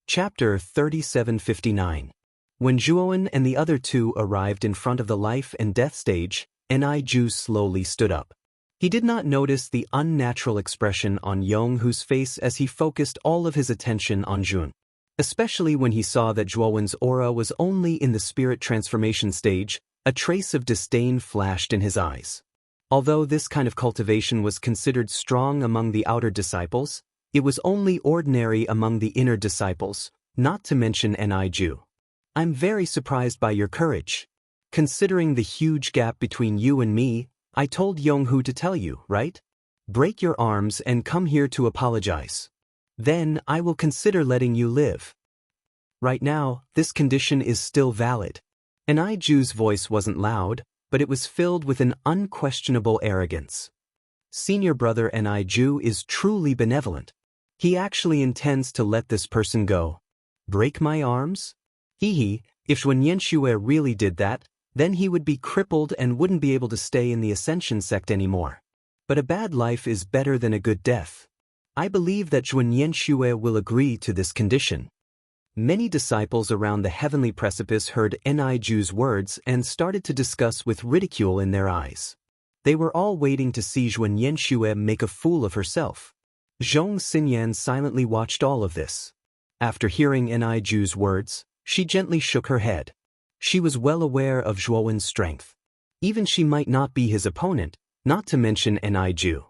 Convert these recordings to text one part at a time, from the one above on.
Chapter 3759. When Zhuowen and the other two arrived in front of the life and death stage, Ni-Ju slowly stood up. He did not notice the unnatural expression on Yong-Hu's face as he focused all of his attention on Jun. Especially when he saw that Zhuowen's aura was only in the spirit transformation stage, a trace of disdain flashed in his eyes. Although this kind of cultivation was considered strong among the outer disciples, it was only ordinary among the inner disciples, not to mention Ni-Ju. I'm very surprised by your courage. Considering the huge gap between you and me, I told Yong-Hu to tell you, right? Break your arms and come here to apologize. Then I will consider letting you live. Right now, this condition is still valid. Ni-Ju's voice wasn't loud, but it was filled with an unquestionable arrogance. Senior brother Ni-Ju is truly benevolent. He actually intends to let this person go. Break my arms? If Xuan Yanxue really did that, then he would be crippled and wouldn't be able to stay in the Ascension sect anymore. But a bad life is better than a good death. I believe that Xuan Yanxue will agree to this condition. Many disciples around the heavenly precipice heard Ni-Ju's words and started to discuss with ridicule in their eyes. They were all waiting to see Xuan Yanxue make a fool of herself. Zhong Xinyan silently watched all of this. After hearing Ni-Ju's words, she gently shook her head. She was well aware of Zhuowen's strength. Even she might not be his opponent, not to mention Ni-Ju.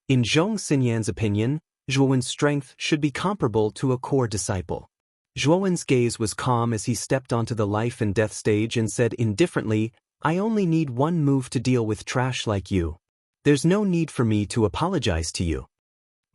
In Zhong Xinyan's opinion, Zhuowen's strength should be comparable to a core disciple. Zhuowen's gaze was calm as he stepped onto the life and death stage and said indifferently, I only need one move to deal with trash like you. There's no need for me to apologize to you.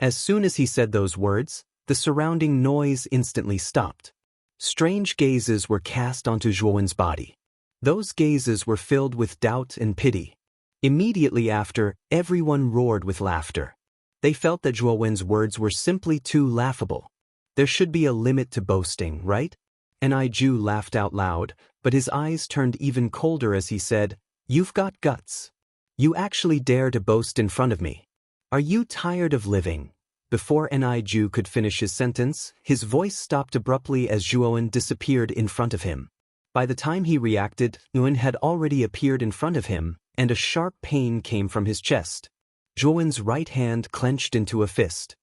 As soon as he said those words, the surrounding noise instantly stopped. Strange gazes were cast onto Zhuowen's body. Those gazes were filled with doubt and pity. Immediately after, everyone roared with laughter. They felt that Zhuowen's words were simply too laughable. There should be a limit to boasting, right? Ni-Ju laughed out loud, but his eyes turned even colder as he said, You've got guts. You actually dare to boast in front of me. Are you tired of living? Before Ni-Ju could finish his sentence, his voice stopped abruptly as Zhuowen disappeared in front of him. By the time he reacted, Nguyen had already appeared in front of him, and a sharp pain came from his chest. Zhuowen's right hand clenched into a fist.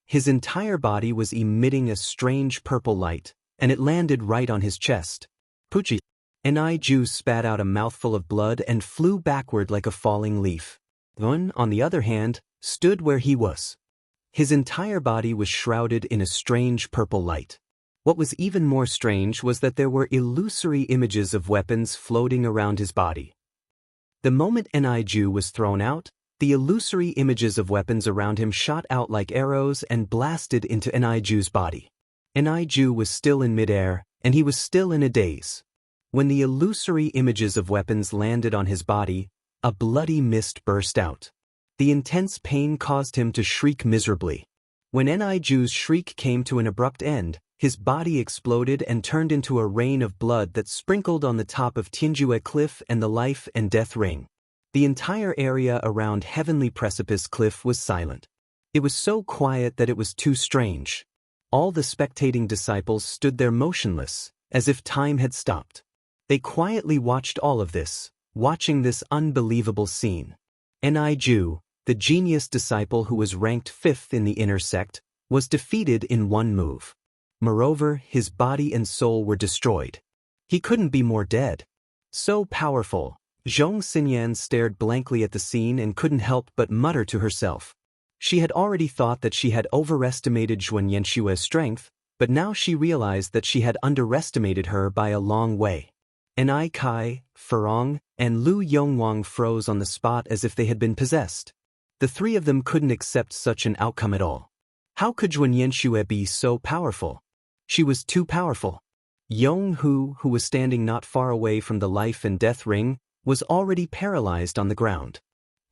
His entire body was emitting a strange purple light, and it landed right on his chest. Puchi! Ni-Ju spat out a mouthful of blood and flew backward like a falling leaf. Nguyen, on the other hand, stood where he was. His entire body was shrouded in a strange purple light. What was even more strange was that there were illusory images of weapons floating around his body. The moment Ni-Ju was thrown out, the illusory images of weapons around him shot out like arrows and blasted into Ni-Ju's body. Ni-Ju was still in midair, and he was still in a daze. When the illusory images of weapons landed on his body, a bloody mist burst out. The intense pain caused him to shriek miserably. When Ni-Ju's shriek came to an abrupt end, his body exploded and turned into a rain of blood that sprinkled on the top of Tianjue Cliff and the Life and Death Ring. The entire area around Heavenly Precipice Cliff was silent. It was so quiet that it was too strange. All the spectating disciples stood there motionless, as if time had stopped. They quietly watched all of this, watching this unbelievable scene. Ni-Ju, the genius disciple who was ranked 5th in the inner sect, was defeated in one move. Moreover, his body and soul were destroyed. He couldn't be more dead. So powerful. Zhong Xinyan stared blankly at the scene and couldn't help but mutter to herself. She had already thought that she had overestimated Xuan Yanshue's strength, but now she realized that she had underestimated her by a long way. Ni Kai, Furong, and Lu Yongwang froze on the spot as if they had been possessed. The three of them couldn't accept such an outcome at all. How could Xuan Yanxue be so powerful? She was too powerful. Yong-Hu, who was standing not far away from the Life and Death Ring, was already paralyzed on the ground.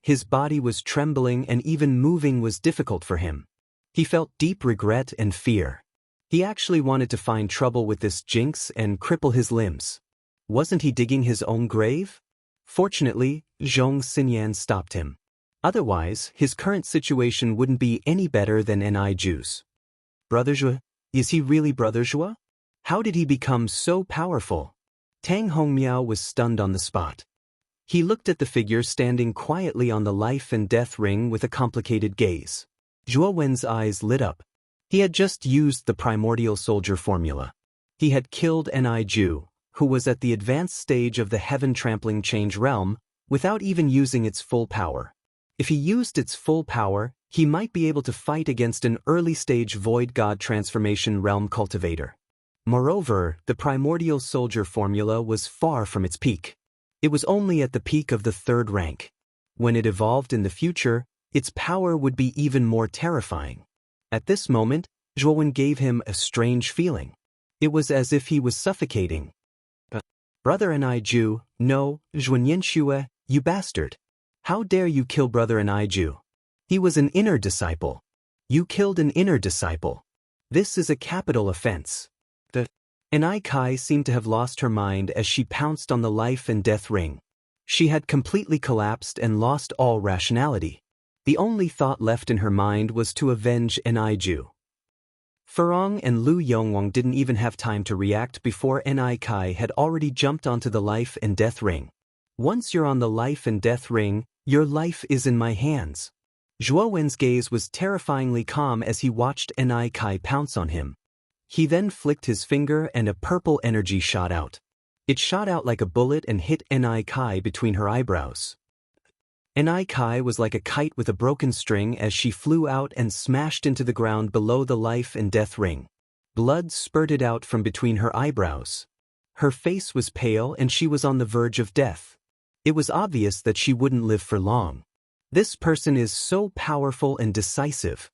His body was trembling and even moving was difficult for him. He felt deep regret and fear. He actually wanted to find trouble with this jinx and cripple his limbs. Wasn't he digging his own grave? Fortunately, Zhong Xinyan stopped him. Otherwise, his current situation wouldn't be any better than Ni-Ju's. Brother Zhu, Is he really Brother Zhua? How did he become so powerful? Tang Hongmiao was stunned on the spot. He looked at the figure standing quietly on the life and death ring with a complicated gaze. Zhuo Wen's eyes lit up. He had just used the primordial soldier formula. He had killed Niju, who was at the advanced stage of the heaven-trampling change realm, without even using its full power. If he used its full power, he might be able to fight against an early-stage void god transformation realm cultivator. Moreover, the primordial soldier formula was far from its peak. It was only at the peak of the third rank. When it evolved in the future, its power would be even more terrifying. At this moment, Zhuowen gave him a strange feeling. It was as if he was suffocating. Brother Niju, no, Zhuanyanxue, you bastard. How dare you kill Brother Niju? He was an inner disciple. You killed an inner disciple. This is a capital offense. Anai Kai seemed to have lost her mind as she pounced on the life and death ring. She had completely collapsed and lost all rationality. The only thought left in her mind was to avenge Niju. Furong and Lu Yongwang didn't even have time to react before Anai Kai had already jumped onto the life and death ring. Once you're on the life and death ring, your life is in my hands. Zhuo Wen's gaze was terrifyingly calm as he watched Anai Kai pounce on him. He then flicked his finger and a purple energy shot out. It shot out like a bullet and hit Anai Kai between her eyebrows. Anai Kai was like a kite with a broken string as she flew out and smashed into the ground below the life and death ring. Blood spurted out from between her eyebrows. Her face was pale and she was on the verge of death. It was obvious that she wouldn't live for long. This person is so powerful and decisive.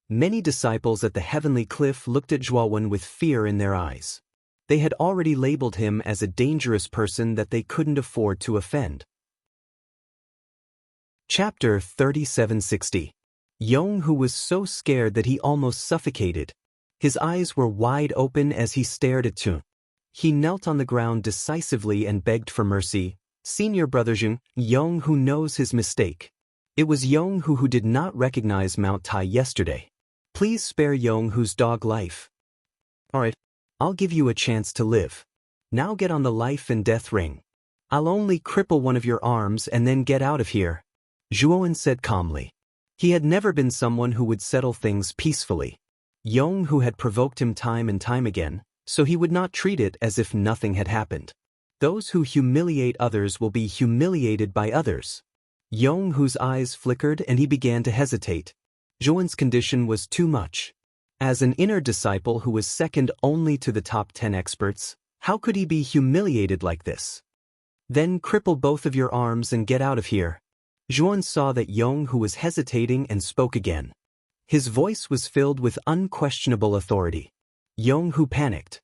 Many disciples at the heavenly cliff looked at Zhuowen with fear in their eyes. They had already labeled him as a dangerous person that they couldn't afford to offend. Chapter 3760. Yong, who was so scared that he almost suffocated. His eyes were wide open as he stared at Tun. He knelt on the ground decisively and begged for mercy. Senior Brother Zheng, Yong who knows his mistake. It was Yong who did not recognize Mount Tai yesterday. Please spare Yong who's dog life. Alright, I'll give you a chance to live. Now get on the life and death ring. I'll only cripple one of your arms and then get out of here. Zhuowen said calmly. He had never been someone who would settle things peacefully. Yong who had provoked him time and time again, so he would not treat it as if nothing had happened. Those who humiliate others will be humiliated by others. Yong whose eyes flickered and he began to hesitate. Zhuowen's condition was too much. As an inner disciple who was second only to the top 10 experts, how could he be humiliated like this? Then cripple both of your arms and get out of here. Zhuowen saw that Yong who was hesitating and spoke again. His voice was filled with unquestionable authority. Yong who panicked.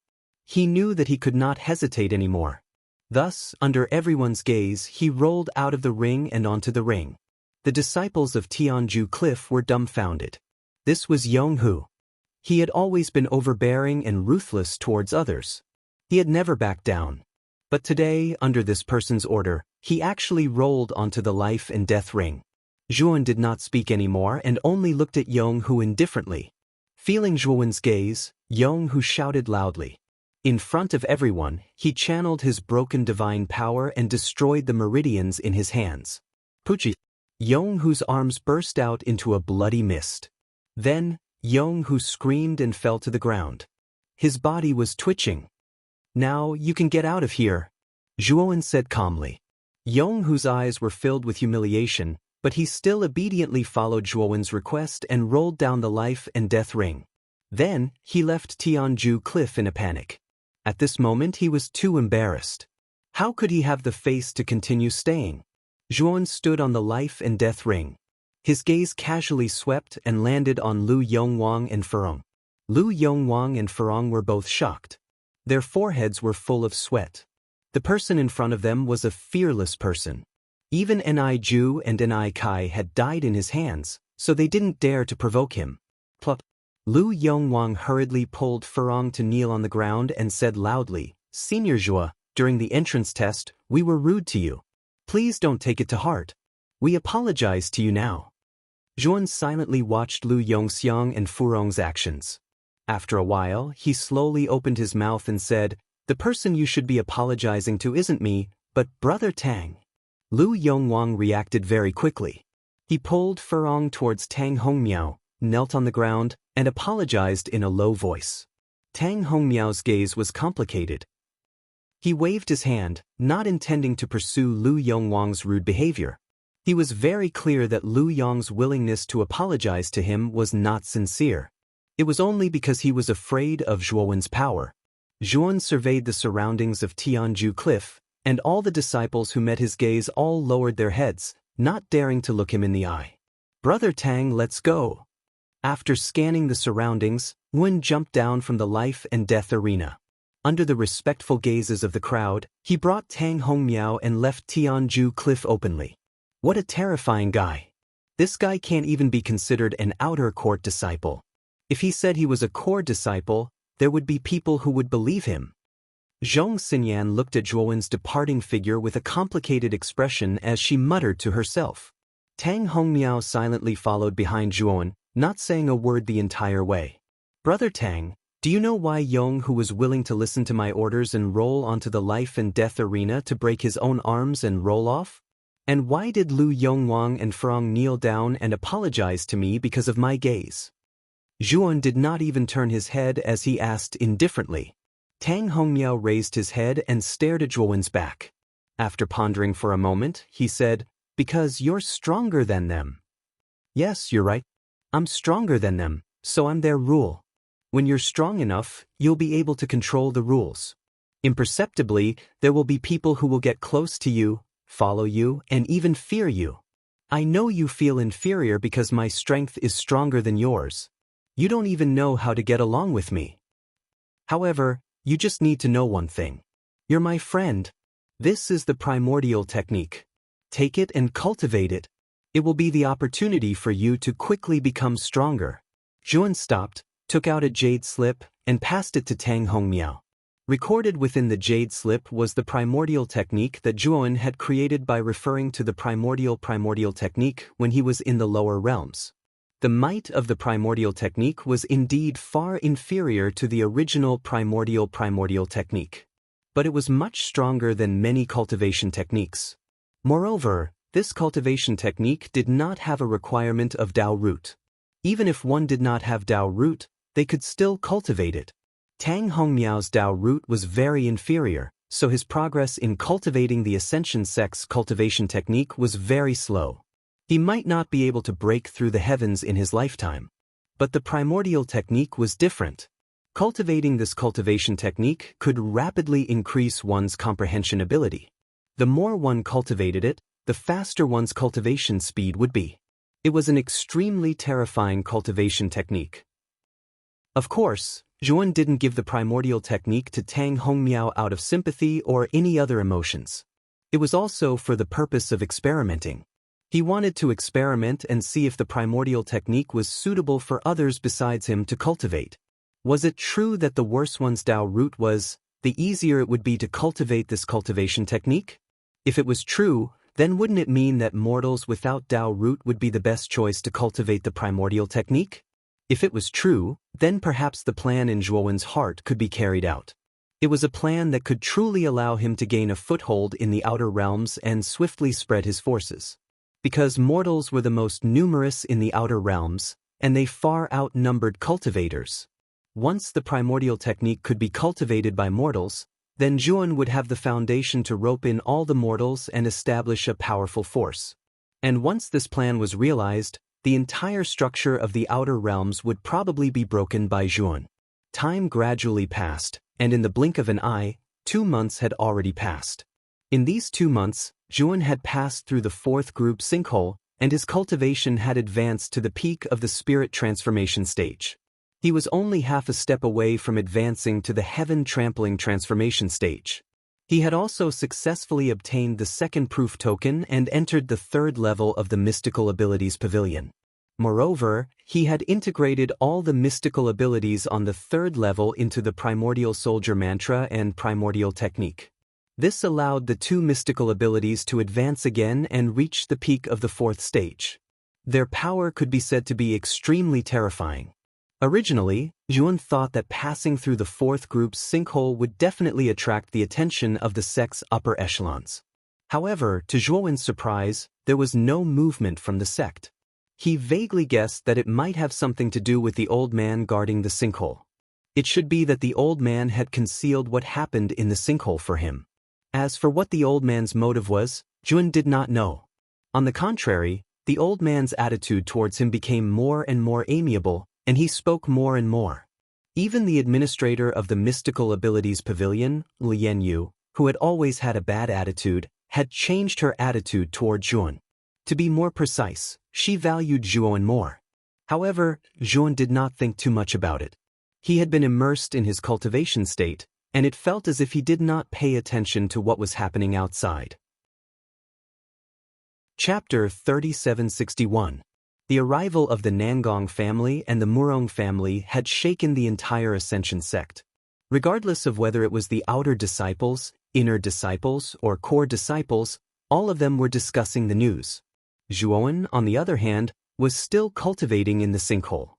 He knew that he could not hesitate anymore. Thus, under everyone's gaze, he rolled out of the ring and onto the ring. The disciples of Tianju Cliff were dumbfounded. This was Yong who. He had always been overbearing and ruthless towards others. He had never backed down. But today, under this person's order, he actually rolled onto the life and death ring. Zhuowen did not speak anymore and only looked at Yong who indifferently. Feeling Zhuowen's gaze, Yong who shouted loudly. In front of everyone, he channeled his broken divine power and destroyed the meridians in his hands. Puchi. Yong whose arms burst out into a bloody mist. Then, Yong who screamed and fell to the ground. His body was twitching. Now you can get out of here, Zhuowen said calmly. Yong whose eyes were filled with humiliation, but he still obediently followed Zhuowen's request and rolled down the life and death ring. Then, he left Tianju Cliff in a panic. At this moment he was too embarrassed. How could he have the face to continue staying? Zhuowen stood on the life and death ring. His gaze casually swept and landed on Lu Yongwang and Furong. Lu Yongwang and Furong were both shocked. Their foreheads were full of sweat. The person in front of them was a fearless person. Even Niju and Anai Kai had died in his hands, so they didn't dare to provoke him. Plop. Lu Yongwang hurriedly pulled Furong to kneel on the ground and said loudly, Senior Zhua, during the entrance test, we were rude to you. Please don't take it to heart. We apologize to you now. Zhuowen silently watched Lu Yongxiang and Furong's actions. After a while, he slowly opened his mouth and said, "The person you should be apologizing to isn't me, but Brother Tang." Lu Yongwang reacted very quickly. He pulled Furong towards Tang Hongmiao, knelt on the ground, and apologized in a low voice. Tang Hongmiao's gaze was complicated. He waved his hand, not intending to pursue Lu Yongwang's rude behavior. He was very clear that Lu Yong's willingness to apologize to him was not sincere. It was only because he was afraid of Zhuowen's power. Zhuowen surveyed the surroundings of Tianju Cliff, and all the disciples who met his gaze all lowered their heads, not daring to look him in the eye. "Brother Tang, let's go." After scanning the surroundings, Wen jumped down from the life and death arena. Under the respectful gazes of the crowd, he brought Tang Hongmiao and left Tianju Cliff openly. What a terrifying guy. This guy can't even be considered an outer court disciple. If he said he was a core disciple, there would be people who would believe him. Zhong Xinyan looked at Zhuowen's departing figure with a complicated expression as she muttered to herself. Tang Hongmiao silently followed behind Zhuowen, not saying a word the entire way. "Brother Tang, do you know why Yong, who was willing to listen to my orders and roll onto the life and death arena to break his own arms and roll off? And why did Lu Yongwang and Furong kneel down and apologize to me because of my gaze?" Zhuowen did not even turn his head as he asked indifferently. Tang Hongmiao raised his head and stared at Zhuowen's back. After pondering for a moment, he said, "Because you're stronger than them." "Yes, you're right. I'm stronger than them, so I'm their rule. When you're strong enough, you'll be able to control the rules. Imperceptibly, there will be people who will get close to you, follow you, and even fear you. I know you feel inferior because my strength is stronger than yours. You don't even know how to get along with me. However, you just need to know one thing. You're my friend. This is the primordial technique. Take it and cultivate it. It will be the opportunity for you to quickly become stronger." Zhuowen stopped, took out a jade slip, and passed it to Tang Hongmiao. Recorded within the jade slip was the primordial technique that Zhuowen had created by referring to the primordial technique when he was in the lower realms. The might of the primordial technique was indeed far inferior to the original primordial technique. But it was much stronger than many cultivation techniques. Moreover, this cultivation technique did not have a requirement of Dao root. Even if one did not have Dao root, they could still cultivate it. Tang Hongmiao's Dao root was very inferior, so his progress in cultivating the Ascension Sect's cultivation technique was very slow. He might not be able to break through the heavens in his lifetime. But the primordial technique was different. Cultivating this cultivation technique could rapidly increase one's comprehension ability. The more one cultivated it, the faster one's cultivation speed would be. It was an extremely terrifying cultivation technique. Of course, Zhuowen didn't give the primordial technique to Tang Hongmiao out of sympathy or any other emotions. It was also for the purpose of experimenting. He wanted to experiment and see if the primordial technique was suitable for others besides him to cultivate. Was it true that the worse one's Dao root was, the easier it would be to cultivate this cultivation technique? If it was true, then wouldn't it mean that mortals without Dao root would be the best choice to cultivate the primordial technique? If it was true, then perhaps the plan in Zhuowen's heart could be carried out. It was a plan that could truly allow him to gain a foothold in the outer realms and swiftly spread his forces. Because mortals were the most numerous in the outer realms, and they far outnumbered cultivators. Once the primordial technique could be cultivated by mortals, then Zhuowen would have the foundation to rope in all the mortals and establish a powerful force. And once this plan was realized, the entire structure of the outer realms would probably be broken by Zhuowen. Time gradually passed, and in the blink of an eye, 2 months had already passed. In these 2 months, Zhuowen had passed through the 4th group sinkhole, and his cultivation had advanced to the peak of the spirit transformation stage. He was only half a step away from advancing to the heaven-trampling transformation stage. He had also successfully obtained the 2nd proof token and entered the 3rd level of the Mystical Abilities Pavilion. Moreover, he had integrated all the mystical abilities on the 3rd level into the Primordial Soldier Mantra and Primordial Technique. This allowed the 2 mystical abilities to advance again and reach the peak of the 4th stage. Their power could be said to be extremely terrifying. Originally, Zhuan thought that passing through the fourth group's sinkhole would definitely attract the attention of the sect's upper echelons. However, to Zhuan's surprise, there was no movement from the sect. He vaguely guessed that it might have something to do with the old man guarding the sinkhole. It should be that the old man had concealed what happened in the sinkhole for him. As for what the old man's motive was, Zhuan did not know. On the contrary, the old man's attitude towards him became more and more amiable, and he spoke more and more. Even the administrator of the Mystical Abilities Pavilion, Lian Yu, who had always had a bad attitude, had changed her attitude toward Zhuan. To be more precise, she valued Zhuan more. However, Zhuan did not think too much about it. He had been immersed in his cultivation state, and it felt as if he did not pay attention to what was happening outside. Chapter 3761. The arrival of the Nangong family and the Murong family had shaken the entire Ascension sect. Regardless of whether it was the outer disciples, inner disciples, or core disciples, all of them were discussing the news. Zhuan, on the other hand, was still cultivating in the sinkhole.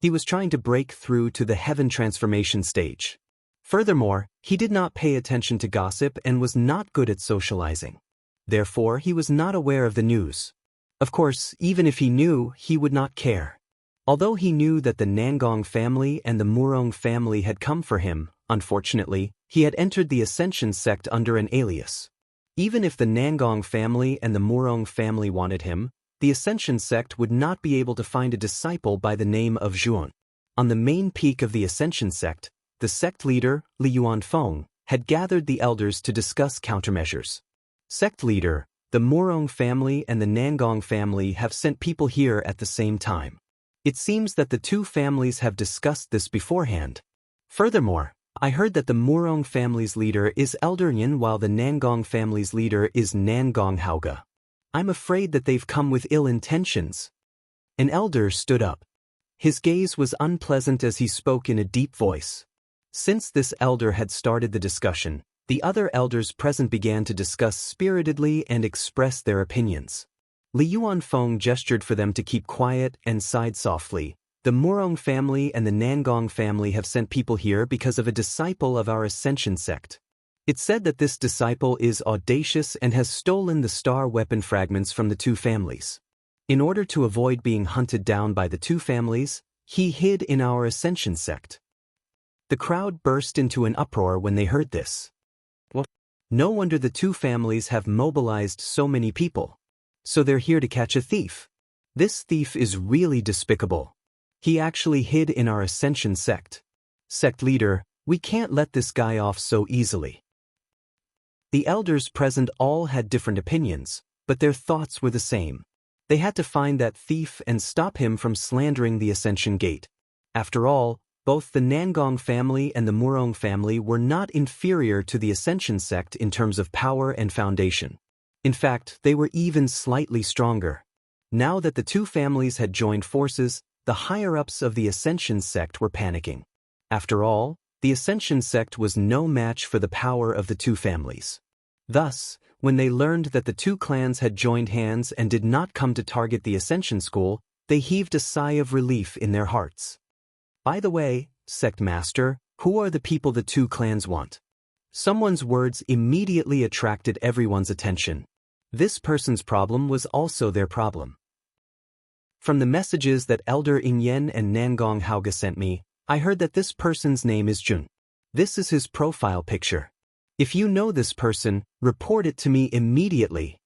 He was trying to break through to the heaven transformation stage. Furthermore, he did not pay attention to gossip and was not good at socializing. Therefore, he was not aware of the news. Of course, even if he knew, he would not care. Although he knew that the Nangong family and the Murong family had come for him, unfortunately, he had entered the Ascension sect under an alias. Even if the Nangong family and the Murong family wanted him, the Ascension sect would not be able to find a disciple by the name of Zhuan. On the main peak of the Ascension sect, the sect leader, Li Yuanfeng, had gathered the elders to discuss countermeasures. Sect leader, the Murong family and the Nangong family have sent people here at the same time. It seems that the two families have discussed this beforehand. Furthermore, I heard that the Murong family's leader is Elder Yin while the Nangong family's leader is Nangong Haoge. I'm afraid that they've come with ill intentions. An elder stood up. His gaze was unpleasant as he spoke in a deep voice. Since this elder had started the discussion, the other elders present began to discuss spiritedly and express their opinions. Li Yuanfeng gestured for them to keep quiet and sighed softly. The Murong family and the Nangong family have sent people here because of a disciple of our Ascension sect. It's said that this disciple is audacious and has stolen the star weapon fragments from the two families. In order to avoid being hunted down by the two families, he hid in our Ascension sect. The crowd burst into an uproar when they heard this. Well, no wonder the two families have mobilized so many people. So they're here to catch a thief. This thief is really despicable. He actually hid in our Ascension sect. Sect leader, we can't let this guy off so easily. The elders present all had different opinions, but their thoughts were the same. They had to find that thief and stop him from slandering the Ascension Gate. After all, both the Nangong family and the Murong family were not inferior to the Ascension sect in terms of power and foundation. In fact, they were even slightly stronger. Now that the two families had joined forces, the higher-ups of the Ascension sect were panicking. After all, the Ascension sect was no match for the power of the two families. Thus, when they learned that the two clans had joined hands and did not come to target the Ascension School, they heaved a sigh of relief in their hearts. By the way, Sect Master, who are the people the two clans want? Someone's words immediately attracted everyone's attention. This person's problem was also their problem. From the messages that Elder Ingyen and Nangong Haoge sent me, I heard that this person's name is Jun. This is his profile picture. If you know this person, report it to me immediately.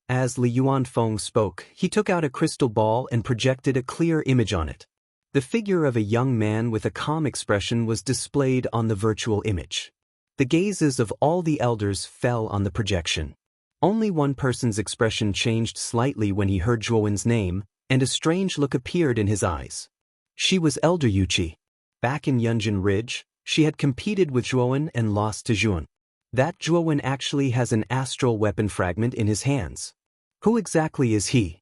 As Li Yuanfeng spoke, he took out a crystal ball and projected a clear image on it. The figure of a young man with a calm expression was displayed on the virtual image. The gazes of all the elders fell on the projection. Only one person's expression changed slightly when he heard Zhuowen's name, and a strange look appeared in his eyes. She was Elder Yuqi. Back in Yunjin Ridge, she had competed with Zhuowen and lost to Zhuan. That Zhuowen actually has an astral weapon fragment in his hands. Who exactly is he?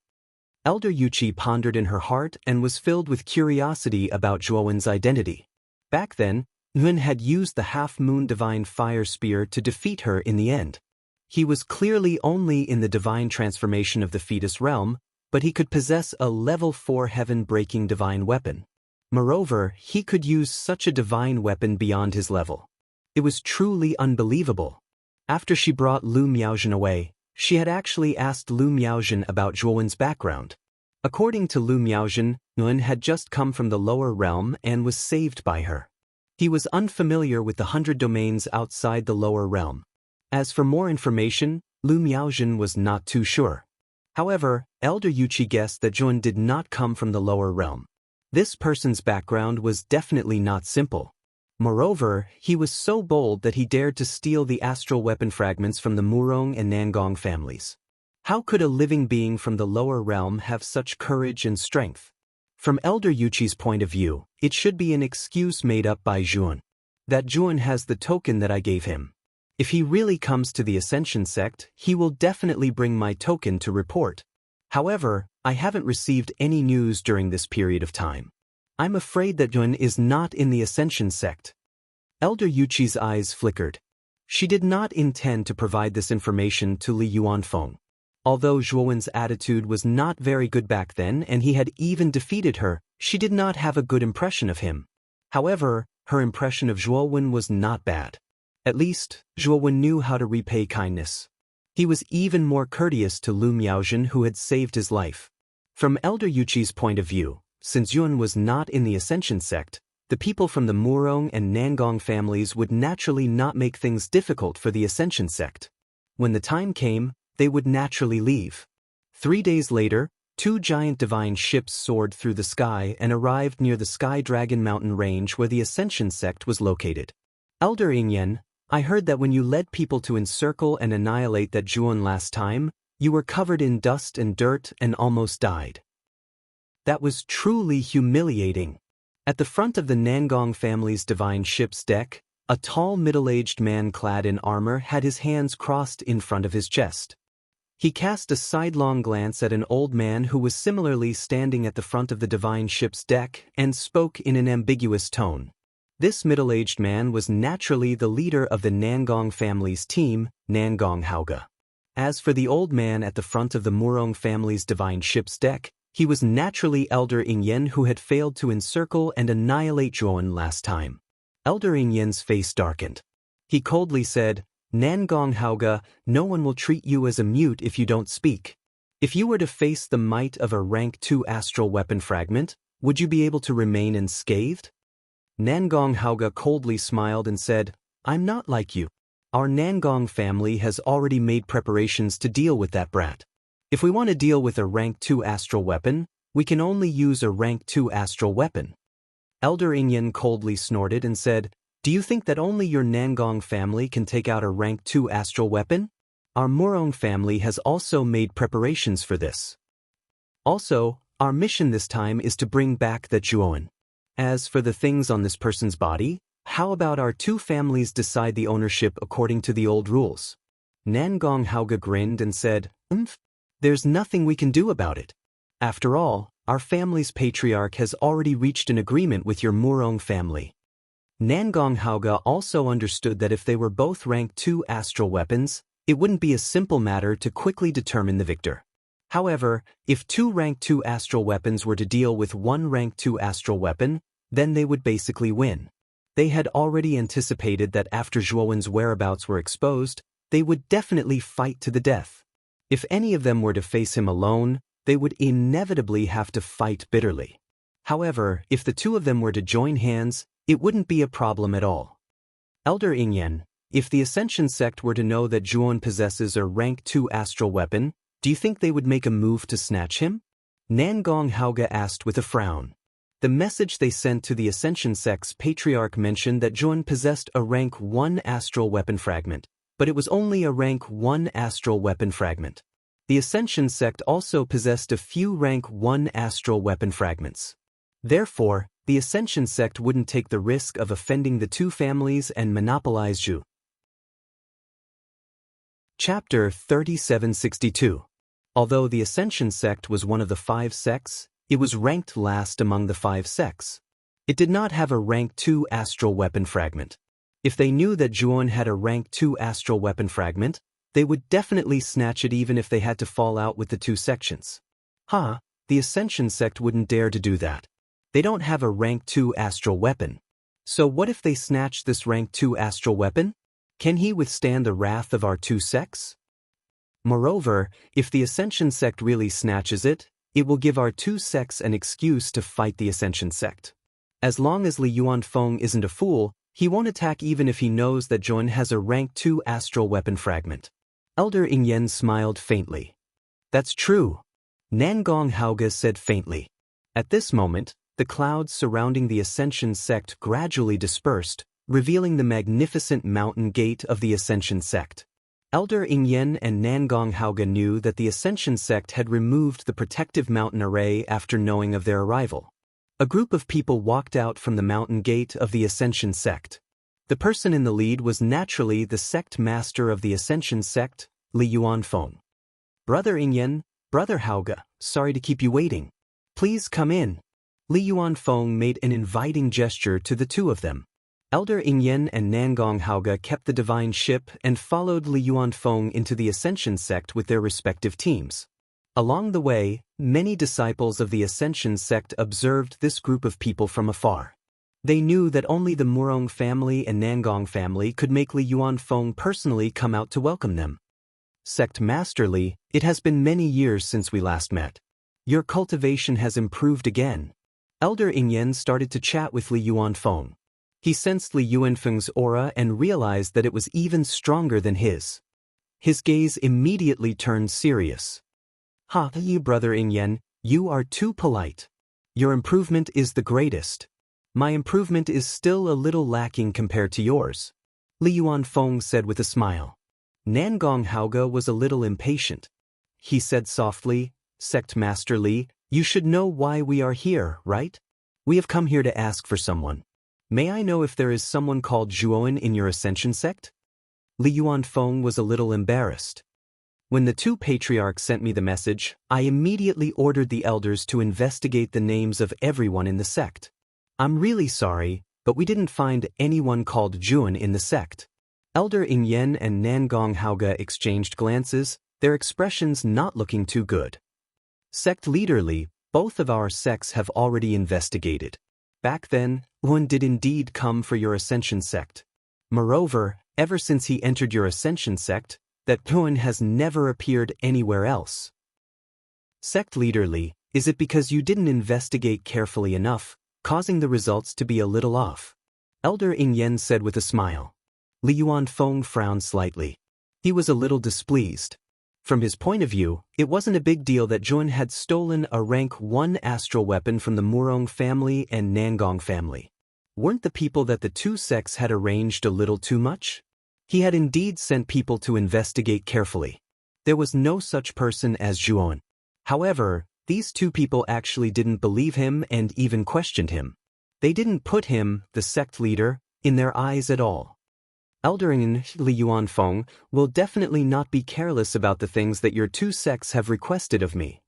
Elder Yuqi pondered in her heart and was filled with curiosity about Zhuowen's identity. Back then, Yun had used the half-moon divine fire spear to defeat her in the end. He was clearly only in the divine transformation of the fetus realm, but he could possess a level 4 heaven-breaking divine weapon. Moreover, he could use such a divine weapon beyond his level. It was truly unbelievable. After she brought Lu Miaojin away, she had actually asked Lu Miaojin about Zhuowen's background. According to Lu Miaojin, Yuan had just come from the lower realm and was saved by her. He was unfamiliar with the 100 domains outside the lower realm. As for more information, Lu Miaojin was not too sure. However, Elder Yuqi guessed that Zhuan did not come from the lower realm. This person's background was definitely not simple. Moreover, he was so bold that he dared to steal the astral weapon fragments from the Murong and Nangong families. How could a living being from the lower realm have such courage and strength? From Elder Yuqi's point of view, it should be an excuse made up by Zhuan. That Zhuan has the token that I gave him. If he really comes to the Ascension sect, he will definitely bring my token to report. However, I haven't received any news during this period of time. I'm afraid that Zhuan is not in the Ascension sect. Elder Yuqi's eyes flickered. She did not intend to provide this information to Li Yuanfeng. Although Zhuowen's attitude was not very good back then and he had even defeated her, she did not have a good impression of him. However, her impression of Zhuowen was not bad. At least, Zhuowen knew how to repay kindness. He was even more courteous to Lu Miaojin, who had saved his life. From Elder Yuqi's point of view, since Yuan was not in the Ascension sect, the people from the Murong and Nangong families would naturally not make things difficult for the Ascension sect. When the time came, they would naturally leave. 3 days later, 2 giant divine ships soared through the sky and arrived near the Sky Dragon Mountain range where the Ascension sect was located. Elder Yingyan, I heard that when you led people to encircle and annihilate that Zhuan last time, you were covered in dust and dirt and almost died. That was truly humiliating. At the front of the Nangong family's divine ship's deck, a tall middle-aged man clad in armor had his hands crossed in front of his chest. He cast a sidelong glance at an old man who was similarly standing at the front of the divine ship's deck and spoke in an ambiguous tone. This middle-aged man was naturally the leader of the Nangong family's team, Nangong Haoge. As for the old man at the front of the Murong family's divine ship's deck, he was naturally Elder Yingyan, who had failed to encircle and annihilate Zhuowen last time. Elder Yingyan's face darkened. He coldly said, Nangong Haoge, no one will treat you as a mute if you don't speak. If you were to face the might of a rank 2 astral weapon fragment, would you be able to remain unscathed? Nangong Haoge coldly smiled and said, I'm not like you. Our Nangong family has already made preparations to deal with that brat. If we want to deal with a rank 2 astral weapon, we can only use a rank 2 astral weapon. Elder Yingyan coldly snorted and said, Do you think that only your Nangong family can take out a rank 2 astral weapon? Our Murong family has also made preparations for this. Also, our mission this time is to bring back that Zhuowen. As for the things on this person's body, how about our 2 families decide the ownership according to the old rules? Nangong Haoge grinned and said, There's nothing we can do about it. After all, our family's patriarch has already reached an agreement with your Murong family. Nangong Haoge also understood that if they were both rank 2 astral weapons, it wouldn't be a simple matter to quickly determine the victor. However, if 2 rank 2 astral weapons were to deal with 1 rank 2 astral weapon, then they would basically win. They had already anticipated that after Zhuowen's whereabouts were exposed, they would definitely fight to the death. If any of them were to face him alone, they would inevitably have to fight bitterly. However, if the 2 of them were to join hands, it wouldn't be a problem at all. Elder Yingyan, if the Ascension sect were to know that Zhuowen possesses a rank 2 astral weapon, do you think they would make a move to snatch him? Nangong Haoge asked with a frown. The message they sent to the Ascension sect's patriarch mentioned that Zhuowen possessed a rank 1 astral weapon fragment, but it was only a rank 1 astral weapon fragment. The Ascension sect also possessed a few rank 1 astral weapon fragments. Therefore, the Ascension sect wouldn't take the risk of offending the 2 families and monopolize Zhu. Chapter 3762. Although the Ascension sect was one of the 5 sects, it was ranked last among the 5 sects. It did not have a rank 2 astral weapon fragment. If they knew that Zhuowen had a rank 2 astral weapon fragment, they would definitely snatch it even if they had to fall out with the 2 sections. The Ascension sect wouldn't dare to do that. They don't have a rank 2 astral weapon. So what if they snatch this rank 2 astral weapon? Can he withstand the wrath of our two sects? Moreover, if the Ascension sect really snatches it, it will give our two sects an excuse to fight the Ascension sect. As long as Li Yuanfeng isn't a fool, he won't attack even if he knows that Zhuan has a rank 2 astral weapon fragment. Elder Ingyen smiled faintly. That's true, Nangong Haoge said faintly. At this moment, the clouds surrounding the Ascension sect gradually dispersed, revealing the magnificent mountain gate of the Ascension sect. Elder Ingyen and Nangong Haoge knew that the Ascension sect had removed the protective mountain array after knowing of their arrival. A group of people walked out from the mountain gate of the Ascension sect. The person in the lead was naturally the sect master of the Ascension sect, Li Yuanfeng. Brother Ingyen, Brother Haoge, sorry to keep you waiting. Please come in. Li Yuanfeng made an inviting gesture to the two of them. Elder Ingyen and Nangong Haoge kept the divine ship and followed Li Yuanfeng into the Ascension sect with their respective teams. Along the way, many disciples of the Ascension sect observed this group of people from afar. They knew that only the Murong family and Nangong family could make Li Yuanfeng personally come out to welcome them. Sect Master Li, it has been many years since we last met. Your cultivation has improved again. Elder Ingyen started to chat with Li Yuanfeng. He sensed Li Yuanfeng's aura and realized that it was even stronger than his. His gaze immediately turned serious. You Brother Ingyen, you are too polite. Your improvement is the greatest. My improvement is still a little lacking compared to yours, Li Yuanfeng said with a smile. Nangong Haoge was a little impatient. He said softly, Sect Master Li, you should know why we are here, right? We have come here to ask for someone. May I know if there is someone called Zhuowen in your Ascension sect? Li Yuanfeng was a little embarrassed. When the two patriarchs sent me the message, I immediately ordered the elders to investigate the names of everyone in the sect. I'm really sorry, but we didn't find anyone called Zhuowen in the sect. Elder Ingyen and Nangong Haoge exchanged glances, their expressions not looking too good. Sect Leader Li, both of our sects have already investigated. Back then, Zhuowen did indeed come for your Ascension sect. Moreover, ever since he entered your Ascension sect, that Zhuowen has never appeared anywhere else. Sect Leader Li, is it because you didn't investigate carefully enough, causing the results to be a little off? Elder Ingyen said with a smile. Li Yuanfeng frowned slightly. He was a little displeased. From his point of view, it wasn't a big deal that Zhuowen had stolen a rank 1 astral weapon from the Murong family and Nangong family. Weren't the people that the two sects had arranged a little too much? He had indeed sent people to investigate carefully. There was no such person as Zhuowen. However, these two people actually didn't believe him and even questioned him. They didn't put him, the sect leader, in their eyes at all. Elder Ingyen, Li Yuanfeng, will definitely not be careless about the things that your two sects have requested of me.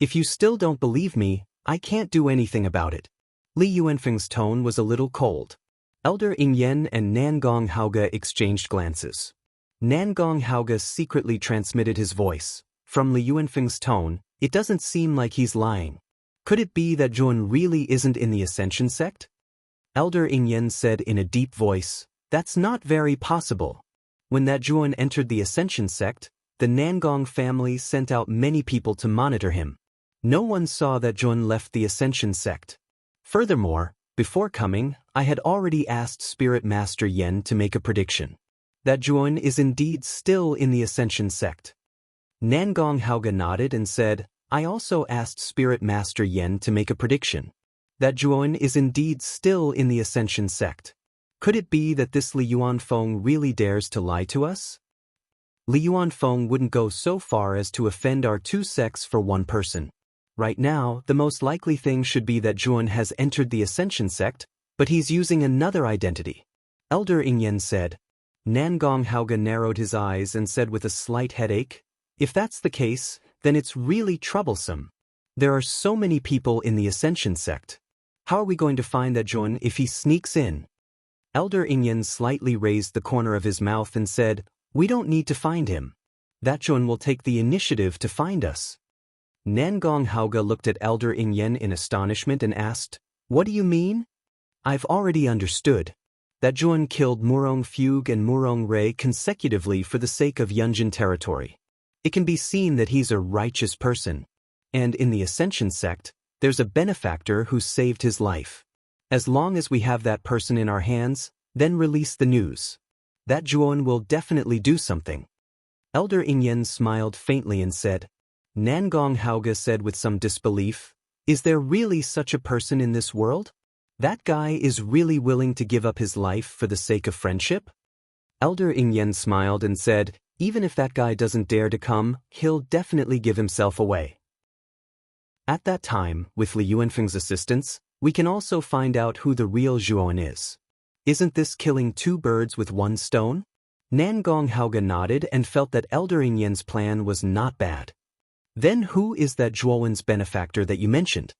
If you still don't believe me, I can't do anything about it. Li Yuanfeng's tone was a little cold. Elder Ingyen and Nangong Haoge exchanged glances. Nangong Haoge secretly transmitted his voice. From Li Yuanfeng's tone, it doesn't seem like he's lying. Could it be that Zhuowen really isn't in the Ascension sect? Elder Ingyen said in a deep voice, That's not very possible. When that Zhuowen entered the Ascension sect, the Nangong family sent out many people to monitor him. No one saw that Zhuowen left the Ascension sect. Furthermore, before coming, I had already asked Spirit Master Yen to make a prediction. That Zhuowen is indeed still in the Ascension sect. Nangong Haoge nodded and said, I also asked Spirit Master Yen to make a prediction. That Zhuowen is indeed still in the Ascension sect. Could it be that this Li Yuanfeng really dares to lie to us? Li Yuanfeng wouldn't go so far as to offend our two sects for one person. Right now, the most likely thing should be that Zhuowen has entered the Ascension sect, but he's using another identity. Elder Ingyen said. Nangong Haoge narrowed his eyes and said with a slight headache, If that's the case, then it's really troublesome. There are so many people in the Ascension sect. How are we going to find that Zhuowen if he sneaks in? Elder Ingyen slightly raised the corner of his mouth and said, We don't need to find him. That Zhuowen will take the initiative to find us. Nangong Haoge looked at Elder Ingyen in astonishment and asked, What do you mean? I've already understood that Zhuan killed Murong Fugue and Murong Rei consecutively for the sake of Yunjin territory. It can be seen that he's a righteous person, and in the Ascension sect, there's a benefactor who saved his life. As long as we have that person in our hands, then release the news. That Zhuan will definitely do something. Elder Ingyen smiled faintly and said, Nangong Haoge said with some disbelief, is there really such a person in this world? That guy is really willing to give up his life for the sake of friendship? Elder Ingyen smiled and said, even if that guy doesn't dare to come, he'll definitely give himself away. At that time, with Li Yuanfeng's assistance, we can also find out who the real Zhuan is. Isn't this killing two birds with one stone? Nangong Haoge nodded and felt that Elder Ingyen's plan was not bad. Then who is that Zhuowen's benefactor that you mentioned?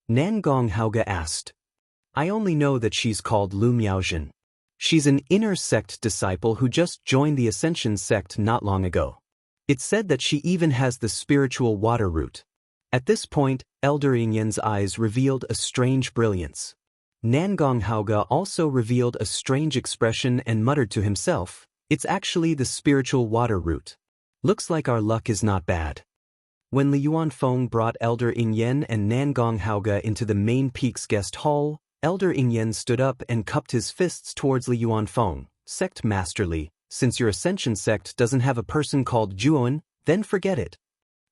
Nangong Haoge asked. I only know that she's called Lu Miaojin. She's an inner sect disciple who just joined the Ascension sect not long ago. It's said that she even has the spiritual water root. At this point, Elder Ingyen's eyes revealed a strange brilliance. Nangong Haoge also revealed a strange expression and muttered to himself, it's actually the spiritual water root. Looks like our luck is not bad. When Li Yuanfeng brought Elder Ingyen and Nangong Haoge into the main peak's guest hall, Elder Ingyen stood up and cupped his fists towards Li Yuanfeng. Sect Masterly, since your Ascension sect doesn't have a person called Zhuan, then forget it.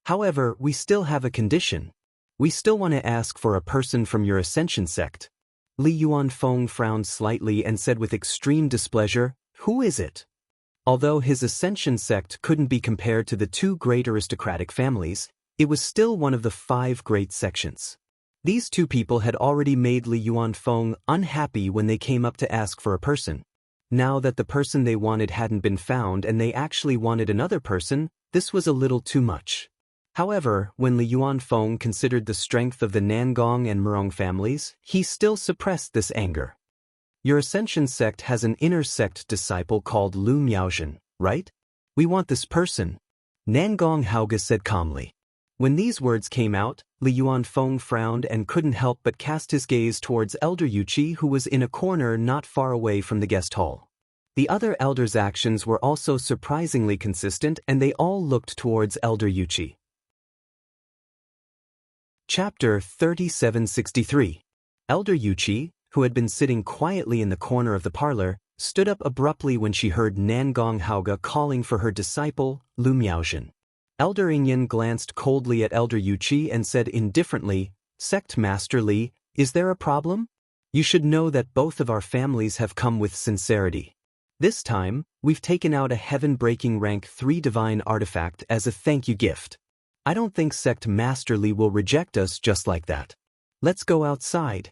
However, we still have a condition. We still want to ask for a person from your Ascension sect. Li Yuanfeng frowned slightly and said with extreme displeasure, who is it? Although his Ascension sect couldn't be compared to the two great aristocratic families, it was still one of the 5 great sections. These two people had already made Li Yuanfeng unhappy when they came up to ask for a person. Now that the person they wanted hadn't been found and they actually wanted another person, this was a little too much. However, when Li Yuanfeng considered the strength of the Nangong and Murong families, he still suppressed this anger. Your Ascension sect has an inner sect disciple called Lu Miaojin, right? We want this person. Nangong Haoge said calmly. When these words came out, Li Yuanfeng frowned and couldn't help but cast his gaze towards Elder Yuqi, who was in a corner not far away from the guest hall. The other elders' actions were also surprisingly consistent and they all looked towards Elder Yuqi. Chapter 3763. Elder Yuqi, who had been sitting quietly in the corner of the parlor, stood up abruptly when she heard Nangong Haoge calling for her disciple, Lu Miaojin. Elder Ingyen glanced coldly at Elder Yuqi and said indifferently, Sect Master Li, is there a problem? You should know that both of our families have come with sincerity. This time, we've taken out a heaven-breaking rank 3 divine artifact as a thank you gift. I don't think Sect Master Li will reject us just like that. Let's go outside.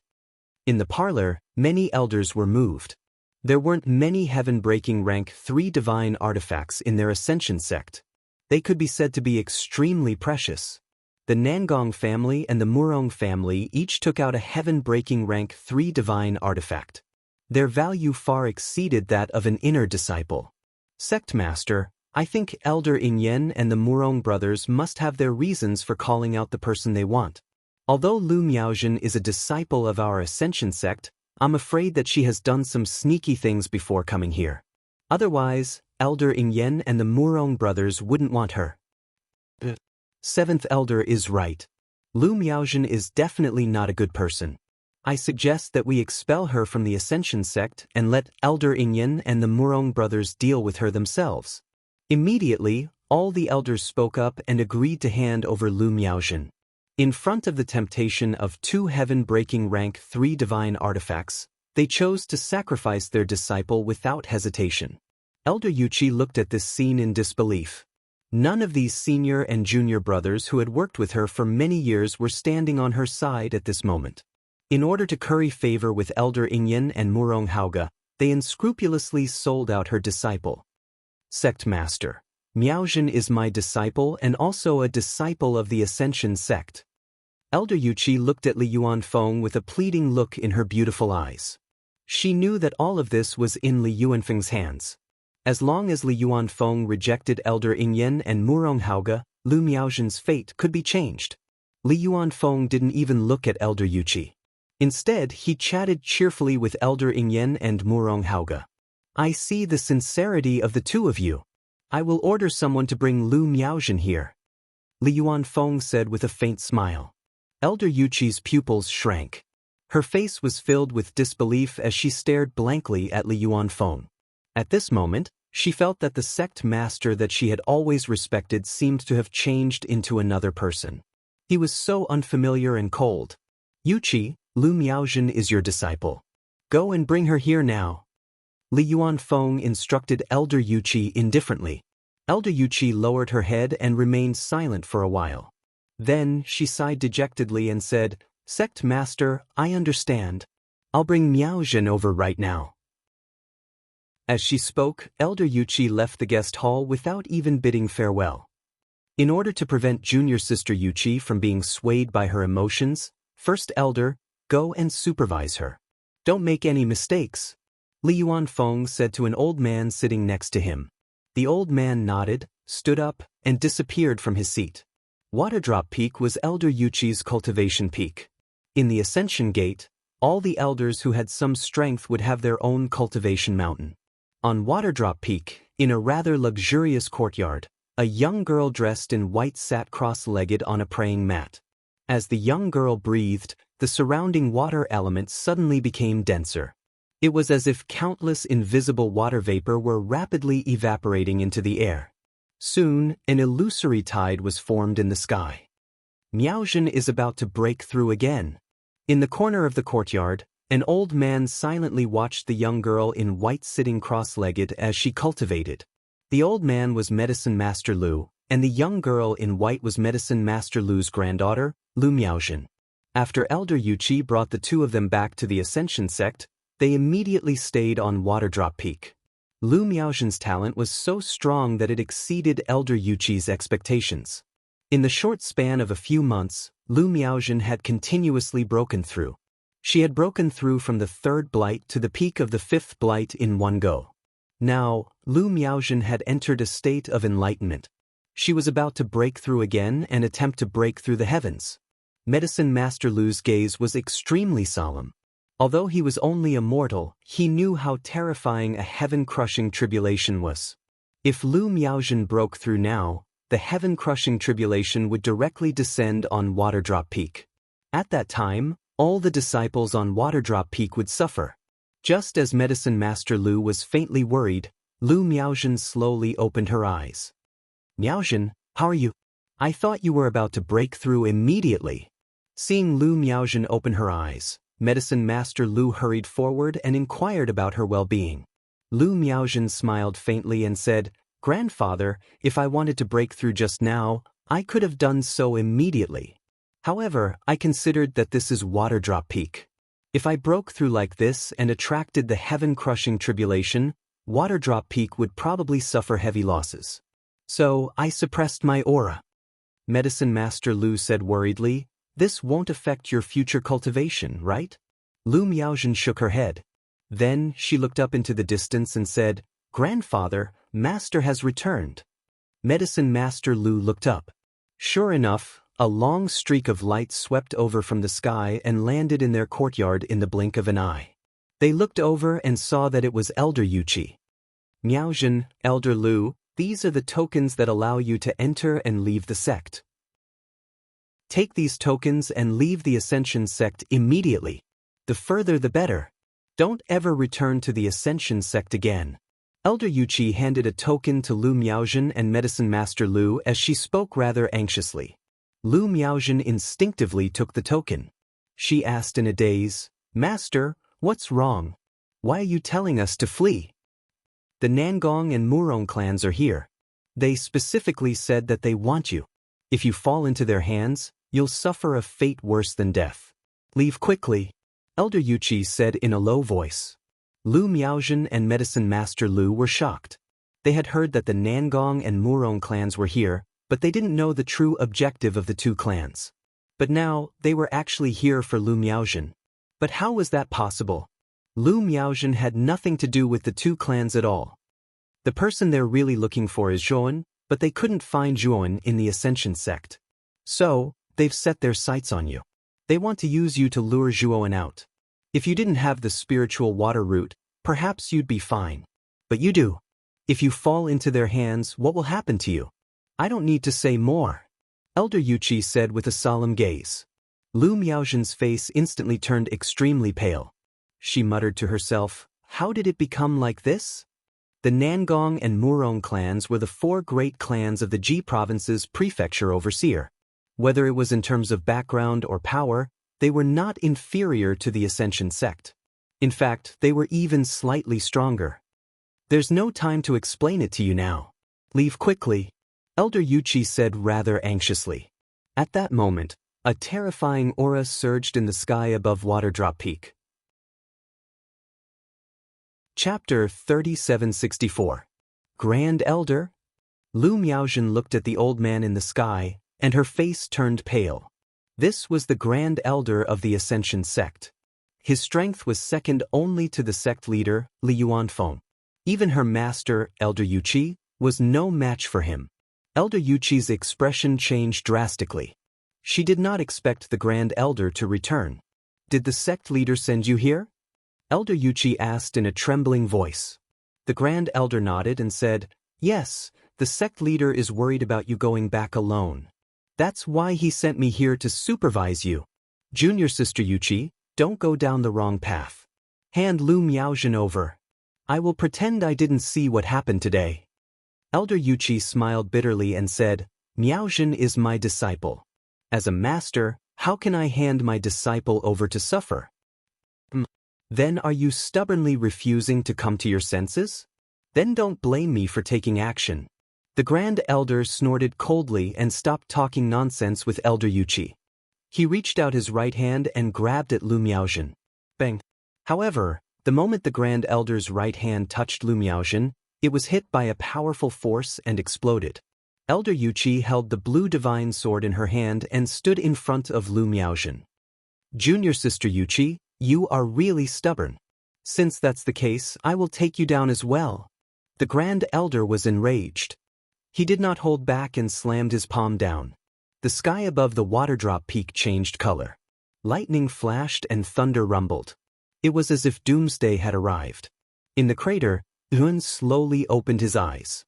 In the parlor, many elders were moved. There weren't many heaven-breaking rank 3 divine artifacts in their Ascension sect. They could be said to be extremely precious. The Nangong family and the Murong family each took out a heaven-breaking rank 3 divine artifact. Their value far exceeded that of an inner disciple. Sect Master, I think Elder Ingyen and the Murong brothers must have their reasons for calling out the person they want. Although Lu Miaojin is a disciple of our Ascension sect, I'm afraid that she has done some sneaky things before coming here. Otherwise, Elder Ingyen and the Murong brothers wouldn't want her. The 7th elder is right. Lu Miaojin is definitely not a good person. I suggest that we expel her from the Ascension sect and let Elder Ingyen and the Murong brothers deal with her themselves. Immediately, all the elders spoke up and agreed to hand over Lu Miaojin. In front of the temptation of 2 heaven-breaking rank 3 divine artifacts, they chose to sacrifice their disciple without hesitation. Elder Yuqi looked at this scene in disbelief. None of these senior and junior brothers who had worked with her for many years were standing on her side at this moment. In order to curry favor with Elder Ingyen and Murong Haoge, they unscrupulously sold out her disciple. Sect Master, Miaojin is my disciple and also a disciple of the Ascension sect. Elder Yuqi looked at Li Yuanfeng with a pleading look in her beautiful eyes. She knew that all of this was in Li Yuanfeng's hands. As long as Li Yuanfeng rejected Elder Ingyen and Murong Haoge, Lu Miaojin's fate could be changed. Li Yuanfeng didn't even look at Elder Yuqi. Instead, he chatted cheerfully with Elder Ingyen and Murong Hauga. I see the sincerity of the two of you. I will order someone to bring Lu Miaozhen here. Li Yuanfeng said with a faint smile. Elder Yuqi's pupils shrank. Her face was filled with disbelief as she stared blankly at Li Yuanfeng. At this moment, she felt that the sect master that she had always respected seemed to have changed into another person. He was so unfamiliar and cold. Yuqi, Lu Miaozhen is your disciple. Go and bring her here now. Li Yuanfeng instructed Elder Yuqi indifferently. Elder Yuqi lowered her head and remained silent for a while. Then she sighed dejectedly and said, Sect Master, I understand. I'll bring Miaozhen over right now. As she spoke, Elder Yuqi left the guest hall without even bidding farewell. In order to prevent junior sister Yuqi from being swayed by her emotions, First Elder, go and supervise her. Don't make any mistakes. Li Yuanfeng said to an old man sitting next to him. The old man nodded, stood up, and disappeared from his seat. Waterdrop Peak was Elder Yuqi's cultivation peak. In the Ascension Gate, all the elders who had some strength would have their own cultivation mountain. On Waterdrop Peak, in a rather luxurious courtyard, a young girl dressed in white sat cross-legged on a praying mat. As the young girl breathed, the surrounding water element suddenly became denser. It was as if countless invisible water vapor were rapidly evaporating into the air. Soon, an illusory tide was formed in the sky. Miaozhen is about to break through again. In the corner of the courtyard, an old man silently watched the young girl in white sitting cross-legged as she cultivated. The old man was Medicine Master Lu, and the young girl in white was Medicine Master Lu's granddaughter, Lu Miaozhen. After Elder Yuqi brought the two of them back to the Ascension sect, they immediately stayed on Waterdrop Peak. Lu Miaozhen's talent was so strong that it exceeded Elder Yuqi's expectations. In the short span of a few months, Lu Miaozhen had continuously broken through. She had broken through from the third blight to the peak of the fifth blight in one go. Now, Lu Miaozhen had entered a state of enlightenment. She was about to break through again and attempt to break through the heavens. Medicine Master Lu's gaze was extremely solemn. Although he was only a mortal, he knew how terrifying a heaven-crushing tribulation was. If Lu Miaozhen broke through now, the heaven-crushing tribulation would directly descend on Waterdrop Peak. At that time, all the disciples on Waterdrop Peak would suffer. Just as Medicine Master Lu was faintly worried, Lu Miaozhen slowly opened her eyes. Miaozhen, how are you? I thought you were about to break through immediately. Seeing Lu Miaozhen open her eyes, Medicine Master Lu hurried forward and inquired about her well-being. Lu Miaozhen smiled faintly and said, Grandfather, if I wanted to break through just now, I could have done so immediately. However, I considered that this is Waterdrop Peak. If I broke through like this and attracted the heaven-crushing tribulation, Waterdrop Peak would probably suffer heavy losses. So, I suppressed my aura. Medicine Master Lu said worriedly, This won't affect your future cultivation, right? Lu Miaozhen shook her head. Then, she looked up into the distance and said, Grandfather, Master has returned. Medicine Master Lu looked up. Sure enough, a long streak of light swept over from the sky and landed in their courtyard in the blink of an eye. They looked over and saw that it was Elder Yuqi. Miaozhen, Elder Lu, these are the tokens that allow you to enter and leave the sect. Take these tokens and leave the Ascension sect immediately. The further the better. Don't ever return to the Ascension sect again. Elder Yuqi handed a token to Lu Miaozhen and Medicine Master Lu as she spoke rather anxiously. Lu Miaozhen instinctively took the token. She asked in a daze, Master, what's wrong? Why are you telling us to flee? The Nangong and Murong clans are here. They specifically said that they want you. If you fall into their hands, you'll suffer a fate worse than death. Leave quickly, Elder Yuqi said in a low voice. Lu Miaozhen and Medicine Master Lu were shocked. They had heard that the Nangong and Murong clans were here, but they didn't know the true objective of the two clans. But now, they were actually here for Lu Miaozhen. But how was that possible? Lu Miaozhen had nothing to do with the two clans at all. The person they're really looking for is Zhuan, but they couldn't find Zhuan in the Ascension sect. So, they've set their sights on you. They want to use you to lure Zhuowen out. If you didn't have the spiritual water root, perhaps you'd be fine. But you do. If you fall into their hands, what will happen to you? I don't need to say more. Elder Yuqi said with a solemn gaze. Lu Miaozhen's face instantly turned extremely pale. She muttered to herself, how did it become like this? The Nangong and Murong clans were the four great clans of the Ji province's prefecture overseer. Whether it was in terms of background or power, they were not inferior to the Ascension sect. In fact, they were even slightly stronger. There's no time to explain it to you now. Leave quickly, Elder Yuqi said rather anxiously. At that moment, a terrifying aura surged in the sky above Waterdrop Peak. Chapter 3764. Grand Elder? Lu Miaozhen looked at the old man in the sky, and her face turned pale. This was the Grand Elder of the Ascension sect. His strength was second only to the sect leader, Li Yuanfeng. Even her master, Elder Yuqi, was no match for him. Elder Yuqi's expression changed drastically. She did not expect the Grand Elder to return. Did the sect leader send you here? Elder Yuqi asked in a trembling voice. The Grand Elder nodded and said, yes, the sect leader is worried about you going back alone. That's why he sent me here to supervise you. Junior Sister Yuqi, don't go down the wrong path. Hand Lu Miaozhen over. I will pretend I didn't see what happened today. Elder Yuqi smiled bitterly and said, Miaozhen is my disciple. As a master, how can I hand my disciple over to suffer? Then are you stubbornly refusing to come to your senses? Then don't blame me for taking action. The Grand Elder snorted coldly and stopped talking nonsense with Elder Yuqi. He reached out his right hand and grabbed at Lu Miaozhen. Bang! However, the moment the Grand Elder's right hand touched Lu Miaozhen, it was hit by a powerful force and exploded. Elder Yuqi held the blue divine sword in her hand and stood in front of Lu Miaozhen. Junior Sister Yuqi, you are really stubborn. Since that's the case, I will take you down as well. The Grand Elder was enraged. He did not hold back and slammed his palm down. The sky above the Waterdrop Peak changed color. Lightning flashed and thunder rumbled. It was as if doomsday had arrived. In the crater, Yun slowly opened his eyes.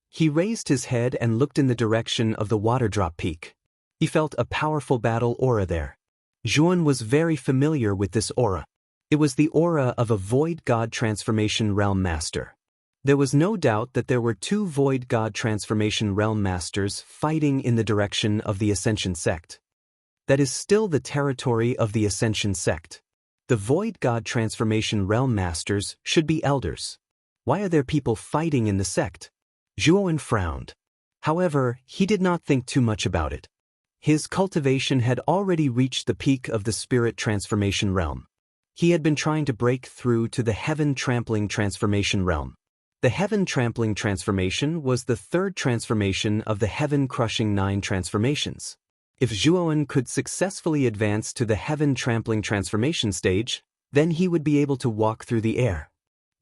He raised his head and looked in the direction of the Waterdrop Peak. He felt a powerful battle aura there. Zhuan was very familiar with this aura. It was the aura of a Void God Transformation Realm Master. There was no doubt that there were two Void God Transformation Realm Masters fighting in the direction of the Ascension sect. That is still the territory of the Ascension sect. The Void God Transformation Realm Masters should be elders. Why are there people fighting in the sect? Zhuowen frowned. However, he did not think too much about it. His cultivation had already reached the peak of the Spirit Transformation Realm. He had been trying to break through to the Heaven Trampling Transformation Realm. The Heaven Trampling Transformation was the third transformation of the Heaven Crushing 9 transformations. If Zhuowen could successfully advance to the Heaven Trampling Transformation stage, then he would be able to walk through the air.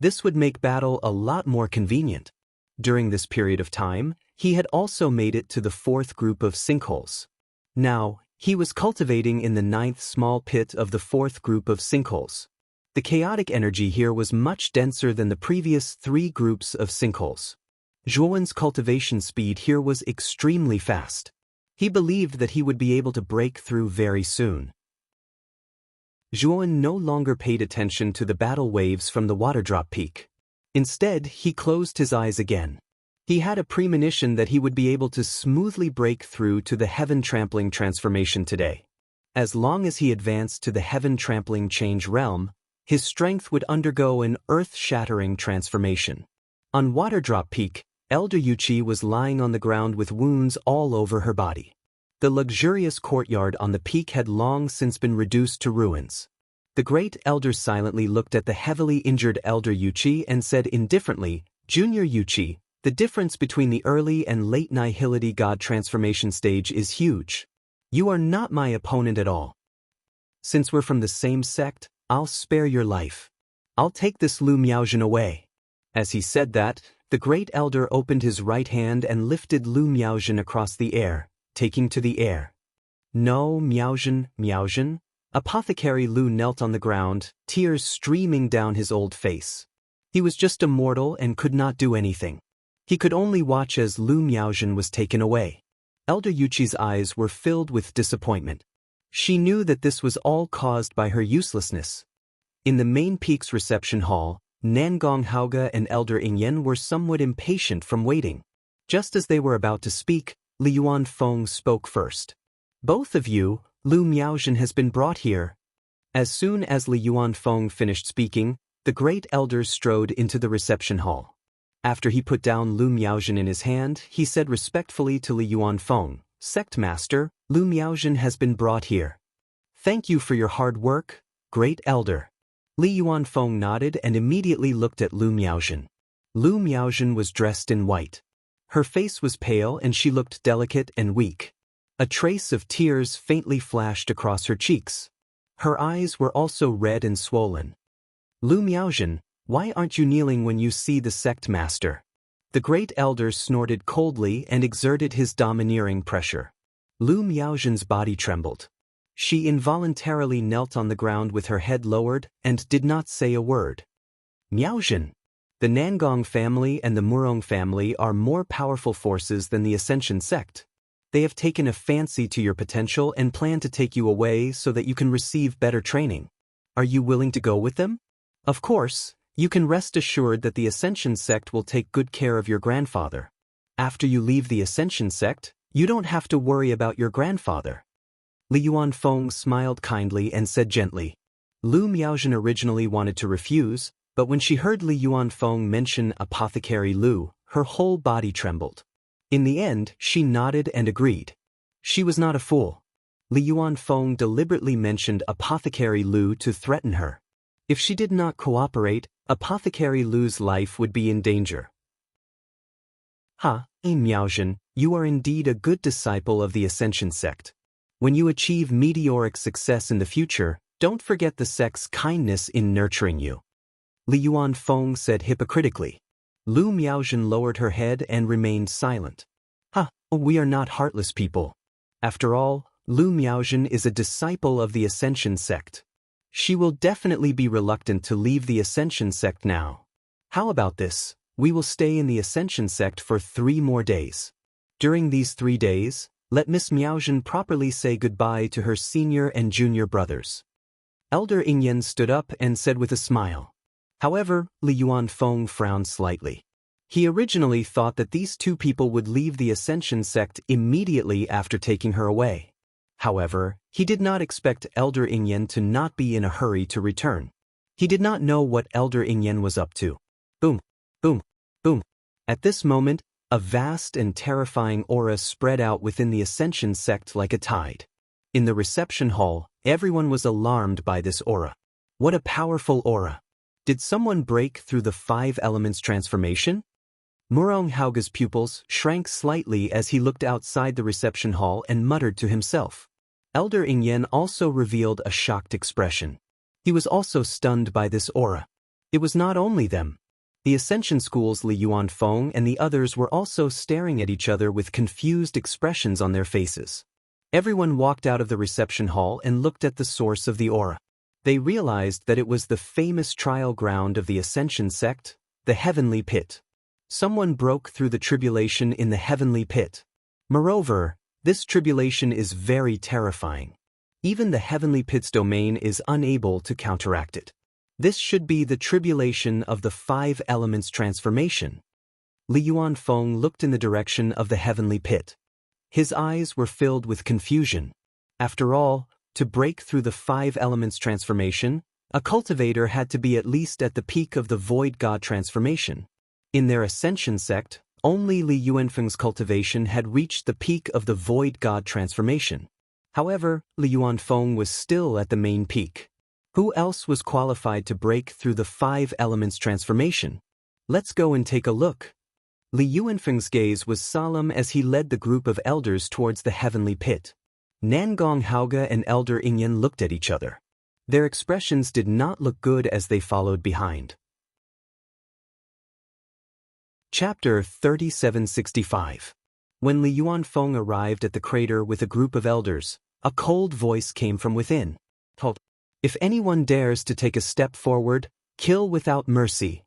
This would make battle a lot more convenient. During this period of time, he had also made it to the fourth group of sinkholes. Now, he was cultivating in the ninth small pit of the fourth group of sinkholes. The chaotic energy here was much denser than the previous three groups of sinkholes. Zhuowen's cultivation speed here was extremely fast. He believed that he would be able to break through very soon. Zhuowen no longer paid attention to the battle waves from the Waterdrop Peak. Instead, he closed his eyes again. He had a premonition that he would be able to smoothly break through to the Heaven Trampling Transformation today. As long as he advanced to the Heaven Trampling Change Realm, his strength would undergo an earth-shattering transformation. On Waterdrop Peak, Elder Yuqi was lying on the ground with wounds all over her body. The luxurious courtyard on the peak had long since been reduced to ruins. The great elder silently looked at the heavily injured Elder Yuqi and said indifferently, Junior Yuqi, the difference between the early and late Nihility God transformation stage is huge. You are not my opponent at all. Since we're from the same sect, I'll spare your life. I'll take this Lu Miaozhen away. As he said that, the great elder opened his right hand and lifted Lu Miaozhen across the air, taking to the air. No, Miaozhen, Miaozhen, Apothecary Lu knelt on the ground, tears streaming down his old face. He was just a mortal and could not do anything. He could only watch as Lu Miaojin was taken away. Elder Yuqi's eyes were filled with disappointment. She knew that this was all caused by her uselessness. In the main peak's reception hall, Nangong Haoge and Elder Ingyan were somewhat impatient from waiting. Just as they were about to speak, Li Yuanfeng spoke first. "Both of you, Lu Miaojin has been brought here." As soon as Li Yuanfeng finished speaking, the great elder strode into the reception hall. After he put down Lu Miaojin in his hand, he said respectfully to Li Yuanfeng, "Sect Master, Lu Miaojin has been brought here. Thank you for your hard work, great elder." Li Yuanfeng nodded and immediately looked at Lu Miaojin. Lu Miaojin was dressed in white. Her face was pale and she looked delicate and weak. A trace of tears faintly flashed across her cheeks. Her eyes were also red and swollen. "Lu Miaojin, why aren't you kneeling when you see the sect master?" The great elder snorted coldly and exerted his domineering pressure. Lu Miaojin's body trembled. She involuntarily knelt on the ground with her head lowered and did not say a word. "Miaojin, the Nangong family and the Murong family are more powerful forces than the Ascension sect. They have taken a fancy to your potential and plan to take you away so that you can receive better training. Are you willing to go with them? Of course, you can rest assured that the Ascension sect will take good care of your grandfather. After you leave the Ascension sect, you don't have to worry about your grandfather." Li Yuanfeng smiled kindly and said gently. Lu Miaojin originally wanted to refuse, but when she heard Li Yuanfeng mention Apothecary Lu, her whole body trembled. In the end, she nodded and agreed. She was not a fool. Li Yuanfeng deliberately mentioned Apothecary Lu to threaten her. If she did not cooperate, Apothecary Lu's life would be in danger. Miaojin, you are indeed a good disciple of the Ascension sect. When you achieve meteoric success in the future, don't forget the sect's kindness in nurturing you." Li Yuanfeng said hypocritically. Lu Miaojin lowered her head and remained silent. We are not heartless people. After all, Lu Miaojin is a disciple of the Ascension sect. She will definitely be reluctant to leave the Ascension sect now. How about this? We will stay in the Ascension sect for 3 more days. During these 3 days, let Miss Miaojin properly say goodbye to her senior and junior brothers. Elder Ingyan stood up and said with a smile. However, Li Yuanfeng frowned slightly. He originally thought that these 2 people would leave the Ascension sect immediately after taking her away. However, he did not expect Elder Ingyan to not be in a hurry to return. He did not know what Elder Ingyan was up to. Boom, boom, boom. At this moment, a vast and terrifying aura spread out within the Ascension sect like a tide. In the reception hall, everyone was alarmed by this aura. What a powerful aura! Did someone break through the 5 elements transformation? Murong Haoge's pupils shrank slightly as he looked outside the reception hall and muttered to himself. Elder Ingyan also revealed a shocked expression. He was also stunned by this aura. It was not only them. The Ascension School's Li Yuanfeng and the others were also staring at each other with confused expressions on their faces. Everyone walked out of the reception hall and looked at the source of the aura. They realized that it was the famous trial ground of the Ascension sect, the Heavenly Pit. Someone broke through the tribulation in the Heavenly Pit. Moreover, this tribulation is very terrifying. Even the Heavenly Pit's domain is unable to counteract it. This should be the tribulation of the 5 elements transformation. Li Yuanfeng looked in the direction of the Heavenly Pit. His eyes were filled with confusion. After all, to break through the 5 elements transformation, a cultivator had to be at least at the peak of the Void God transformation. In their Ascension sect, only Li Yuanfeng's cultivation had reached the peak of the Void God transformation. However, Li Yuanfeng was still at the main peak. Who else was qualified to break through the 5 elements transformation? Let's go and take a look. Li Yuanfeng's gaze was solemn as he led the group of elders towards the Heavenly Pit. Nangong Haoge and Elder Ingyan looked at each other. Their expressions did not look good as they followed behind. Chapter 3765. When Li Yuanfeng arrived at the crater with a group of elders, a cold voice came from within. Halt. If anyone dares to take a step forward, kill without mercy.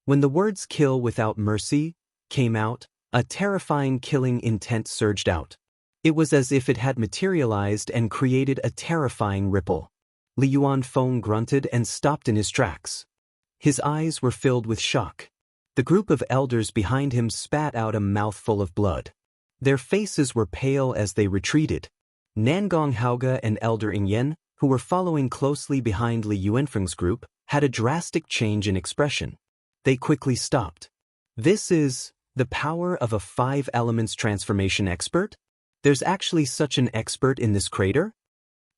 When the words kill without mercy came out, a terrifying killing intent surged out. It was as if it had materialized and created a terrifying ripple. Li Yuanfeng grunted and stopped in his tracks. His eyes were filled with shock. The group of elders behind him spat out a mouthful of blood. Their faces were pale as they retreated. Nangong Haoge and Elder Ingyen, who were following closely behind Li Yuanfeng's group, had a drastic change in expression. They quickly stopped. This is the power of a 5 elements transformation expert? There's actually such an expert in this crater?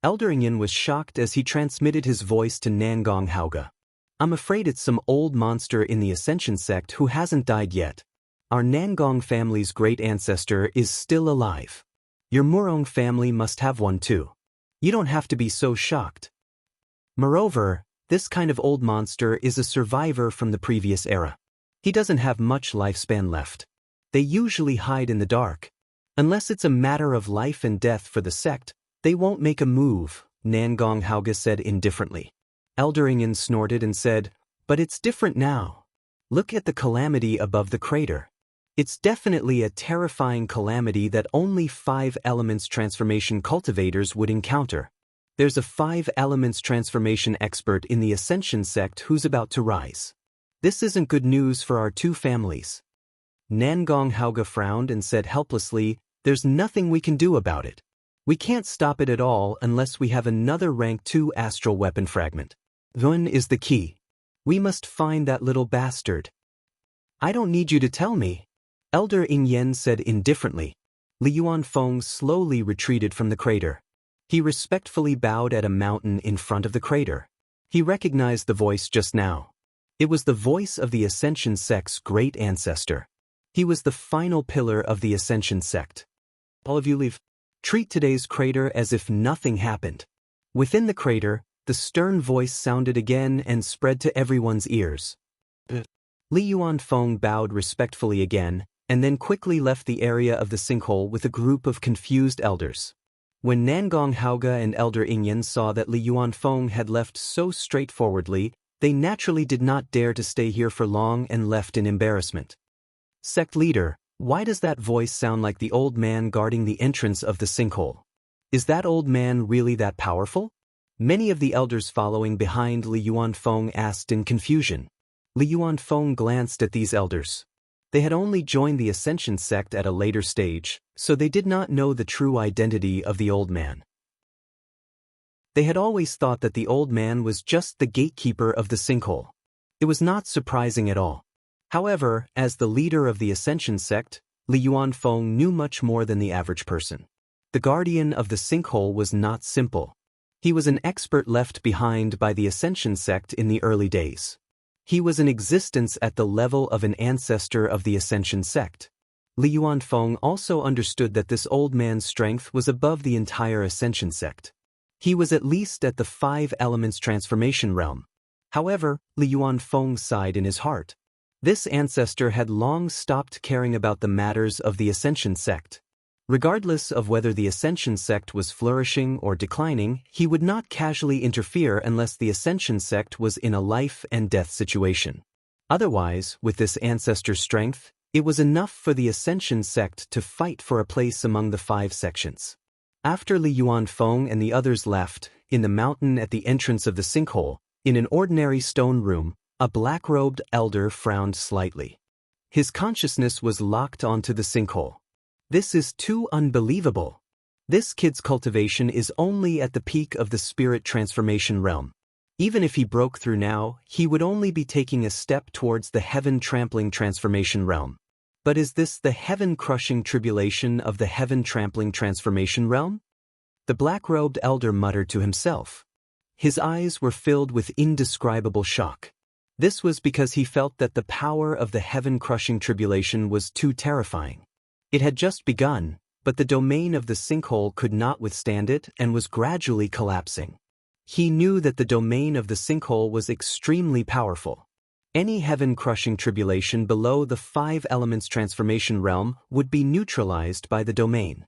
Elder Ingyen was shocked as he transmitted his voice to Nangong Haoge. I'm afraid it's some old monster in the Ascension sect who hasn't died yet. Our Nangong family's great ancestor is still alive. Your Murong family must have one too. You don't have to be so shocked. Moreover, this kind of old monster is a survivor from the previous era. He doesn't have much lifespan left. They usually hide in the dark. Unless it's a matter of life and death for the sect, they won't make a move, Nangong Haoge said indifferently. Elder Ingyen snorted and said, but it's different now. Look at the calamity above the crater. It's definitely a terrifying calamity that only 5 elements transformation cultivators would encounter. There's a 5 elements transformation expert in the Ascension sect who's about to rise. This isn't good news for our 2 families. Nangong Haoge frowned and said helplessly, there's nothing we can do about it. We can't stop it at all unless we have another rank 2 astral weapon fragment. Yun is the key. We must find that little bastard. I don't need you to tell me. Elder Ingyen said indifferently. Li Yuanfeng slowly retreated from the crater. He respectfully bowed at a mountain in front of the crater. He recognized the voice just now. It was the voice of the Ascension sect's great ancestor. He was the final pillar of the Ascension sect. All of you leave. Treat today's crater as if nothing happened. Within the crater, the stern voice sounded again and spread to everyone's ears. Li Yuanfeng bowed respectfully again, and then quickly left the area of the sinkhole with a group of confused elders. When Nangong Haoge and Elder Ingyen saw that Li Yuanfeng had left so straightforwardly, they naturally did not dare to stay here for long and left in embarrassment. Sect leader, why does that voice sound like the old man guarding the entrance of the sinkhole? Is that old man really that powerful? Many of the elders following behind Li Yuanfeng asked in confusion. Li Yuanfeng glanced at these elders. They had only joined the Ascension sect at a later stage, so they did not know the true identity of the old man. They had always thought that the old man was just the gatekeeper of the sinkhole. It was not surprising at all. However, as the leader of the Ascension sect, Li Yuanfeng knew much more than the average person. The guardian of the sinkhole was not simple. He was an expert left behind by the Ascension sect in the early days. He was in existence at the level of an ancestor of the Ascension sect. Li Yuanfeng also understood that this old man's strength was above the entire Ascension sect. He was at least at the 5 elements transformation realm. However, Li Yuanfeng sighed in his heart. This ancestor had long stopped caring about the matters of the Ascension sect. Regardless of whether the Ascension sect was flourishing or declining, he would not casually interfere unless the Ascension sect was in a life and death situation. Otherwise, with this ancestor's strength, it was enough for the Ascension sect to fight for a place among the 5 sections. After Li Yuanfeng and the others left, in the mountain at the entrance of the sinkhole, in an ordinary stone room, a black-robed elder frowned slightly. His consciousness was locked onto the sinkhole. This is too unbelievable. This kid's cultivation is only at the peak of the spirit transformation realm. Even if he broke through now, he would only be taking a step towards the heaven-trampling transformation realm. But is this the heaven-crushing tribulation of the heaven-trampling transformation realm? The black-robed elder muttered to himself. His eyes were filled with indescribable shock. This was because he felt that the power of the heaven-crushing tribulation was too terrifying. It had just begun, but the domain of the sinkhole could not withstand it and was gradually collapsing. He knew that the domain of the sinkhole was extremely powerful. Any heaven-crushing tribulation below the 5 elements transformation realm would be neutralized by the domain.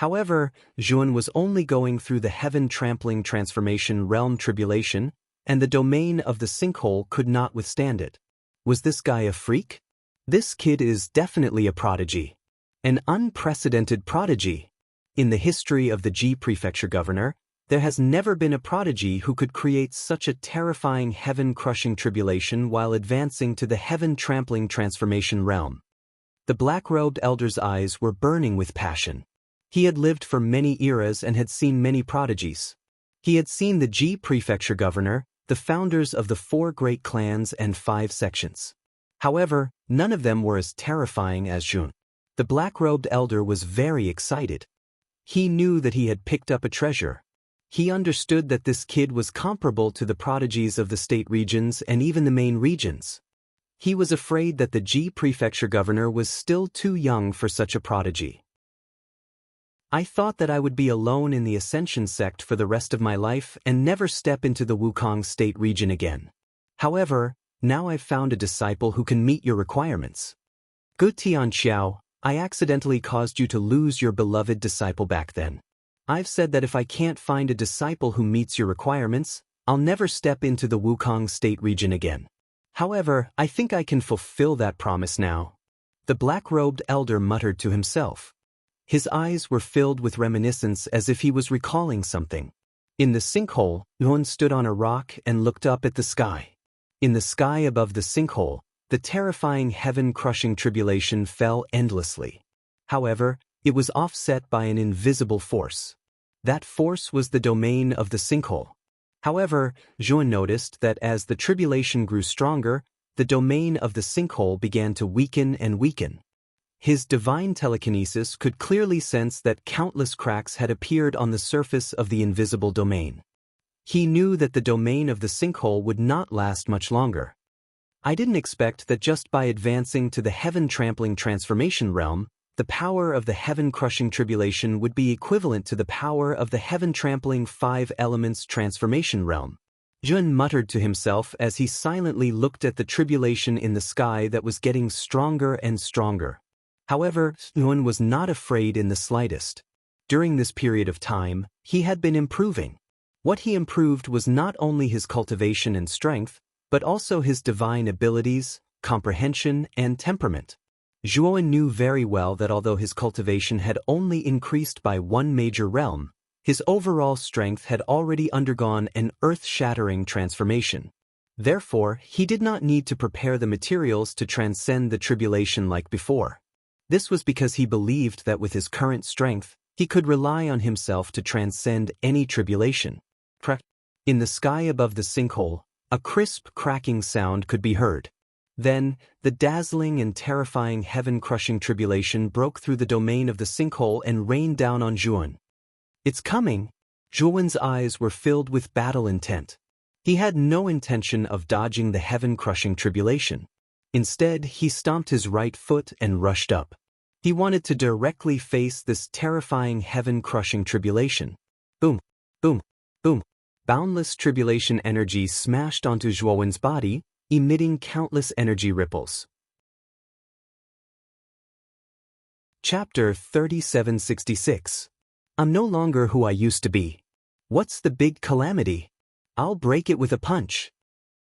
However, Zhuan was only going through the heaven-trampling transformation realm tribulation, and the domain of the sinkhole could not withstand it. Was this guy a freak? This kid is definitely a prodigy. An unprecedented prodigy. In the history of the Ji Prefecture governor, there has never been a prodigy who could create such a terrifying heaven-crushing tribulation while advancing to the heaven-trampling transformation realm. The black-robed elder's eyes were burning with passion. He had lived for many eras and had seen many prodigies. He had seen the Ji Prefecture governor, the founders of the 4 great clans and 5 sections. However, none of them were as terrifying as Zhuan. The black-robed elder was very excited. He knew that he had picked up a treasure. He understood that this kid was comparable to the prodigies of the state regions and even the main regions. He was afraid that the Ji Prefecture governor was still too young for such a prodigy. I thought that I would be alone in the Ascension sect for the rest of my life and never step into the Wukong state region again. However, now I've found a disciple who can meet your requirements. Gu Tianxiao, I accidentally caused you to lose your beloved disciple back then. I've said that if I can't find a disciple who meets your requirements, I'll never step into the Wukong state region again. However, I think I can fulfill that promise now. The black-robed elder muttered to himself. His eyes were filled with reminiscence as if he was recalling something. In the sinkhole, Yuan stood on a rock and looked up at the sky. In the sky above the sinkhole, the terrifying heaven-crushing tribulation fell endlessly. However, it was offset by an invisible force. That force was the domain of the sinkhole. However, Zhuan noticed that as the tribulation grew stronger, the domain of the sinkhole began to weaken and weaken. His divine telekinesis could clearly sense that countless cracks had appeared on the surface of the invisible domain. He knew that the domain of the sinkhole would not last much longer. I didn't expect that just by advancing to the heaven-trampling transformation realm, the power of the heaven-crushing tribulation would be equivalent to the power of the heaven-trampling 5 elements transformation realm. Zhuan muttered to himself as he silently looked at the tribulation in the sky that was getting stronger and stronger. However, Zhuan was not afraid in the slightest. During this period of time, he had been improving. What he improved was not only his cultivation and strength, but also his divine abilities, comprehension, and temperament. Zhuan knew very well that although his cultivation had only increased by 1 major realm, his overall strength had already undergone an earth-shattering transformation. Therefore, he did not need to prepare the materials to transcend the tribulation like before. This was because he believed that with his current strength, he could rely on himself to transcend any tribulation. In the sky above the sinkhole, a crisp cracking sound could be heard. Then, the dazzling and terrifying heaven-crushing tribulation broke through the domain of the sinkhole and rained down on Zhuan. It's coming! Zhuan's eyes were filled with battle intent. He had no intention of dodging the heaven-crushing tribulation. Instead, he stomped his right foot and rushed up. He wanted to directly face this terrifying heaven-crushing tribulation. Boom! Boom! Boom! Boundless tribulation energy smashed onto Zhuan's body, emitting countless energy ripples. Chapter 3766. I'm no longer who I used to be. What's the big calamity? I'll break it with a punch.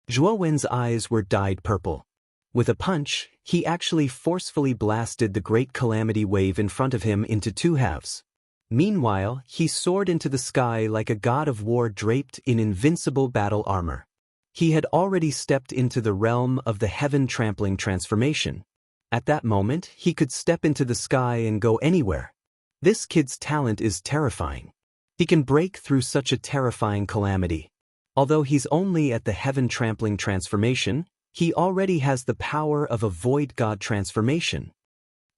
Zhuan's eyes were dyed purple. With a punch, he actually forcefully blasted the great calamity wave in front of him into 2 halves. Meanwhile, he soared into the sky like a god of war draped in invincible battle armor. He had already stepped into the realm of the heaven-trampling transformation. At that moment, he could step into the sky and go anywhere. This kid's talent is terrifying. He can break through such a terrifying calamity. Although he's only at the heaven-trampling transformation, he already has the power of a void god transformation.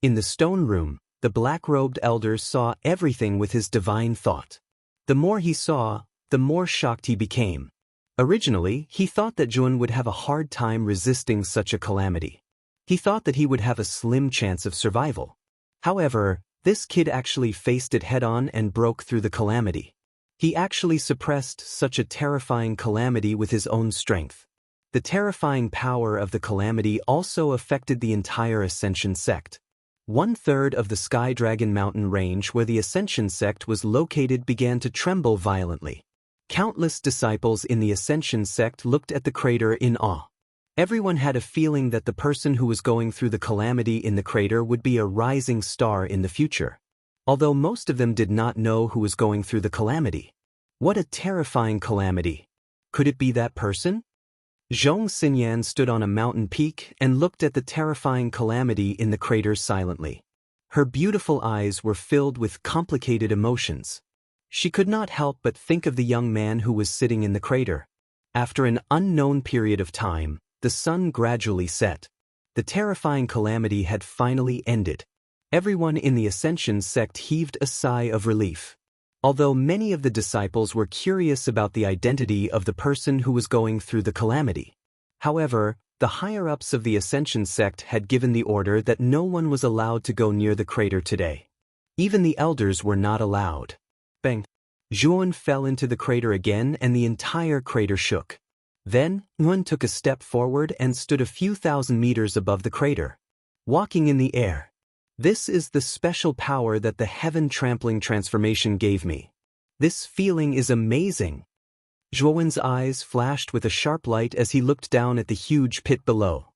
In the stone room, the black-robed elder saw everything with his divine thought. The more he saw, the more shocked he became. Originally, he thought that Zhuan would have a hard time resisting such a calamity. He thought that he would have a slim chance of survival. However, this kid actually faced it head-on and broke through the calamity. He actually suppressed such a terrifying calamity with his own strength. The terrifying power of the calamity also affected the entire Ascension sect. 1/3 of the Sky Dragon mountain range where the Ascension sect was located began to tremble violently. Countless disciples in the Ascension sect looked at the crater in awe. Everyone had a feeling that the person who was going through the calamity in the crater would be a rising star in the future. Although most of them did not know who was going through the calamity. What a terrifying calamity. Could it be that person? Zhong Xinyan stood on a mountain peak and looked at the terrifying calamity in the crater silently. Her beautiful eyes were filled with complicated emotions. She could not help but think of the young man who was sitting in the crater. After an unknown period of time, the sun gradually set. The terrifying calamity had finally ended. Everyone in the Ascension sect heaved a sigh of relief. Although many of the disciples were curious about the identity of the person who was going through the calamity. However, the higher-ups of the Ascension sect had given the order that no one was allowed to go near the crater today. Even the elders were not allowed. Bang! Zhuan fell into the crater again and the entire crater shook. Then, Yuan took a step forward and stood a few thousand meters above the crater. Walking in the air. This is the special power that the heaven-trampling transformation gave me. This feeling is amazing. Zhuan's eyes flashed with a sharp light as he looked down at the huge pit below.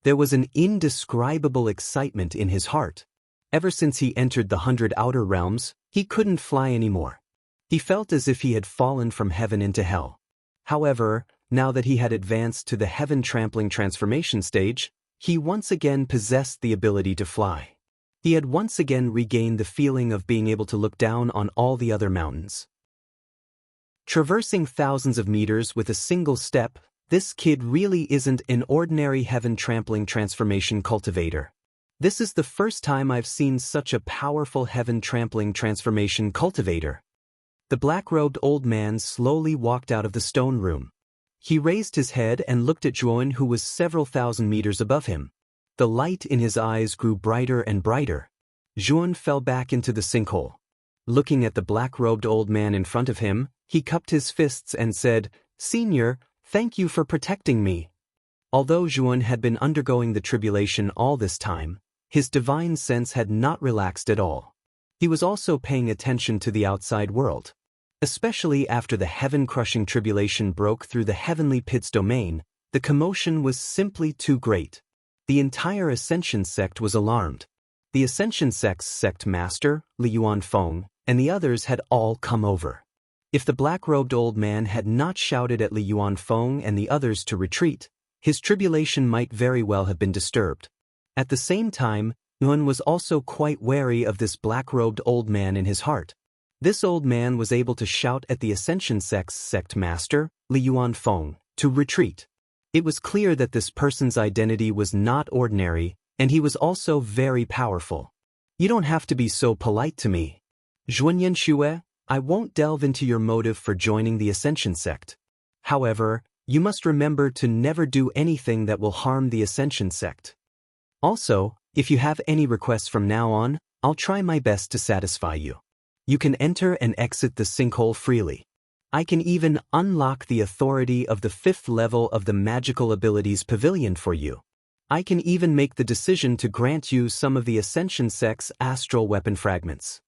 There was an indescribable excitement in his heart. Ever since he entered the 100 outer realms, he couldn't fly anymore. He felt as if he had fallen from heaven into hell. However, now that he had advanced to the heaven-trampling transformation stage, he once again possessed the ability to fly. He had once again regained the feeling of being able to look down on all the other mountains. Traversing thousands of meters with a single step, this kid really isn't an ordinary heaven-trampling transformation cultivator. This is the first time I've seen such a powerful heaven-trampling transformation cultivator. The black-robed old man slowly walked out of the stone room. He raised his head and looked at Zhuan, who was several thousand meters above him. The light in his eyes grew brighter and brighter. Zhuan fell back into the sinkhole. Looking at the black-robed old man in front of him, he cupped his fists and said, "Senior, thank you for protecting me." Although Zhuan had been undergoing the tribulation all this time, his divine sense had not relaxed at all. He was also paying attention to the outside world. Especially after the heaven-crushing tribulation broke through the heavenly pit's domain, the commotion was simply too great. The entire Ascension sect was alarmed. The Ascension sect's sect master, Li Yuanfeng, and the others had all come over. If the black-robed old man had not shouted at Li Yuanfeng and the others to retreat, his tribulation might very well have been disturbed. At the same time, Yuan was also quite wary of this black-robed old man in his heart. This old man was able to shout at the Ascension sect's sect master, Li Yuanfeng, to retreat. It was clear that this person's identity was not ordinary, and he was also very powerful. You don't have to be so polite to me. Zhuanyan Xue, I won't delve into your motive for joining the Ascension sect. However, you must remember to never do anything that will harm the Ascension sect. Also, if you have any requests from now on, I'll try my best to satisfy you. You can enter and exit the sinkhole freely. I can even unlock the authority of the 5th level of the Magical Abilities Pavilion for you. I can even make the decision to grant you some of the Ascension sect's astral weapon fragments.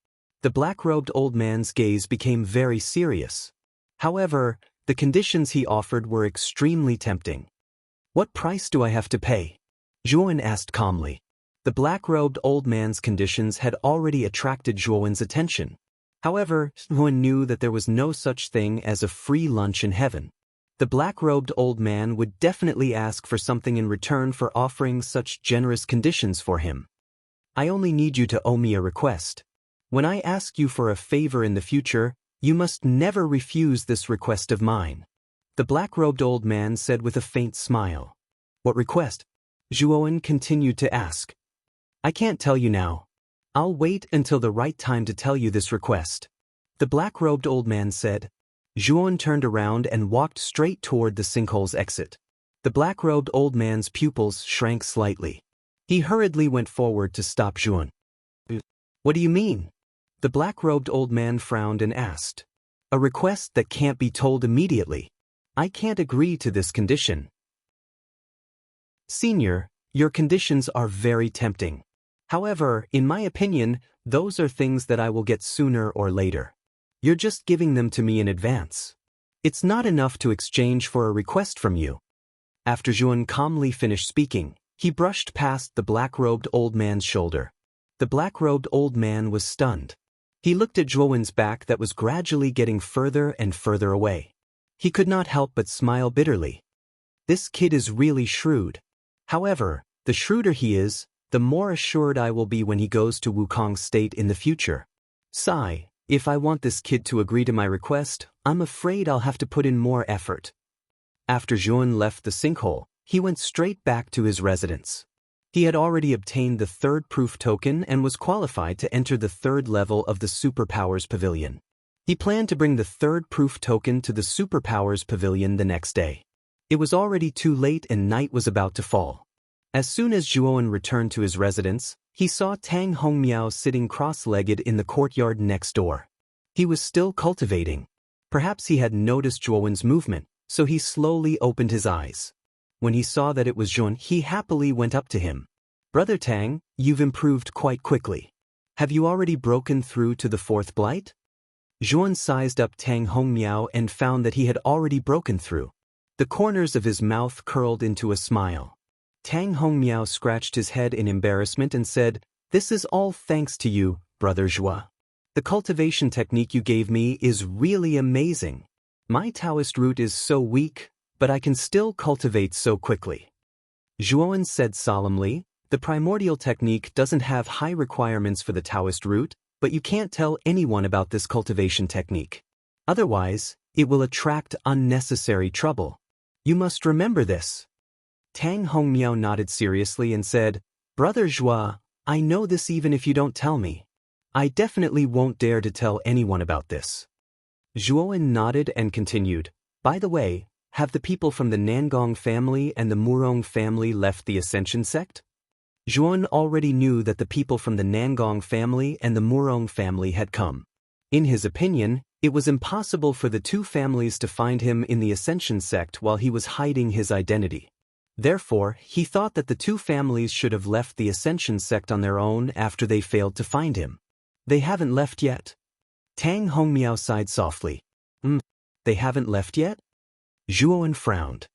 The black-robed old man's gaze became very serious. However, the conditions he offered were extremely tempting. What price do I have to pay? Zhuan asked calmly. The black-robed old man's conditions had already attracted Zhuan's attention. However, Zhuan knew that there was no such thing as a free lunch in heaven. The black-robed old man would definitely ask for something in return for offering such generous conditions for him. I only need you to owe me a request. When I ask you for a favor in the future, you must never refuse this request of mine. The black-robed old man said with a faint smile. What request? Zhuan continued to ask. I can't tell you now. I'll wait until the right time to tell you this request. The black-robed old man said. Zhuan turned around and walked straight toward the sinkhole's exit. The black-robed old man's pupils shrank slightly. He hurriedly went forward to stop Zhuan. What do you mean? The black-robed old man frowned and asked. A request that can't be told immediately. I can't agree to this condition. Senior, your conditions are very tempting. However, in my opinion, those are things that I will get sooner or later. You're just giving them to me in advance. It's not enough to exchange for a request from you. After Zhuan calmly finished speaking, he brushed past the black-robed old man's shoulder. The black-robed old man was stunned. He looked at Zhuowen's back that was gradually getting further and further away. He could not help but smile bitterly. This kid is really shrewd. However, the shrewder he is, the more assured I will be when he goes to Wukong's state in the future. Sigh, if I want this kid to agree to my request, I'm afraid I'll have to put in more effort. After Zhuan left the sinkhole, he went straight back to his residence. He had already obtained the third proof token and was qualified to enter the third level of the Superpowers Pavilion. He planned to bring the third proof token to the Superpowers Pavilion the next day. It was already too late and night was about to fall. As soon as Zhuowen returned to his residence, he saw Tang Hongmiao sitting cross-legged in the courtyard next door. He was still cultivating. Perhaps he had noticed Zhuowen's movement, so he slowly opened his eyes. When he saw that it was Zhuan, he happily went up to him. "Brother Tang, you've improved quite quickly. Have you already broken through to the fourth blight?" Zhuan sized up Tang Hongmiao and found that he had already broken through. The corners of his mouth curled into a smile. Tang Hongmiao scratched his head in embarrassment and said, "This is all thanks to you, Brother Zhua. The cultivation technique you gave me is really amazing. My Taoist root is so weak, but I can still cultivate so quickly." Zhuowen said solemnly, "The primordial technique doesn't have high requirements for the Taoist root, but you can't tell anyone about this cultivation technique. Otherwise, it will attract unnecessary trouble. You must remember this." Tang Hongmiao nodded seriously and said, "Brother Zhua, I know this even if you don't tell me. I definitely won't dare to tell anyone about this." Zhuowen nodded and continued, "By the way, have the people from the Nangong family and the Murong family left the Ascension sect?" Zhuowen already knew that the people from the Nangong family and the Murong family had come. In his opinion, it was impossible for the two families to find him in the Ascension sect while he was hiding his identity. Therefore, he thought that the two families should have left the Ascension sect on their own after they failed to find him. They haven't left yet. Tang Hongmiao sighed softly. They haven't left yet?" Zhuowen frowned.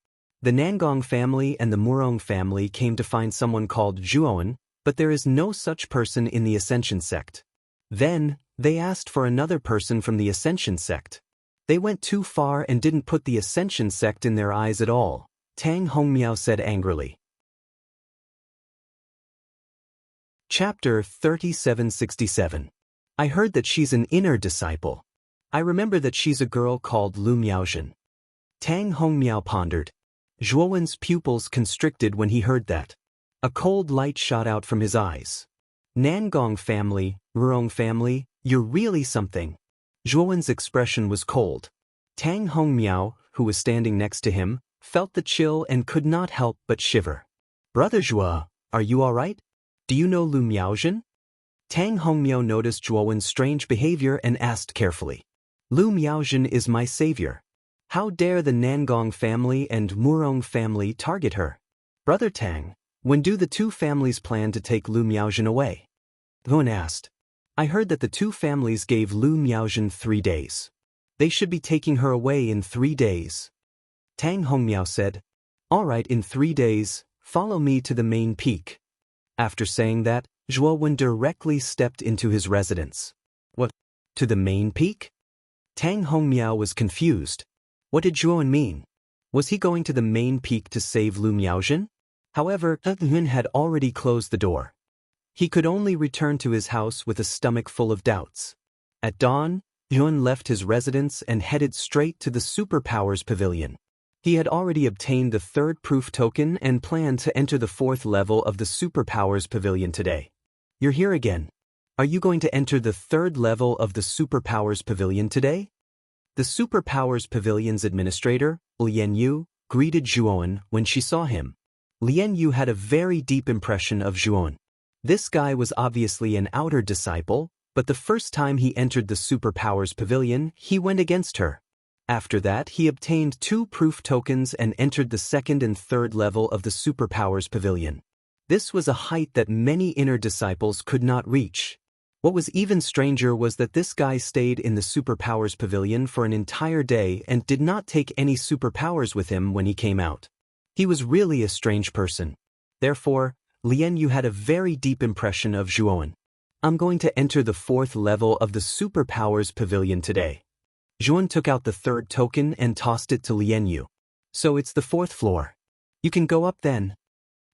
The Nangong family and the Murong family came to find someone called Zhuowen, but there is no such person in the Ascension sect. Then, they asked for another person from the Ascension sect. They went too far and didn't put the Ascension sect in their eyes at all, Tang Hongmiao said angrily. Chapter 3767. I heard that she's an inner disciple. I remember that she's a girl called Lu Miaozhen. Tang Hongmiao pondered. Zhuowen's pupils constricted when he heard that. A cold light shot out from his eyes. "Nangong family, Murong family, you're really something." Zhuowen's expression was cold. Tang Hongmiao, who was standing next to him, felt the chill and could not help but shiver. "Brother Zhua, are you all right? Do you know Lu Miaozhen?" Tang Hongmiao noticed Zhuowen's strange behavior and asked carefully. "Lu Miaozhen is my savior. How dare the Nangong family and Murong family target her? Brother Tang, when do the two families plan to take Lu Miaozhen away?" Zhuowen asked. "I heard that the two families gave Lu Miaozhen 3 days. They should be taking her away in 3 days. Tang Hongmiao said, "All right, in 3 days, follow me to the main peak." After saying that, Zhuowen directly stepped into his residence. "What? To the main peak?" Tang Hongmiao was confused. What did Zhuowen mean? Was he going to the main peak to save Lu Miaozhen? However, Zhuowen had already closed the door. He could only return to his house with a stomach full of doubts. At dawn, Zhuowen left his residence and headed straight to the Superpowers Pavilion. He had already obtained the third proof token and planned to enter the fourth level of the Superpowers Pavilion today. "You're here again. Are you going to enter the third level of the Superpowers Pavilion today?" The Superpowers Pavilion's administrator, Lian Yu, greeted Zhuowen when she saw him. Lian Yu had a very deep impression of Zhuowen. This guy was obviously an outer disciple, but the first time he entered the Superpowers Pavilion, he went against her. After that, he obtained 2 proof tokens and entered the second and third level of the Superpowers Pavilion. This was a height that many inner disciples could not reach. What was even stranger was that this guy stayed in the superpowers pavilion for an entire day and did not take any superpowers with him when he came out. He was really a strange person. Therefore, Lian Yu had a very deep impression of Zhuowen. I'm going to enter the 4th level of the superpowers pavilion today. Zhuowen took out the 3rd token and tossed it to Lian Yu. So it's the 4th floor. You can go up then.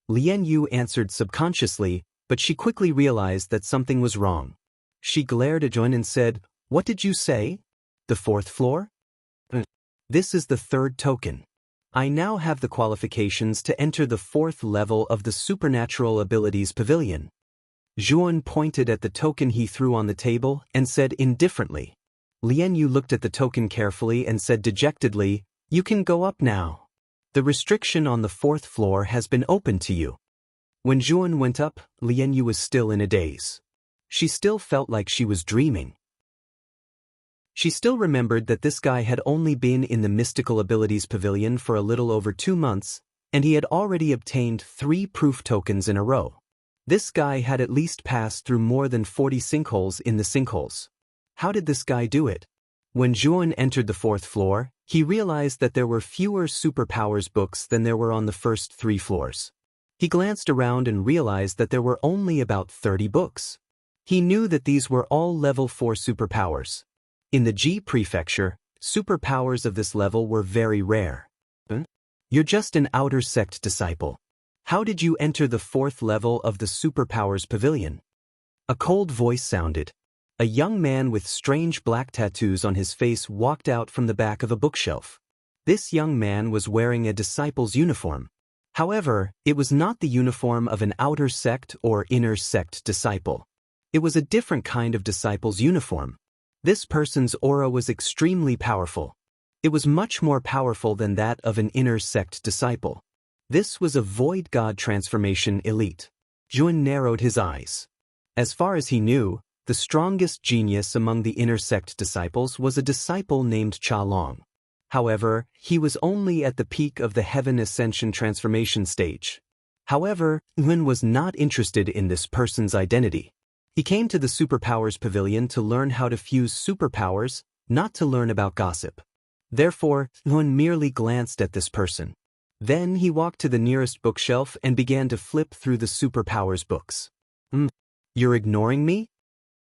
Lian Yu answered subconsciously, but she quickly realized that something was wrong. She glared at Zhuowen and said, "What did you say? The 4th floor? This is the 3rd token. I now have the qualifications to enter the 4th level of the supernatural abilities pavilion." Zhuowen pointed at the token he threw on the table and said indifferently. Lian Yu looked at the token carefully and said dejectedly, "You can go up now. The restriction on the 4th floor has been opened to you." When Zhuowen went up, Lian Yu was still in a daze. She still felt like she was dreaming. She still remembered that this guy had only been in the mystical abilities pavilion for a little over 2 months, and he had already obtained 3 proof tokens in a row. This guy had at least passed through more than 40 sinkholes in the sinkholes. How did this guy do it? When Zhuowen entered the 4th floor, he realized that there were fewer superpowers books than there were on the first 3 floors. He glanced around and realized that there were only about 30 books. He knew that these were all level 4 superpowers. In the G prefecture, superpowers of this level were very rare. You're just an outer sect disciple. How did you enter the 4th level of the superpowers pavilion? A cold voice sounded. A young man with strange black tattoos on his face walked out from the back of a bookshelf. This young man was wearing a disciple's uniform. However, it was not the uniform of an outer sect or inner sect disciple. It was a different kind of disciple's uniform. This person's aura was extremely powerful. It was much more powerful than that of an inner sect disciple. This was a void god transformation elite. Zhuowen narrowed his eyes. As far as he knew, the strongest genius among the inner sect disciples was a disciple named Cha Long. However, he was only at the peak of the heaven ascension transformation stage. However, Zhuowen was not interested in this person's identity. He came to the superpowers pavilion to learn how to fuse superpowers, not to learn about gossip. Therefore, Zhuowen merely glanced at this person. Then he walked to the nearest bookshelf and began to flip through the superpowers books. You're ignoring me?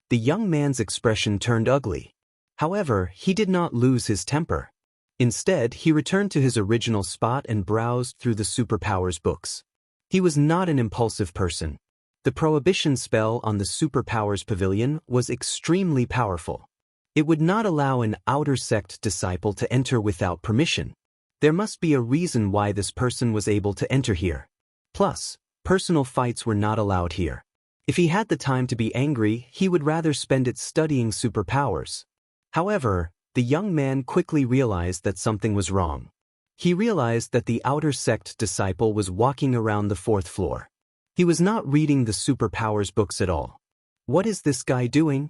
The young man's expression turned ugly. However, he did not lose his temper. Instead, he returned to his original spot and browsed through the superpowers books. He was not an impulsive person. The prohibition spell on the superpowers pavilion was extremely powerful. It would not allow an outer sect disciple to enter without permission. There must be a reason why this person was able to enter here. Plus, personal fights were not allowed here. If he had the time to be angry, he would rather spend it studying superpowers. However, the young man quickly realized that something was wrong. He realized that the outer sect disciple was walking around the 4th floor. He was not reading the superpowers books at all. What is this guy doing?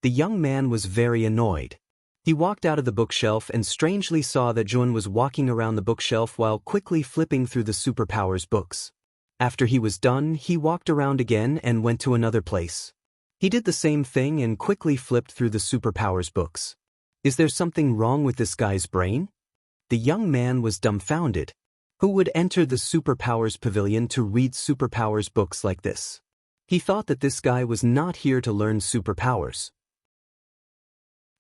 The young man was very annoyed. He walked out of the bookshelf and strangely saw that Zhuowen was walking around the bookshelf while quickly flipping through the superpowers books. After he was done, he walked around again and went to another place. He did the same thing and quickly flipped through the superpowers books. Is there something wrong with this guy's brain? The young man was dumbfounded. Who would enter the superpowers pavilion to read superpowers books like this? He thought that this guy was not here to learn superpowers.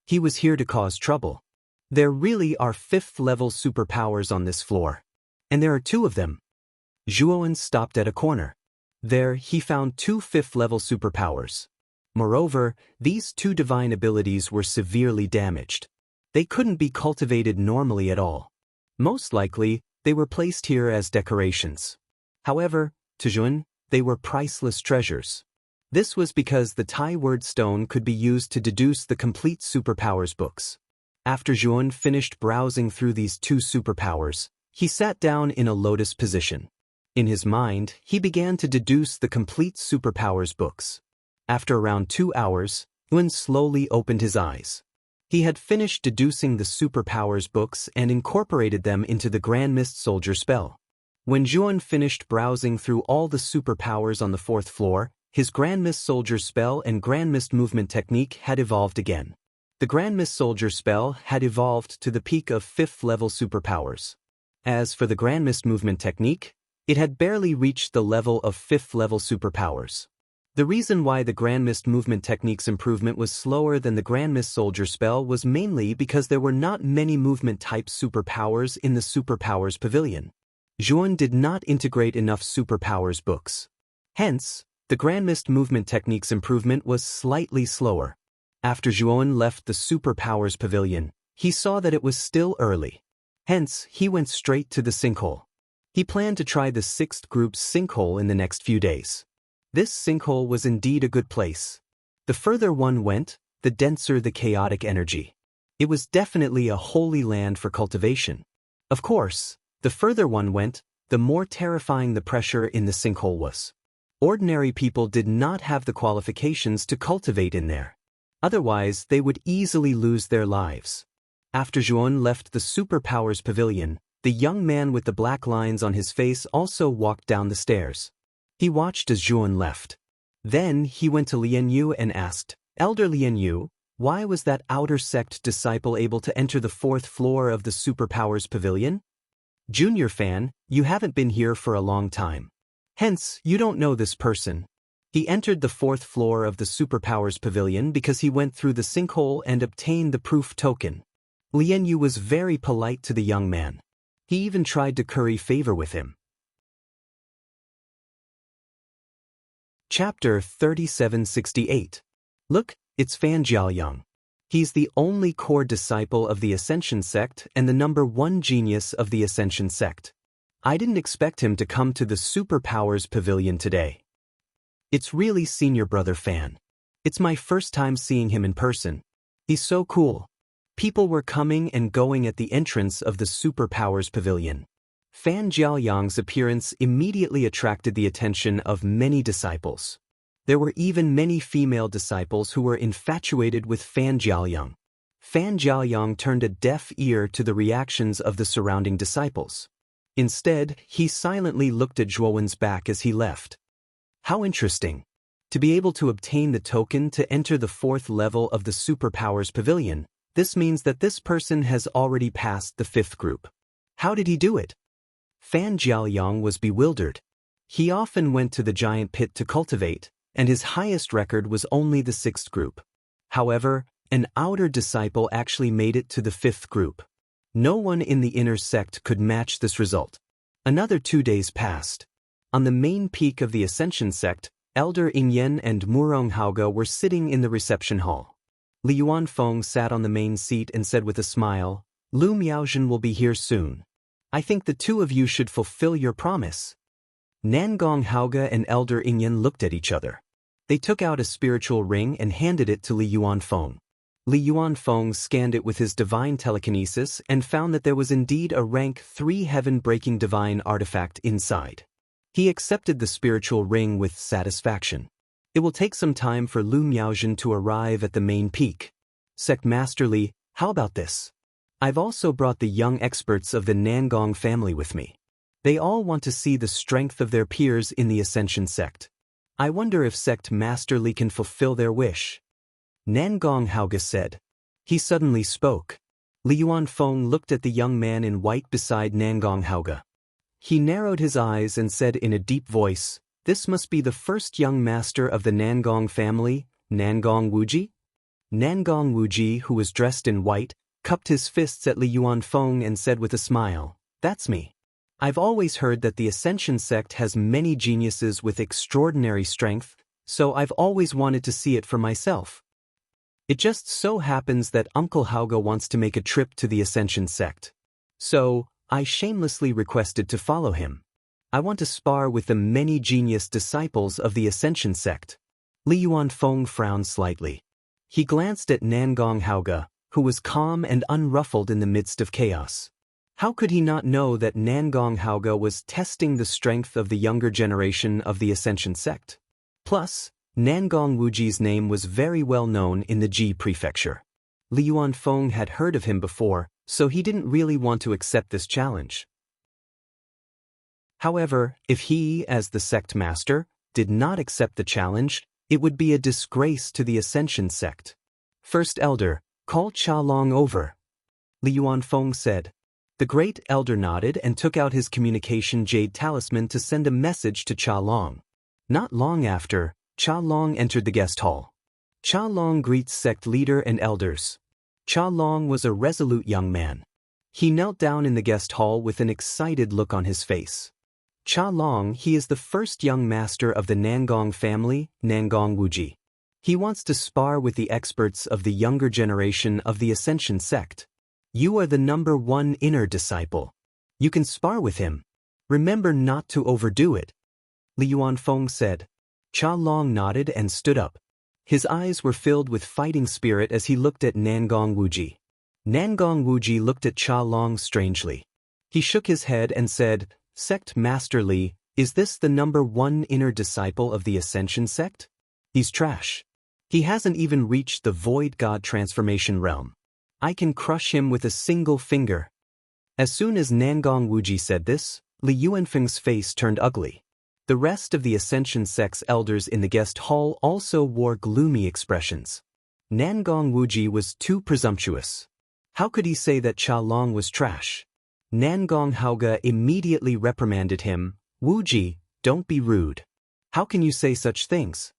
He was here to cause trouble. There really are 5th-level superpowers on this floor. And there are 2 of them. Zhuowen stopped at a corner. There, he found 2 5th-level superpowers. Moreover, these 2 divine abilities were severely damaged. They couldn't be cultivated normally at all. Most likely, they were placed here as decorations. However, to Zhuowen, they were priceless treasures. This was because the Tai word stone could be used to deduce the complete superpowers books. After Zhuowen finished browsing through these 2 superpowers, he sat down in a lotus position. In his mind, he began to deduce the complete superpowers books. After around 2 hours, Zhuowen slowly opened his eyes. He had finished deducing the superpowers books and incorporated them into the Grand Mist Soldier spell. When Zhuan finished browsing through all the superpowers on the 4th floor, his Grand Mist Soldier spell and Grand Mist movement technique had evolved again. The Grand Mist Soldier spell had evolved to the peak of 5th level superpowers. As for the Grand Mist movement technique, it had barely reached the level of 5th level superpowers. The reason why the Grand Mist movement technique's improvement was slower than the Grand Mist Soldier spell was mainly because there were not many movement-type superpowers in the Superpowers Pavilion. Zhuan did not integrate enough superpowers books. Hence, the Grand Mist movement technique's improvement was slightly slower. After Zhuan left the Superpowers Pavilion, he saw that it was still early. Hence, he went straight to the sinkhole. He planned to try the 6th group's sinkhole in the next few days. This sinkhole was indeed a good place. The further one went, the denser the chaotic energy. It was definitely a holy land for cultivation. Of course, the further one went, the more terrifying the pressure in the sinkhole was. Ordinary people did not have the qualifications to cultivate in there. Otherwise, they would easily lose their lives. After Zhuan left the Superpowers Pavilion, the young man with the black lines on his face also walked down the stairs. He watched as Zhuan left. Then he went to Lian Yu and asked, "Elder Lian Yu, why was that outer sect disciple able to enter the 4th floor of the Superpowers Pavilion? Junior fan, you haven't been here for a long time. Hence, you don't know this person." He entered the 4th floor of the Superpowers Pavilion because he went through the sinkhole and obtained the proof token. Lian Yu was very polite to the young man. He even tried to curry favor with him. Chapter 3768. Look, it's Fan Jiaoyang. He's the only core disciple of the Ascension sect and the #1 genius of the Ascension sect. I didn't expect him to come to the Superpowers Pavilion today. It's really Senior Brother Fan. It's my first time seeing him in person. He's so cool. People were coming and going at the entrance of the Superpowers Pavilion. Fan Jiaoyang's appearance immediately attracted the attention of many disciples. There were even many female disciples who were infatuated with Fan Jiaoyang. Fan Jiaoyang turned a deaf ear to the reactions of the surrounding disciples. Instead, he silently looked at Zhuowen's back as he left. How interesting. To be able to obtain the token to enter the 4th level of the Superpowers Pavilion, this means that this person has already passed the 5th group. How did he do it? Fan Jiaoyang was bewildered. He often went to the giant pit to cultivate, and his highest record was only the 6th group. However, an outer disciple actually made it to the 5th group. No one in the inner sect could match this result. Another 2 days passed. On the main peak of the Ascension sect, Elder Ingyan and Murong Haoge were sitting in the reception hall. Li Yuanfeng sat on the main seat and said with a smile, "Lu Miaozhen will be here soon. I think the two of you should fulfill your promise." Nangong Haoge and Elder Ingyan looked at each other. They took out a spiritual ring and handed it to Li Yuanfeng. Li Yuanfeng scanned it with his divine telekinesis and found that there was indeed a rank 3 heaven-breaking divine artifact inside. He accepted the spiritual ring with satisfaction. It will take some time for Lu Miaozhen to arrive at the main peak. Sect Master Li, how about this? I've also brought the young experts of the Nangong family with me. They all want to see the strength of their peers in the Ascension sect. I wonder if Sect Master Li can fulfill their wish. Nangong Haoge said. He suddenly spoke. Li Yuanfeng looked at the young man in white beside Nangong Haoge. He narrowed his eyes and said in a deep voice, "This must be the first young master of the Nangong family, Nangong Wuji?" Nangong Wuji, who was dressed in white, cupped his fists at Li Yuanfeng and said with a smile, "That's me. I've always heard that the Ascension sect has many geniuses with extraordinary strength, so I've always wanted to see it for myself. It just so happens that Uncle Haoge wants to make a trip to the Ascension sect. So, I shamelessly requested to follow him. I want to spar with the many genius disciples of the Ascension sect." Li Yuanfeng frowned slightly. He glanced at Nangong Haoge, who was calm and unruffled in the midst of chaos. How could he not know that Nangong Haoge was testing the strength of the younger generation of the Ascension sect? Plus, Nangong Wuji's name was very well known in the Ji prefecture. Li Yuanfeng had heard of him before, so he didn't really want to accept this challenge. However, if he, as the sect master, did not accept the challenge, it would be a disgrace to the Ascension sect. First Elder, call Cha Long over, Li Yuanfeng said. The great elder nodded and took out his communication jade talisman to send a message to Cha Long. Not long after, Cha Long entered the guest hall. Cha Long greets sect leader and elders. Cha Long was a resolute young man. He knelt down in the guest hall with an excited look on his face. Cha Long, he is the first young master of the Nangong family, Nangong Wuji. He wants to spar with the experts of the younger generation of the Ascension sect. You are the #1 inner disciple. You can spar with him. Remember not to overdo it, Li Yuanfeng said. Cha Long nodded and stood up. His eyes were filled with fighting spirit as he looked at Nangong Wuji. Nangong Wuji looked at Cha Long strangely. He shook his head and said, Sect Master Li, is this the #1 inner disciple of the Ascension sect? He's trash. He hasn't even reached the Void God transformation realm. I can crush him with a single finger. As soon as Nangong Wuji said this, Li Yuanfeng's face turned ugly. The rest of the Ascension sect's elders in the guest hall also wore gloomy expressions. Nangong Wuji was too presumptuous. How could he say that Cha Long was trash? Nangong Haoge immediately reprimanded him. Wuji, don't be rude. How can you say such things?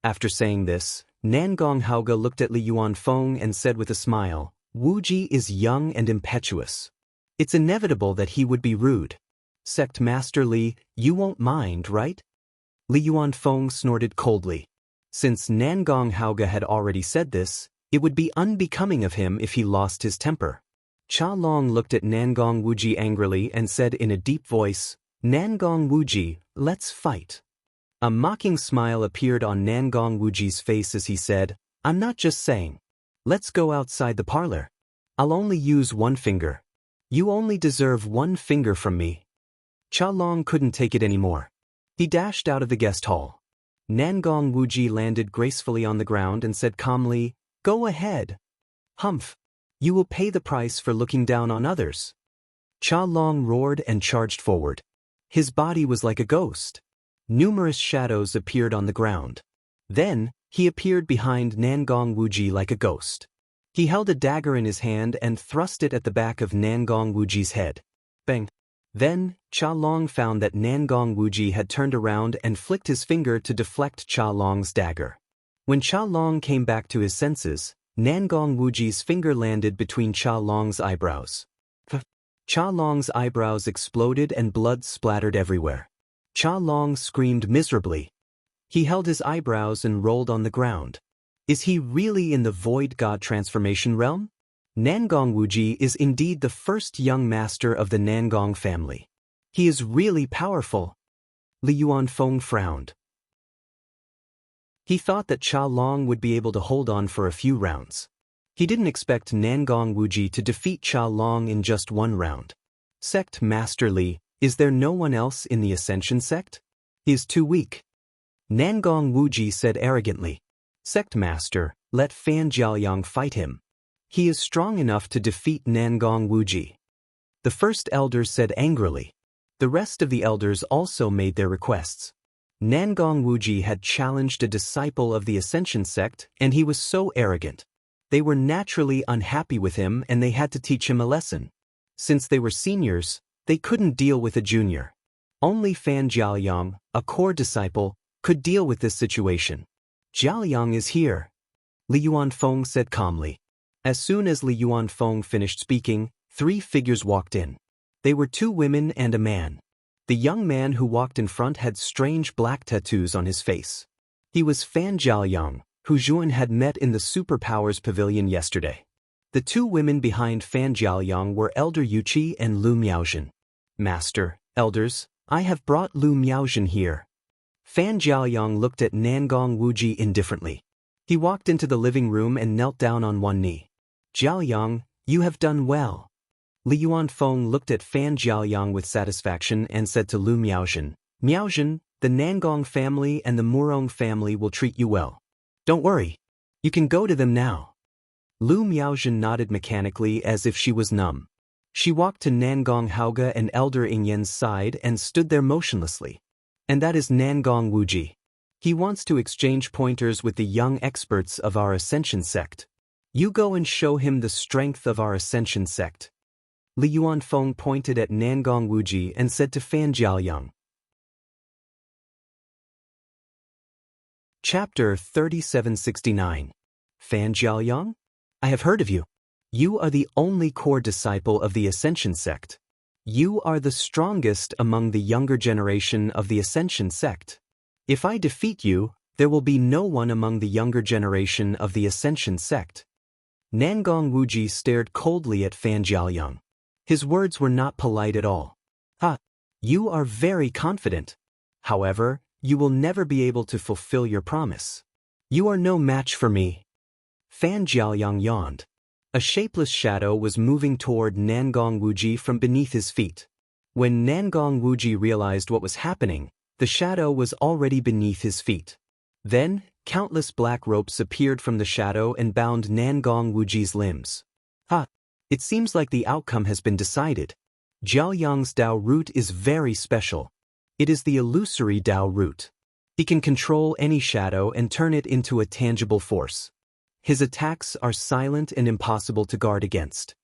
After saying this, Nangong Haoge looked at Li Yuanfeng and said with a smile, Wuji is young and impetuous. It's inevitable that he would be rude. Sect Master Li, you won't mind, right? Li Yuanfeng snorted coldly. Since Nangong Haoge had already said this, it would be unbecoming of him if he lost his temper. Cha Long looked at Nangong Wuji angrily and said in a deep voice, Nangong Wuji, let's fight. A mocking smile appeared on Nangong Wuji's face as he said, I'm not just saying. Let's go outside the parlor. I'll only use one finger. You only deserve one finger from me. Cha Long couldn't take it anymore. He dashed out of the guest hall. Nangong Wuji landed gracefully on the ground and said calmly, Go ahead. Humph. You will pay the price for looking down on others. Cha Long roared and charged forward. His body was like a ghost. Numerous shadows appeared on the ground. Then, he appeared behind Nangong Wuji like a ghost. He held a dagger in his hand and thrust it at the back of Nangong Wuji's head. Bang! Then, Cha Long found that Nangong Wuji had turned around and flicked his finger to deflect Cha Long's dagger. When Cha Long came back to his senses, Nangong Wuji's finger landed between Cha Long's eyebrows. Cha Long's eyebrows exploded and blood splattered everywhere. Cha Long screamed miserably. He held his eyebrows and rolled on the ground. Is he really in the Void God transformation realm? Nangong Wuji is indeed the first young master of the Nangong family. He is really powerful. Li Yuanfeng frowned. He thought that Cha Long would be able to hold on for a few rounds. He didn't expect Nangong Wuji to defeat Cha Long in just one round. Sect Master Li, is there no one else in the Ascension sect? He is too weak. Nangong Wuji said arrogantly. Sect Master, let Fan Jiaoyang fight him. He is strong enough to defeat Nangong Wuji. The first elder said angrily. The rest of the elders also made their requests. Nangong Wuji had challenged a disciple of the Ascension sect, and he was so arrogant. They were naturally unhappy with him and they had to teach him a lesson. Since they were seniors, they couldn't deal with a junior. Only Fan Jiaoyang, a core disciple, could deal with this situation. Jiaoyang is here, Li Yuanfeng said calmly. As soon as Li Yuanfeng finished speaking, 3 figures walked in. They were 2 women and a man. The young man who walked in front had strange black tattoos on his face. He was Fan Jiaoyang, who Zhuan had met in the Superpowers Pavilion yesterday. The 2 women behind Fan Jiaoyang were Elder Yuqi and Lu Miaozhen. Master, elders, I have brought Lu Miaozhen here. Fan Jiaoyang looked at Nangong Wuji indifferently. He walked into the living room and knelt down on one knee. Jiaoyang, you have done well. Li Yuanfeng looked at Fan Jiaoyang with satisfaction and said to Lu Miaozhen, Miaozhen, the Nangong family and the Murong family will treat you well. Don't worry. You can go to them now. Lu Miaozhen nodded mechanically as if she was numb. She walked to Nangong Hauge and Elder Ingyen's side and stood there motionlessly. And that is Nangong Wuji. He wants to exchange pointers with the young experts of our Ascension sect. You go and show him the strength of our Ascension sect. Li Yuanfeng pointed at Nangong Wuji and said to Fan Jiaoyang. Chapter 3769. Fan Jiaoyang? I have heard of you. You are the only core disciple of the Ascension sect. You are the strongest among the younger generation of the Ascension sect. If I defeat you, there will be no one among the younger generation of the Ascension sect. Nangong Wuji stared coldly at Fan Jiaoyang. His words were not polite at all. You are very confident. However, you will never be able to fulfill your promise. You are no match for me. Fan Jiaoyang yawned. A shapeless shadow was moving toward Nangong Wuji from beneath his feet. When Nangong Wuji realized what was happening, the shadow was already beneath his feet. Then, countless black ropes appeared from the shadow and bound Nangong Wuji's limbs. It seems like the outcome has been decided. Jiaoyang's Dao root is very special. It is the illusory Dao root. He can control any shadow and turn it into a tangible force. His attacks are silent and impossible to guard against.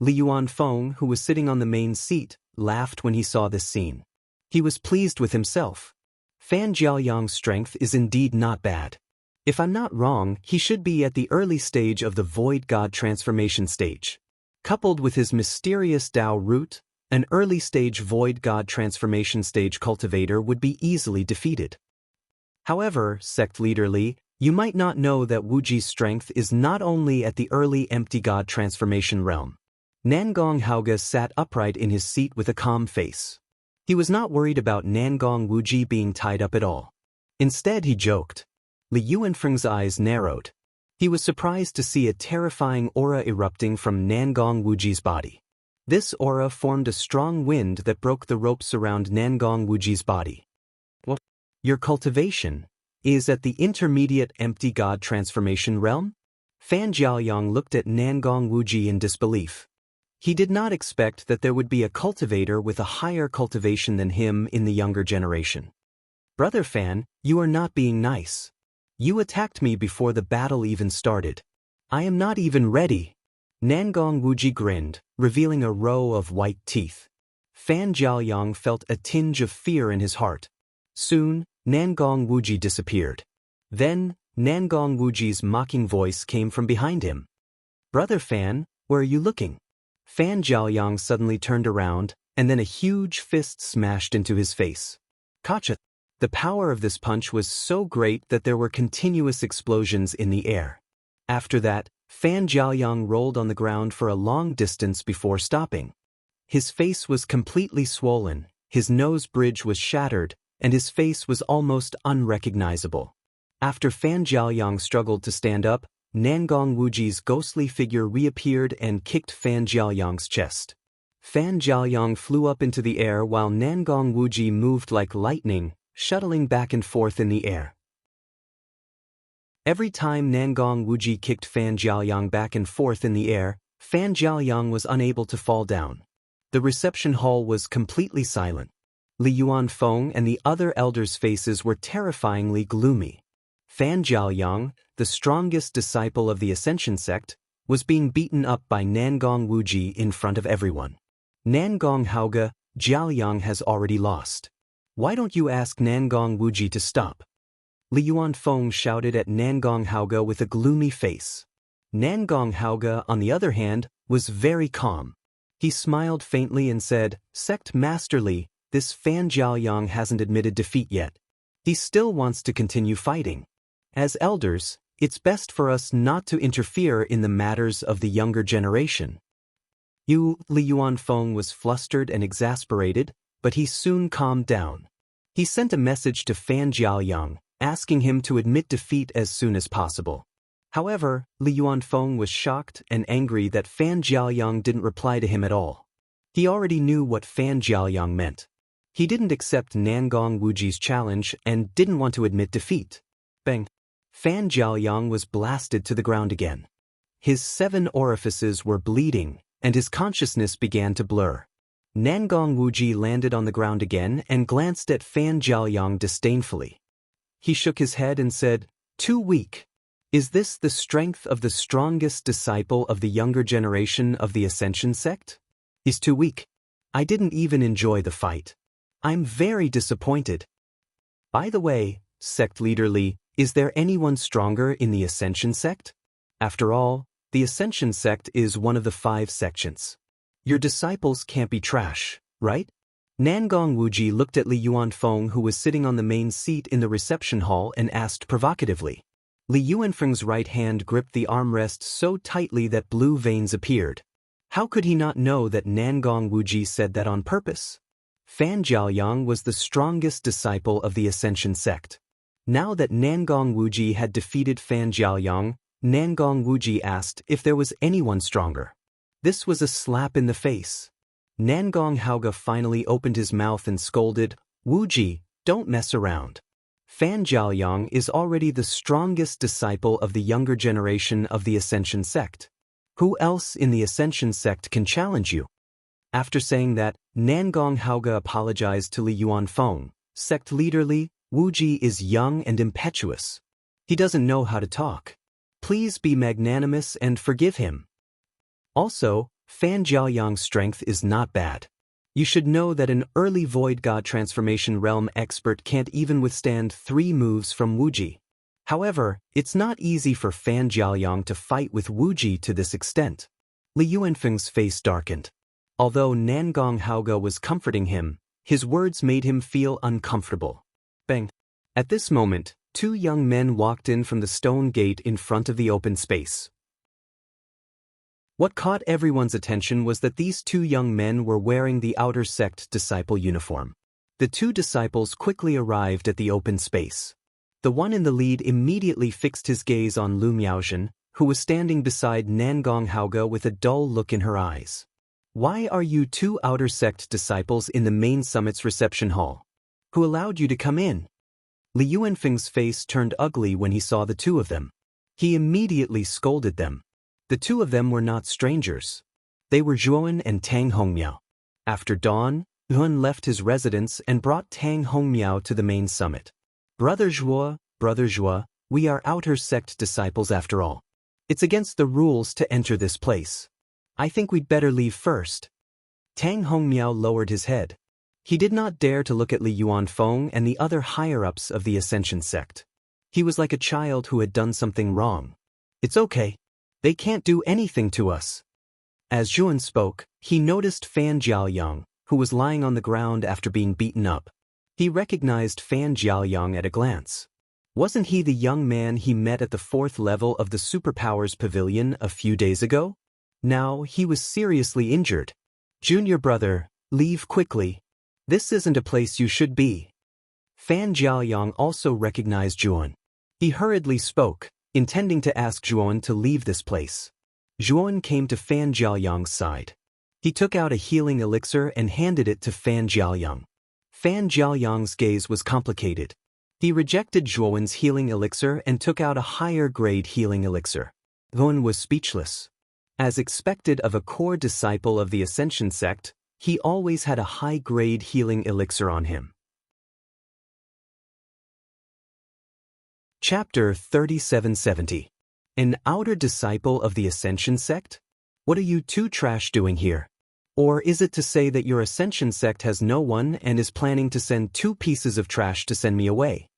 Li Yuanfeng, who was sitting on the main seat, laughed when he saw this scene. He was pleased with himself. Fan Jiaoyang's strength is indeed not bad. If I'm not wrong, he should be at the early stage of the Void God transformation stage. Coupled with his mysterious Dao root, an early-stage Void God transformation stage cultivator would be easily defeated. However, sect leader Li, you might not know that Wuji's strength is not only at the early empty God transformation realm. Nangong Hauge sat upright in his seat with a calm face. He was not worried about Nangong Wuji being tied up at all. Instead, he joked. Li Yuanfeng's eyes narrowed. He was surprised to see a terrifying aura erupting from Nangong Wuji's body. This aura formed a strong wind that broke the ropes around Nangong Wuji's body. What? Your cultivation is at the intermediate empty God transformation realm? Fan Jiaoyang looked at Nangong Wuji in disbelief. He did not expect that there would be a cultivator with a higher cultivation than him in the younger generation. Brother Fan, you are not being nice. You attacked me before the battle even started. I am not even ready. Nangong Wuji grinned, revealing a row of white teeth. Fan Jiaoyang felt a tinge of fear in his heart. Soon, Nangong Wuji disappeared. Then, Nangong Wuji's mocking voice came from behind him. Brother Fan, where are you looking? Fan Jiaoyang suddenly turned around, and then a huge fist smashed into his face. Gotcha! The power of this punch was so great that there were continuous explosions in the air. After that, Fan Jiaoyang rolled on the ground for a long distance before stopping. His face was completely swollen, his nose bridge was shattered, and his face was almost unrecognizable. After Fan Jiaoyang struggled to stand up, Nangong Wuji's ghostly figure reappeared and kicked Fan Jiaoyang's chest. Fan Jiaoyang flew up into the air while Nangong Wuji moved like lightning, shuttling back and forth in the air. Every time Nangong Wuji kicked Fan Jiaoyang back and forth in the air, Fan Jiaoyang was unable to fall down. The reception hall was completely silent. Li Yuanfeng and the other elders' faces were terrifyingly gloomy. Fan Jiaoyang, the strongest disciple of the Ascension sect, was being beaten up by Nangong Wuji in front of everyone. Nangong Hauge, Jiaoyang has already lost. Why don't you ask Nangong Wuji to stop? Li Yuanfeng shouted at Nangong Hauge with a gloomy face. Nangong Hauge, on the other hand, was very calm. He smiled faintly and said, Sect Master Li, this Fan Jiaoyang hasn't admitted defeat yet. He still wants to continue fighting. As elders, it's best for us not to interfere in the matters of the younger generation. Li Yuanfeng was flustered and exasperated, but he soon calmed down. He sent a message to Fan Jiaoyang, asking him to admit defeat as soon as possible. However, Li Yuanfeng was shocked and angry that Fan Jiaoyang didn't reply to him at all. He already knew what Fan Jiaoyang meant. He didn't accept Nangong Wuji's challenge and didn't want to admit defeat. Bang! Fan Jiaoyang was blasted to the ground again. His 7 orifices were bleeding, and his consciousness began to blur. Nangong Wuji landed on the ground again and glanced at Fan Jiaoyang disdainfully. He shook his head and said, "Too weak. Is this the strength of the strongest disciple of the younger generation of the Ascension sect? He's too weak. I didn't even enjoy the fight. I'm very disappointed. By the way, sect leader Li, is there anyone stronger in the Ascension sect? After all, the Ascension sect is one of the 5 sections. Your disciples can't be trash, right?" Nangong Wuji looked at Li Yuanfeng, who was sitting on the main seat in the reception hall, and asked provocatively. Li Yuanfeng's right hand gripped the armrest so tightly that blue veins appeared. How could he not know that Nangong Wuji said that on purpose? Fan Jiaoyang was the strongest disciple of the Ascension sect. Now that Nangong Wuji had defeated Fan Jiaoyang, Nangong Wuji asked if there was anyone stronger. This was a slap in the face. Nangong Haoge finally opened his mouth and scolded, "Wuji, don't mess around. Fan Jiaoyang is already the strongest disciple of the younger generation of the Ascension sect. Who else in the Ascension sect can challenge you?" After saying that, Nangong Haoge apologized to Li Yuanfeng. "Sect leader Li, Wuji is young and impetuous. He doesn't know how to talk. Please be magnanimous and forgive him. Also, Fan Jiaoyang's strength is not bad. You should know that an early Void God Transformation Realm expert can't even withstand 3 moves from Wuji. However, it's not easy for Fan Jiaoyang to fight with Wuji to this extent." Li Yuanfeng's face darkened. Although Nangong Haoge was comforting him, his words made him feel uncomfortable. Bang! At this moment, 2 young men walked in from the stone gate in front of the open space. What caught everyone's attention was that these 2 young men were wearing the outer sect disciple uniform. The 2 disciples quickly arrived at the open space. The one in the lead immediately fixed his gaze on Lu Miaozhen, who was standing beside Nangong Haoge with a dull look in her eyes. "Why are you 2 outer sect disciples in the main summit's reception hall? Who allowed you to come in?" Li Yuanfeng's face turned ugly when he saw the 2 of them. He immediately scolded them. The 2 of them were not strangers. They were Zhuan and Tang Hongmiao. After dawn, Zhuan left his residence and brought Tang Hongmiao to the main summit. Brother Zhuo, we are outer sect disciples after all. It's against the rules to enter this place. I think we'd better leave first." Tang Hongmiao lowered his head. He did not dare to look at Li Yuanfeng and the other higher-ups of the Ascension sect. He was like a child who had done something wrong. "It's okay. They can't do anything to us." As Zhuan spoke, he noticed Fan Jiaoyang, who was lying on the ground after being beaten up. He recognized Fan Jiaoyang at a glance. Wasn't he the young man he met at the 4th level of the Superpowers Pavilion a few days ago? Now he was seriously injured. "Junior brother, leave quickly. This isn't a place you should be." Fan Jiaoyang also recognized Zhuan. He hurriedly spoke, intending to ask Zhuan to leave this place. Zhuan came to Fan Jiaoyang's side. He took out a healing elixir and handed it to Fan Jiaoyang. Fan Jiaoyang's gaze was complicated. He rejected Zhuan's healing elixir and took out a higher-grade healing elixir. Zhuan was speechless. As expected of a core disciple of the Ascension sect, he always had a high-grade healing elixir on him. Chapter 3770. An outer disciple of the Ascension sect? What are you 2 trash doing here? Or is it to say that your Ascension sect has no one and is planning to send 2 pieces of trash to send me away?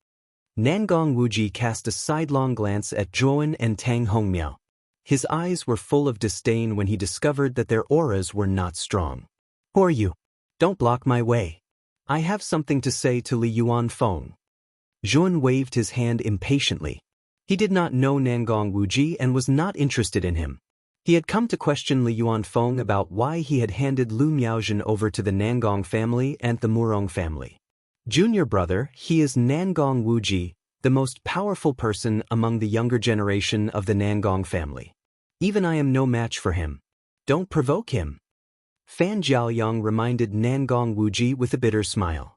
Nangong Wuji cast a sidelong glance at Zhuan and Tang Hongmiao. His eyes were full of disdain when he discovered that their auras were not strong. "Who are you? Don't block my way. I have something to say to Li Yuanfeng." Zhuan waved his hand impatiently. He did not know Nangong Wuji and was not interested in him. He had come to question Li Yuanfeng about why he had handed Lu Miaozhen over to the Nangong family and the Murong family. "Junior brother, he is Nangong Wuji, the most powerful person among the younger generation of the Nangong family. Even I am no match for him. Don't provoke him." Fan Jiaoyang reminded Nangong Wuji with a bitter smile.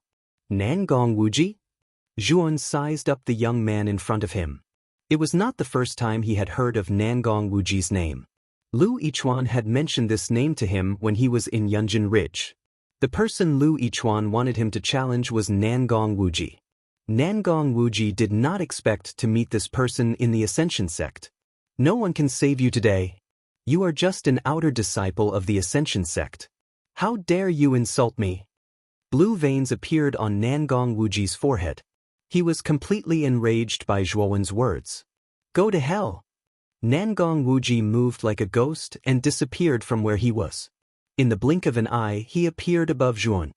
"Nangong Wuji?" Zhuan sized up the young man in front of him. It was not the first time he had heard of Nangong Wuji's name. Lu Yichuan had mentioned this name to him when he was in Yunjin Ridge. The person Lu Yichuan wanted him to challenge was Nangong Wuji. Nangong Wuji did not expect to meet this person in the Ascension sect. No one can save you today. You are just an outer disciple of the Ascension sect. How dare you insult me? Blue veins appeared on Nangong Wuji's forehead. He was completely enraged by Zhuowen's words. Go to hell. Nangong Wuji moved like a ghost and disappeared from where he was. In the blink of an eye, he appeared above Zhuowen.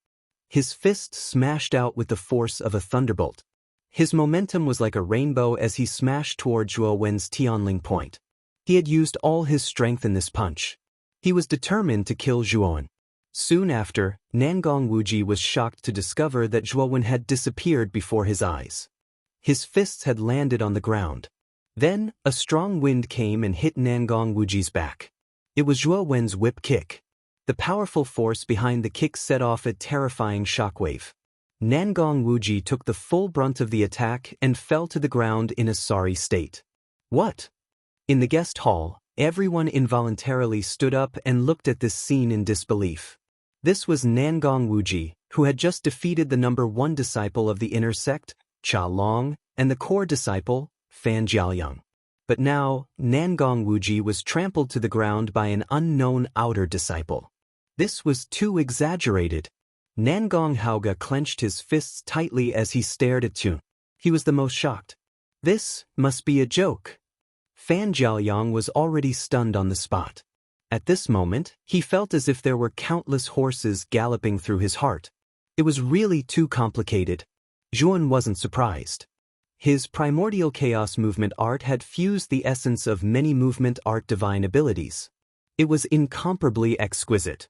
His fist smashed out with the force of a thunderbolt. His momentum was like a rainbow as he smashed toward Zhuowen's Tianling point. He had used all his strength in this punch. He was determined to kill Zhuowen. Soon after, Nangong Wuji was shocked to discover that Zhuowen had disappeared before his eyes. His fists had landed on the ground. Then, a strong wind came and hit Nangong Wuji's back. It was Zhuowen's whip kick. The powerful force behind the kick set off a terrifying shockwave. Nangong Wuji took the full brunt of the attack and fell to the ground in a sorry state. What? In the guest hall, everyone involuntarily stood up and looked at this scene in disbelief. This was Nangong Wuji, who had just defeated the #1 disciple of the inner sect, Cha Long, and the core disciple, Fan Jiaoyang. But now, Nangong Wuji was trampled to the ground by an unknown outer disciple. This was too exaggerated. Nangong Haoge clenched his fists tightly as he stared at Tun. He was the most shocked. This must be a joke. Fan Jiaoyang was already stunned on the spot. At this moment, he felt as if there were countless horses galloping through his heart. It was really too complicated. Zhuowen wasn't surprised. His primordial chaos movement art had fused the essence of many movement art divine abilities. It was incomparably exquisite.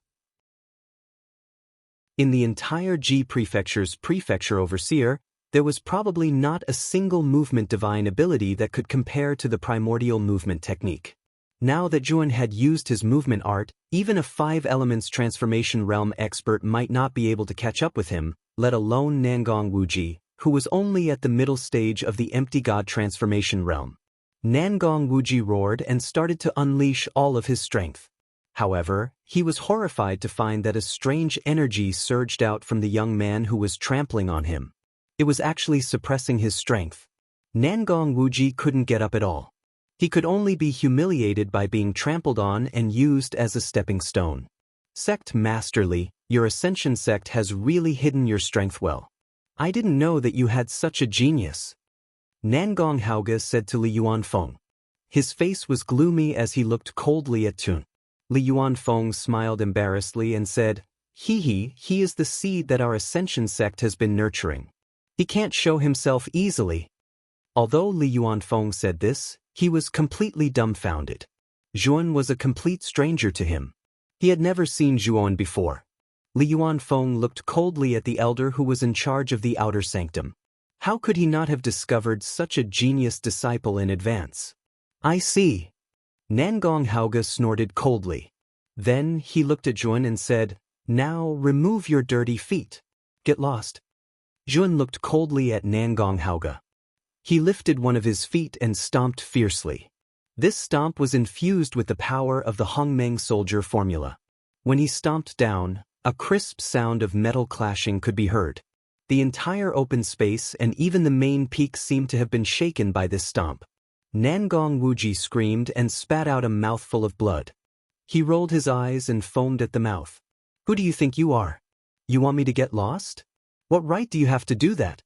In the entire Ji Prefecture's prefecture overseer, there was probably not a single movement divine ability that could compare to the primordial movement technique. Now that Zhuowen had used his movement art, even a 5 elements transformation realm expert might not be able to catch up with him, let alone Nangong Wuji, who was only at the middle stage of the empty god transformation realm. Nangong Wuji roared and started to unleash all of his strength. However, he was horrified to find that a strange energy surged out from the young man who was trampling on him. It was actually suppressing his strength. Nangong Wuji couldn't get up at all. He could only be humiliated by being trampled on and used as a stepping stone. Sect Masterly, your Ascension sect has really hidden your strength well. I didn't know that you had such a genius. Nangong Haoge said to Li Yuanfeng. His face was gloomy as he looked coldly at Tun. Li Yuanfeng smiled embarrassedly and said, he is the seed that our Ascension sect has been nurturing. He can't show himself easily. Although Li Yuanfeng said this, he was completely dumbfounded. Zhuowen was a complete stranger to him. He had never seen Zhuowen before. Li Yuanfeng looked coldly at the elder who was in charge of the outer sanctum. How could he not have discovered such a genius disciple in advance? I see. Nangong Haoge snorted coldly. Then he looked at Zhuowen and said, now remove your dirty feet. Get lost. Zhuowen looked coldly at Nangong Haoge. He lifted one of his feet and stomped fiercely. This stomp was infused with the power of the Hongmeng soldier formula. When he stomped down, a crisp sound of metal clashing could be heard. The entire open space and even the main peak seemed to have been shaken by this stomp. Nangong Wuji screamed and spat out a mouthful of blood. He rolled his eyes and foamed at the mouth. Who do you think you are? You want me to get lost? What right do you have to do that?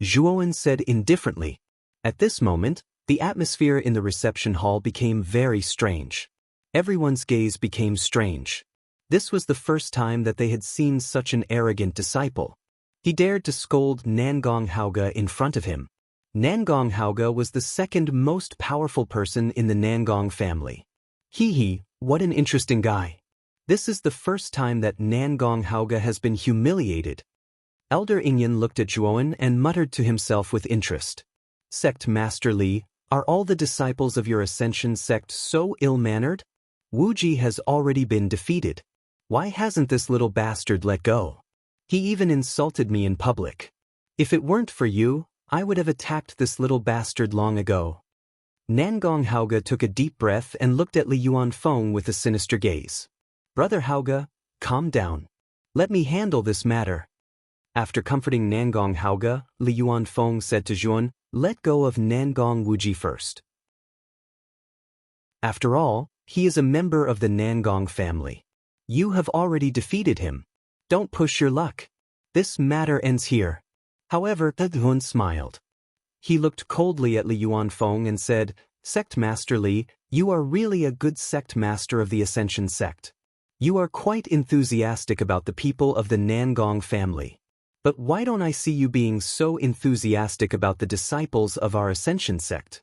Zhuowen said indifferently. At this moment, the atmosphere in the reception hall became very strange. Everyone's gaze became strange. This was the first time that they had seen such an arrogant disciple. He dared to scold Nangong Haoge in front of him. Nangong Haoge was the second most powerful person in the Nangong family. What an interesting guy. This is the first time that Nangong Haoge has been humiliated. Elder Ingyan looked at Zhuowen and muttered to himself with interest. Sect Master Li, are all the disciples of your Ascension sect so ill-mannered? Wuji has already been defeated. Why hasn't this little bastard let go? He even insulted me in public. If it weren't for you, I would have attacked this little bastard long ago. Nangong Haoge took a deep breath and looked at Li Yuanfeng with a sinister gaze. Brother Haoge, calm down. Let me handle this matter. After comforting Nangong Haoge, Li Yuanfeng said to Zhuan, let go of Nangong Wuji first. After all, he is a member of the Nangong family. You have already defeated him. Don't push your luck. This matter ends here. However, Zhuan smiled. He looked coldly at Li Yuanfeng and said, Sect Master Li, you are really a good sect master of the Ascension sect. You are quite enthusiastic about the people of the Nangong family. But why don't I see you being so enthusiastic about the disciples of our Ascension sect?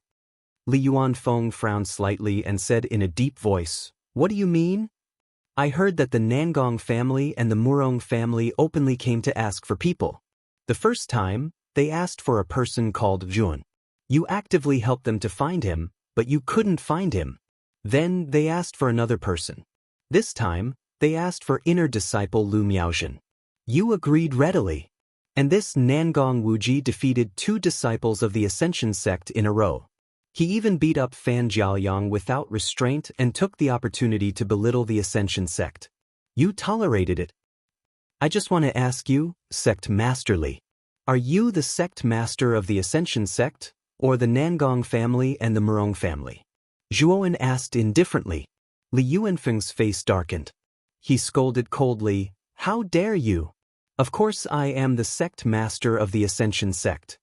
Li Yuanfeng frowned slightly and said in a deep voice, what do you mean? I heard that the Nangong family and the Murong family openly came to ask for people. The first time, they asked for a person called Zhuan. You actively helped them to find him, but you couldn't find him. Then they asked for another person. This time, they asked for inner disciple Lu Miaozhen. You agreed readily. And this Nangong Wuji defeated 2 disciples of the Ascension sect in a row. He even beat up Fan Jiaoyang without restraint and took the opportunity to belittle the Ascension sect. You tolerated it. I just want to ask you, Sect Master Li, are you the sect master of the Ascension sect, or the Nangong family and the Murong family? Zhuan asked indifferently. Li Yuanfeng's face darkened. He scolded coldly, how dare you? Of course I am the sect master of the Ascension sect.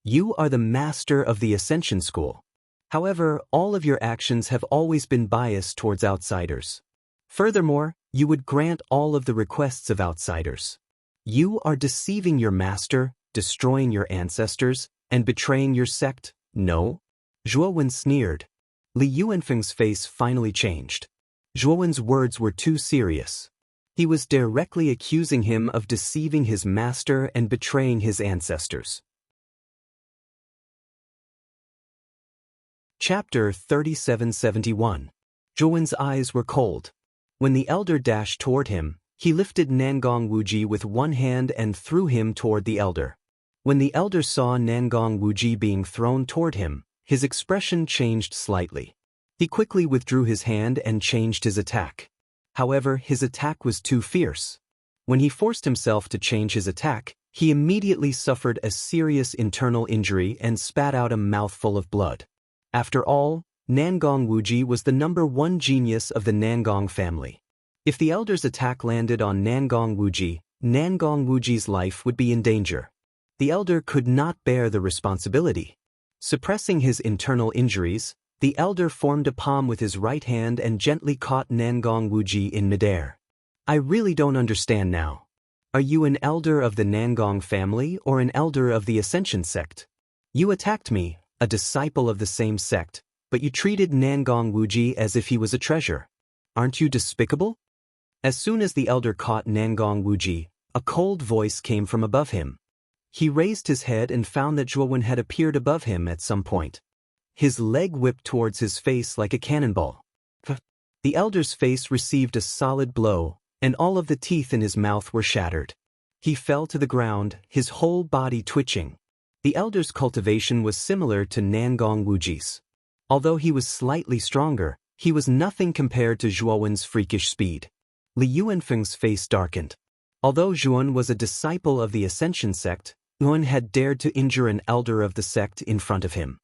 You are the master of the Ascension school. However, all of your actions have always been biased towards outsiders. Furthermore, you would grant all of the requests of outsiders. You are deceiving your master, destroying your ancestors, and betraying your sect, no? Zhuan sneered. Li Yuanfeng's face finally changed. Zhuan's words were too serious. He was directly accusing him of deceiving his master and betraying his ancestors. Chapter 3771. Zhuan's eyes were cold. When the elder dashed toward him, he lifted Nangong Wuji with one hand and threw him toward the elder. When the elder saw Nangong Wuji being thrown toward him, his expression changed slightly. He quickly withdrew his hand and changed his attack. However, his attack was too fierce. When he forced himself to change his attack, he immediately suffered a serious internal injury and spat out a mouthful of blood. After all, Nangong Wuji was the #1 genius of the Nangong family. If the elder's attack landed on Nangong Wuji's life would be in danger. The elder could not bear the responsibility. Suppressing his internal injuries, the elder formed a palm with his right hand and gently caught Nangong Wuji in midair. I really don't understand now. Are you an elder of the Nangong family or an elder of the Ascension sect? You attacked me, a disciple of the same sect, but you treated Nangong Wuji as if he was a treasure. Aren't you despicable? As soon as the elder caught Nangong Wuji, a cold voice came from above him. He raised his head and found that Zhuan had appeared above him at some point. His leg whipped towards his face like a cannonball. The elder's face received a solid blow, and all of the teeth in his mouth were shattered. He fell to the ground, his whole body twitching. The elder's cultivation was similar to Nangong Wuji's. Although he was slightly stronger, he was nothing compared to Zhuan's freakish speed. Li Yuanfeng's face darkened. Although Zhuan was a disciple of the Ascension sect, Zhuan had dared to injure an elder of the sect in front of him.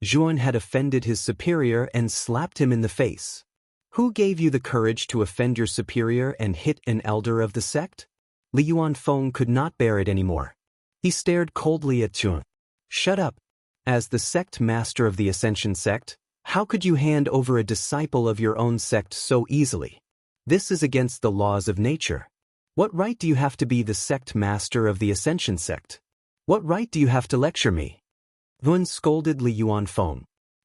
Zhuan had offended his superior and slapped him in the face. Who gave you the courage to offend your superior and hit an elder of the sect? Li Yuanfeng could not bear it anymore. He stared coldly at Zhuan. Shut up. As the sect master of the Ascension sect, how could you hand over a disciple of your own sect so easily? This is against the laws of nature. What right do you have to be the sect master of the Ascension sect? What right do you have to lecture me? Zhuan scolded Li Yuanfeng.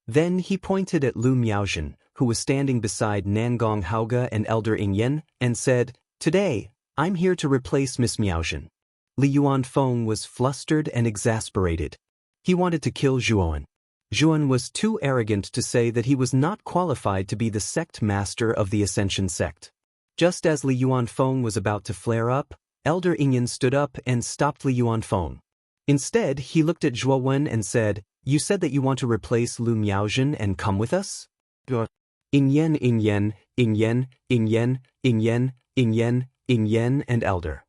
Then he pointed at Lu Miaozhen, who was standing beside Nangong Haoge and Elder Yingyan, and said, Today, I'm here to replace Miss Miaozhen. Li Yuanfeng was flustered and exasperated. He wanted to kill Zhuan. Zhuan was too arrogant to say that he was not qualified to be the sect master of the Ascension sect. Just as Li Yuanfeng was about to flare up, Elder Yingyan stood up and stopped Li Yuanfeng. Instead, he looked at Zhuo Wen and said, "You said that you want to replace Lu Miaojin and come with us?" In yen, and elder.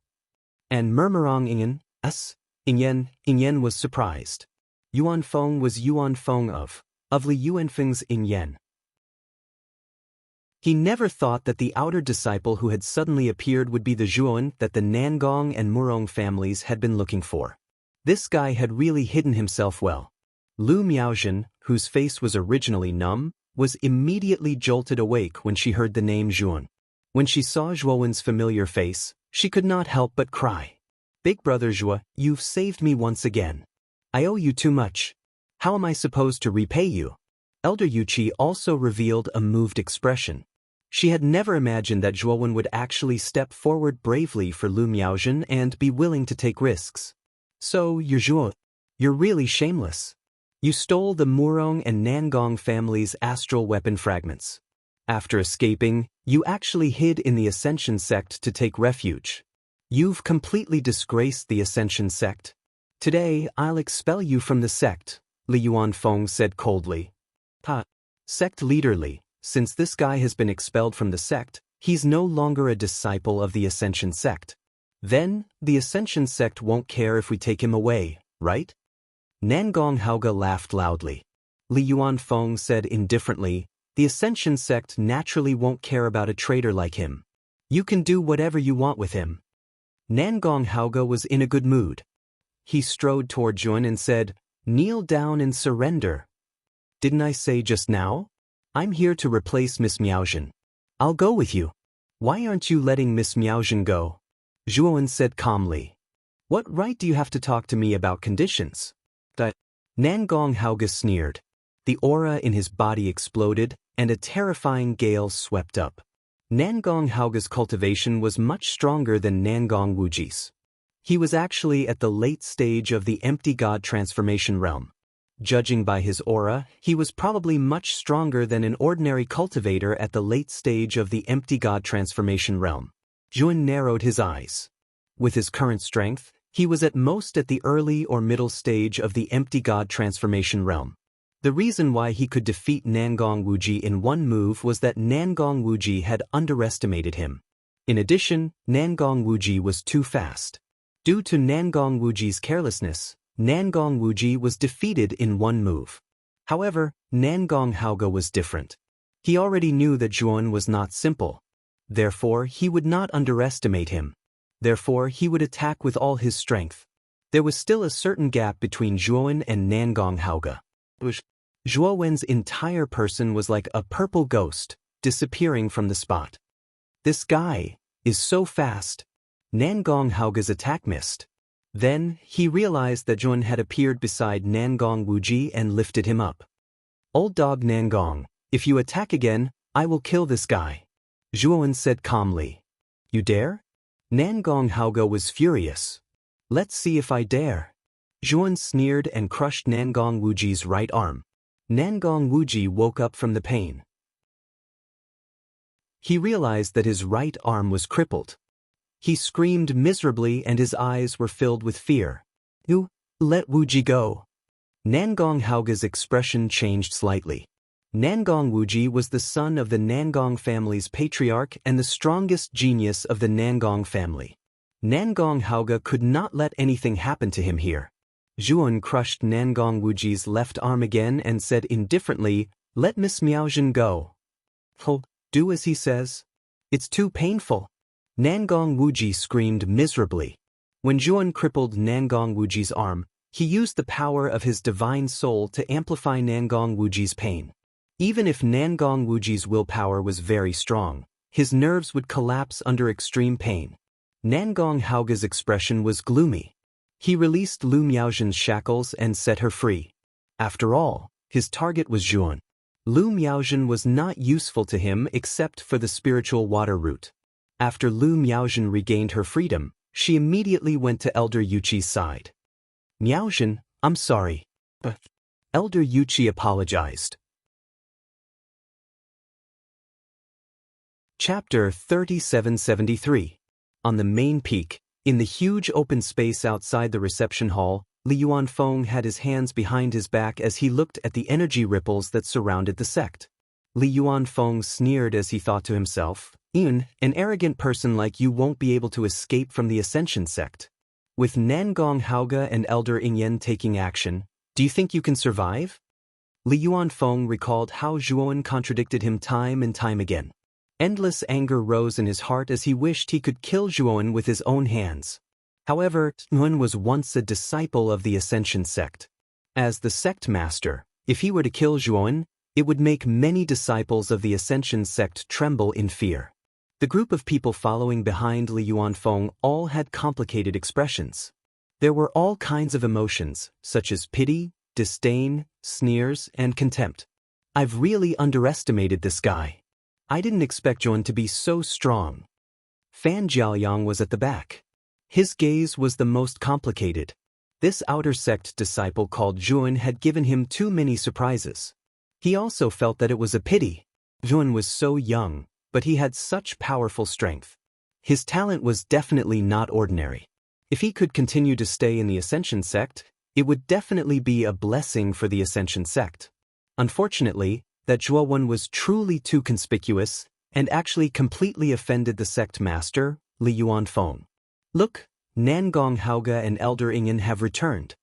And murmurong ingen, us? In yen was surprised. Yuan Feng was Yuan Feng of Li Yuanfeng's in yen. He never thought that the outer disciple who had suddenly appeared would be the Zhuowen that the Nangong and Murong families had been looking for. This guy had really hidden himself well. Lu Miaojin, whose face was originally numb, was immediately jolted awake when she heard the name Zhuowen. When she saw Zhuowen's familiar face, she could not help but cry. "Big brother Zhuo, you've saved me once again. I owe you too much. How am I supposed to repay you?" Elder Yuqi also revealed a moved expression. She had never imagined that Zhuowen would actually step forward bravely for Lu Miaojin and be willing to take risks. "So, you're Zhuo. You're really shameless. You stole the Murong and Nangong families' astral weapon fragments. After escaping, you actually hid in the Ascension sect to take refuge. You've completely disgraced the Ascension sect. Today, I'll expel you from the sect," Li Yuanfeng said coldly. Sect leader Li, since this guy has been expelled from the sect, he's no longer a disciple of the Ascension sect. Then, the Ascension sect won't care if we take him away, right? Nangong Haoge laughed loudly. Li Yuanfeng said indifferently, "The Ascension sect naturally won't care about a traitor like him. You can do whatever you want with him." Nangong Haoge was in a good mood. He strode toward Jun and said, "Kneel down and surrender." "Didn't I say just now? I'm here to replace Miss Miaojin. I'll go with you." "Why aren't you letting Miss Miaojin go?" Zhuowen said calmly. "What right do you have to talk to me about conditions?" Nangong Haoge sneered. The aura in his body exploded, and a terrifying gale swept up. Nangong Haoge's cultivation was much stronger than Nangong Wuji's. He was actually at the late stage of the empty god transformation realm. Judging by his aura, he was probably much stronger than an ordinary cultivator at the late stage of the empty god transformation realm. Jun narrowed his eyes. With his current strength, he was at most at the early or middle stage of the empty god transformation realm. The reason why he could defeat Nangong Wuji in one move was that Nangong Wuji had underestimated him. In addition, Nangong Wuji was too fast. Due to Nangong Wuji's carelessness, Nangong Wuji was defeated in one move. However, Nangong Haoge was different. He already knew that Zhuowen was not simple. Therefore, he would not underestimate him. Therefore, he would attack with all his strength. There was still a certain gap between Zhuowen and Nangong Haoge. Zhuowen's entire person was like a purple ghost, disappearing from the spot. "This guy is so fast." Nangong Haoge's attack missed. Then, he realized that Zhuowen had appeared beside Nangong Wuji and lifted him up. "Old dog Nangong, if you attack again, I will kill this guy," Zhuowen said calmly. "You dare?" Nangong Haoge was furious. "Let's see if I dare." Zhuowen sneered and crushed Nangong Wuji's right arm. Nangong Wuji woke up from the pain. He realized that his right arm was crippled. He screamed miserably and his eyes were filled with fear. "You, let Wuji go." Nangong Haoge's expression changed slightly. Nangong Wuji was the son of the Nangong family's patriarch and the strongest genius of the Nangong family. Nangong Haoge could not let anything happen to him here. Zhuowen crushed Nangong Wuji's left arm again and said indifferently, "Let Miss Miaojin go." "Oh, do as he says. It's too painful." Nangong Wuji screamed miserably. When Zhuowen crippled Nangong Wuji's arm, he used the power of his divine soul to amplify Nangong Wuji's pain. Even if Nangong Wuji's willpower was very strong, his nerves would collapse under extreme pain. Nangong Haoge's expression was gloomy. He released Lu Miaojin's shackles and set her free. After all, his target was Zhuowen. Lu Miaojin was not useful to him except for the spiritual water route. After Lu Miaojin regained her freedom, she immediately went to Elder Yuqi's side. "Miaojin, I'm sorry." Elder Yuqi apologized. Chapter 3773. On the main peak, in the huge open space outside the reception hall, Li Yuanfeng had his hands behind his back as he looked at the energy ripples that surrounded the sect. Li Yuanfeng sneered as he thought to himself, an arrogant person like you won't be able to escape from the Ascension sect. With Nangong Haoge and Elder Ingyan taking action, do you think you can survive? Li Yuanfeng recalled how Zhuowen contradicted him time and time again. Endless anger rose in his heart as he wished he could kill Zhuowen with his own hands. However, Zhuowen was once a disciple of the Ascension sect. As the sect master, if he were to kill Zhuowen, it would make many disciples of the Ascension sect tremble in fear. The group of people following behind Li Yuanfeng all had complicated expressions. There were all kinds of emotions, such as pity, disdain, sneers, and contempt. I've really underestimated this guy. I didn't expect Zhuowen to be so strong. Fan Jiaoyang was at the back. His gaze was the most complicated. This outer sect disciple called Zhuowen had given him too many surprises. He also felt that it was a pity. Zhuowen was so young, but he had such powerful strength. His talent was definitely not ordinary. If he could continue to stay in the Ascension sect, it would definitely be a blessing for the Ascension sect. Unfortunately, that Zhuowen was truly too conspicuous and actually completely offended the sect master, Li Yuanfeng. Look, Nangong Haoge and Elder Ingyan have returned.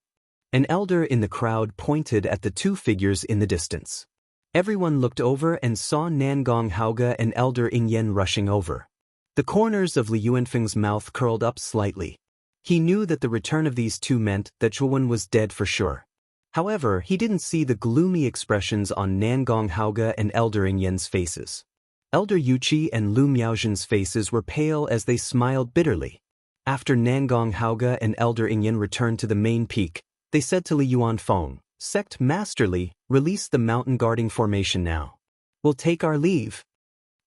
An elder in the crowd pointed at the two figures in the distance. Everyone looked over and saw Nangong Haoge and Elder Ingyan rushing over. The corners of Li Yuanfeng's mouth curled up slightly. He knew that the return of these two meant that Zhuowen was dead for sure. However, he didn't see the gloomy expressions on Nangong Haoge and Elder Ingyan's faces. Elder Yuqi and Lu Miaozhen's faces were pale as they smiled bitterly. After Nangong Haoge and Elder Ingyan returned to the main peak, they said to Li Yuanfeng, "Sect Masterly, release the mountain guarding formation now. We'll take our leave."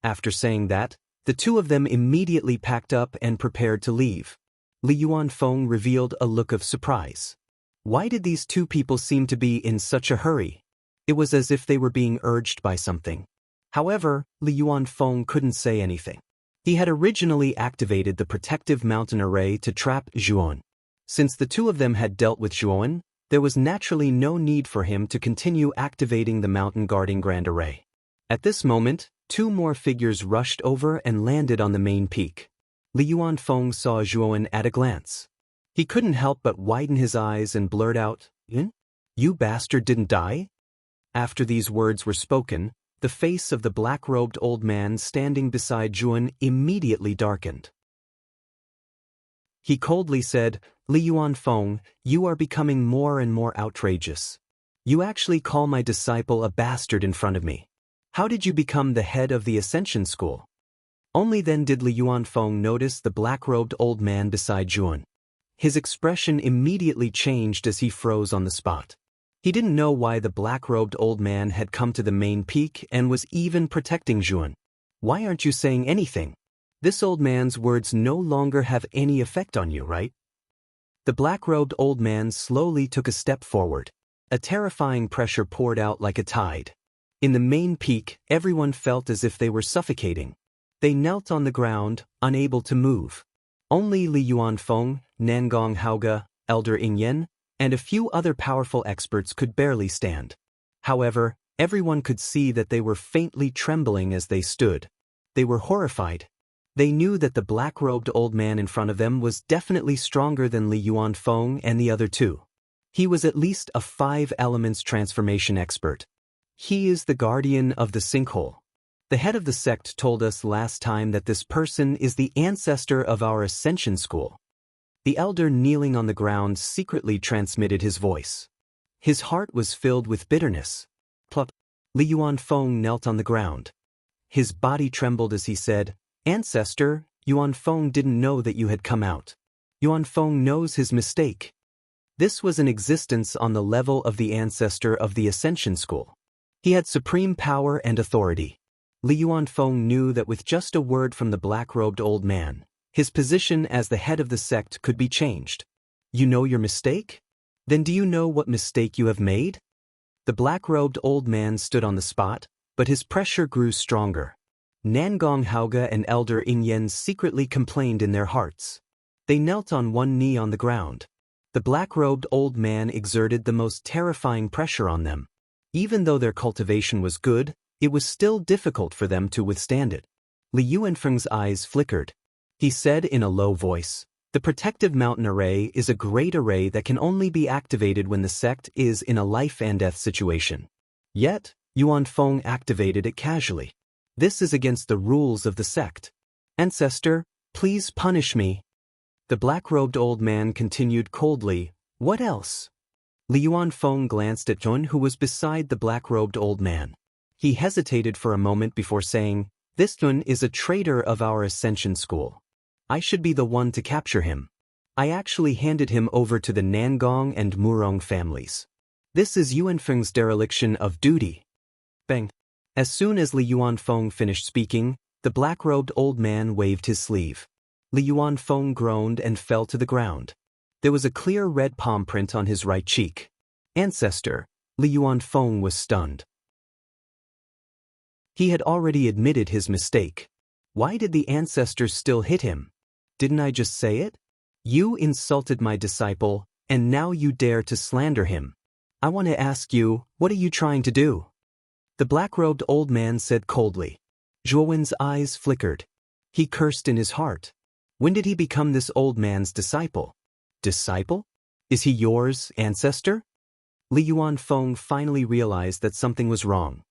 After saying that, the two of them immediately packed up and prepared to leave. Li Yuanfeng revealed a look of surprise. Why did these two people seem to be in such a hurry? It was as if they were being urged by something. However, Li Yuanfeng couldn't say anything. He had originally activated the protective mountain array to trap Zhuowen. Since the two of them had dealt with Zhuowen, there was naturally no need for him to continue activating the mountain guarding grand array. At this moment, two more figures rushed over and landed on the main peak. Li Yuanfeng saw Zhuowen at a glance. He couldn't help but widen his eyes and blurt out, "You bastard didn't die?" After these words were spoken, the face of the black-robed old man standing beside Zhuowen immediately darkened. He coldly said, "Li Yuanfeng, you are becoming more and more outrageous. You actually call my disciple a bastard in front of me. How did you become the head of the Ascension School?" Only then did Li Yuanfeng notice the black-robed old man beside Zhuowen. His expression immediately changed as he froze on the spot. He didn't know why the black-robed old man had come to the main peak and was even protecting Zhuowen. "Why aren't you saying anything? This old man's words no longer have any effect on you, right?" The black-robed old man slowly took a step forward. A terrifying pressure poured out like a tide. In the main peak, everyone felt as if they were suffocating. They knelt on the ground, unable to move. Only Li Yuanfeng, Nangong Haoge, Elder Ingyan, and a few other powerful experts could barely stand. However, everyone could see that they were faintly trembling as they stood. They were horrified. They knew that the black-robed old man in front of them was definitely stronger than Li Yuanfeng and the other two. He was at least a 5 elements transformation expert. He is the guardian of the sinkhole. The head of the sect told us last time that this person is the ancestor of our Ascension School. The elder kneeling on the ground secretly transmitted his voice. His heart was filled with bitterness. Plop. Li Yuanfeng knelt on the ground. His body trembled as he said, "Ancestor, Yuanfeng didn't know that you had come out. Yuanfeng knows his mistake." This was an existence on the level of the ancestor of the Ascension School. He had supreme power and authority. Li Yuanfeng knew that with just a word from the black-robed old man, his position as the head of the sect could be changed. "You know your mistake? Then do you know what mistake you have made?" The black-robed old man stood on the spot, but his pressure grew stronger. Nangong Haoge and Elder Ingyan secretly complained in their hearts. They knelt on one knee on the ground. The black-robed old man exerted the most terrifying pressure on them. Even though their cultivation was good, it was still difficult for them to withstand it. Li Yuanfeng's eyes flickered. He said in a low voice, "The protective mountain array is a great array that can only be activated when the sect is in a life-and-death situation. Yet, Yuanfeng activated it casually. This is against the rules of the sect. Ancestor, please punish me." The black-robed old man continued coldly, "What else?" Li Yuanfeng glanced at Jun, who was beside the black-robed old man. He hesitated for a moment before saying, "This Jun is a traitor of our Ascension School. I should be the one to capture him. I actually handed him over to the Nangong and Murong families. This is Yuanfeng's dereliction of duty." Bang! As soon as Li Yuanfeng finished speaking, the black-robed old man waved his sleeve. Li Yuanfeng groaned and fell to the ground. There was a clear red palm print on his right cheek. Ancestor, Li Yuanfeng was stunned. He had already admitted his mistake. Why did the ancestors still hit him? Didn't I just say it? You insulted my disciple, and now you dare to slander him. I want to ask you, what are you trying to do? The black-robed old man said coldly. Zhuowen's eyes flickered. He cursed in his heart. When did he become this old man's disciple? Disciple? Is he yours, ancestor? Li Yuanfeng finally realized that something was wrong.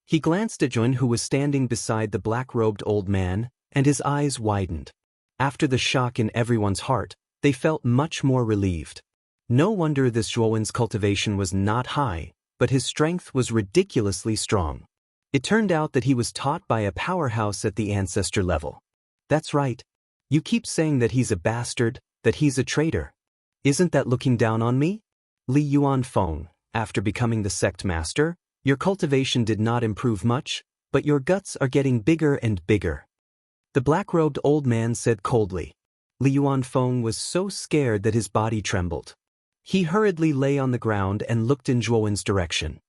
He glanced at Jun, who was standing beside the black-robed old man, and his eyes widened. After the shock in everyone's heart, they felt much more relieved. No wonder this Zhuowen's cultivation was not high, but his strength was ridiculously strong. It turned out that he was taught by a powerhouse at the ancestor level. That's right. You keep saying that he's a bastard, that he's a traitor. Isn't that looking down on me? Li Yuanfeng, after becoming the sect master, your cultivation did not improve much, but your guts are getting bigger and bigger. The black-robed old man said coldly. Li Yuanfeng was so scared that his body trembled. He hurriedly lay on the ground and looked in Zhuowen's direction.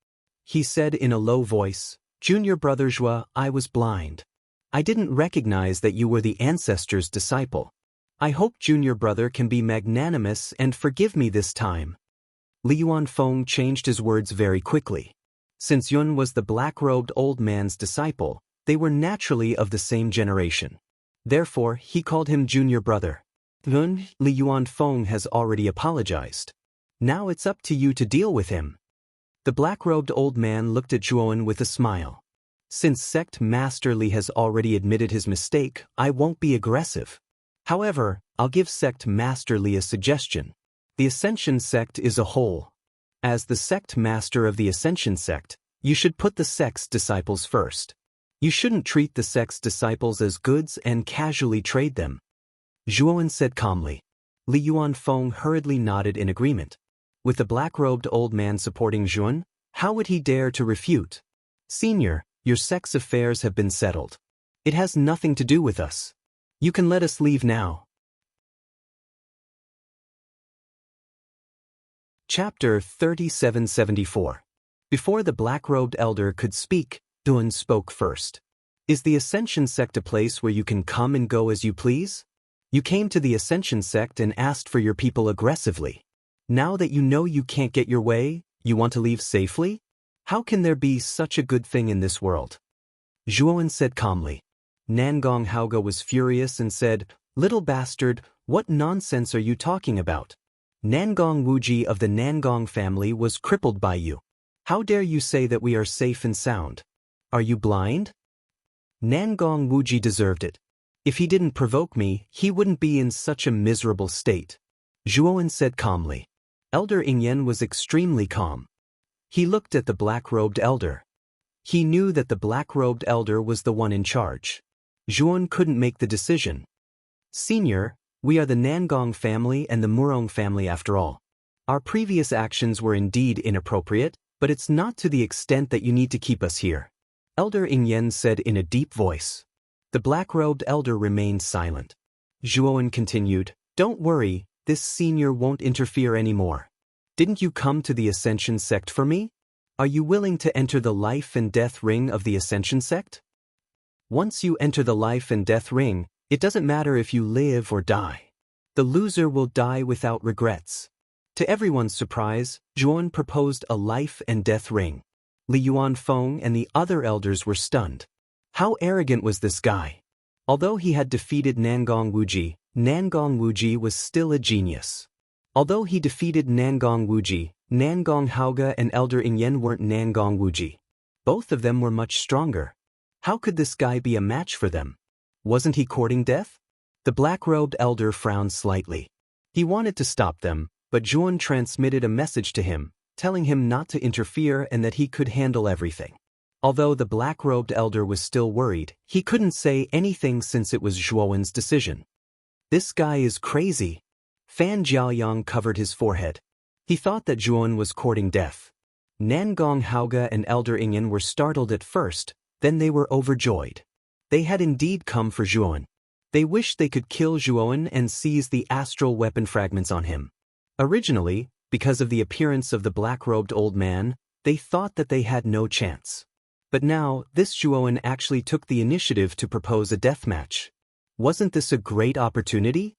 He said in a low voice, "Junior brother Zhuo, I was blind. I didn't recognize that you were the ancestor's disciple. I hope junior brother can be magnanimous and forgive me this time." Li Yuanfeng changed his words very quickly. Since Yun was the black-robed old man's disciple, they were naturally of the same generation. Therefore, he called him junior brother. Yun, Li Yuanfeng has already apologized. Now it's up to you to deal with him. The black-robed old man looked at Zhuowen with a smile. Since Sect Master Li has already admitted his mistake, I won't be aggressive. However, I'll give Sect Master Li a suggestion. The Ascension Sect is a whole. As the Sect Master of the Ascension Sect, you should put the sect's disciples first. You shouldn't treat the sect's disciples as goods and casually trade them. Zhuowen said calmly. Li Yuanfeng hurriedly nodded in agreement. With the black-robed old man supporting Zhuowen, how would he dare to refute? Senior, your sect's affairs have been settled. It has nothing to do with us. You can let us leave now. Chapter 3774. Before the black-robed elder could speak, Dun spoke first. Is the Ascension Sect a place where you can come and go as you please? You came to the Ascension Sect and asked for your people aggressively. Now that you know you can't get your way, you want to leave safely? How can there be such a good thing in this world? Zhuowen said calmly. Nangong Haoge was furious and said, "Little bastard, what nonsense are you talking about? Nangong Wuji of the Nangong family was crippled by you. How dare you say that we are safe and sound? Are you blind? Nangong Wuji deserved it. If he didn't provoke me, he wouldn't be in such a miserable state." Zhuowen said calmly. Elder Ingyan was extremely calm. He looked at the black-robed elder. He knew that the black-robed elder was the one in charge. Zhuowen couldn't make the decision. Senior, we are the Nangong family and the Murong family after all. Our previous actions were indeed inappropriate, but it's not to the extent that you need to keep us here. Elder Ingyan said in a deep voice. The black-robed elder remained silent. Zhuowen continued, "Don't worry, this senior won't interfere anymore. Didn't you come to the Ascension Sect for me? Are you willing to enter the life and death ring of the Ascension Sect? Once you enter the life and death ring, it doesn't matter if you live or die. The loser will die without regrets. To everyone's surprise, Zhuan proposed a life and death ring. Li Yuanfeng and the other elders were stunned. How arrogant was this guy? Although he had defeated Nangong Wuji was still a genius. Although he defeated Nangong Wuji, Nangong Haoge and Elder Ingyan weren't Nangong Wuji. Both of them were much stronger. How could this guy be a match for them? Wasn't he courting death? The black-robed elder frowned slightly. He wanted to stop them, but Zhuan transmitted a message to him, telling him not to interfere and that he could handle everything. Although the black-robed elder was still worried, he couldn't say anything since it was Zhuowen's decision. This guy is crazy. Fan Jiaoyang covered his forehead. He thought that Zhuan was courting death. Nangong Haoge and Elder Ingyan were startled at first, then they were overjoyed. They had indeed come for Zhuan. They wished they could kill Zhuowen and seize the astral weapon fragments on him. Originally, because of the appearance of the black-robed old man, they thought that they had no chance. But now, this Zhuowen actually took the initiative to propose a deathmatch. Wasn't this a great opportunity?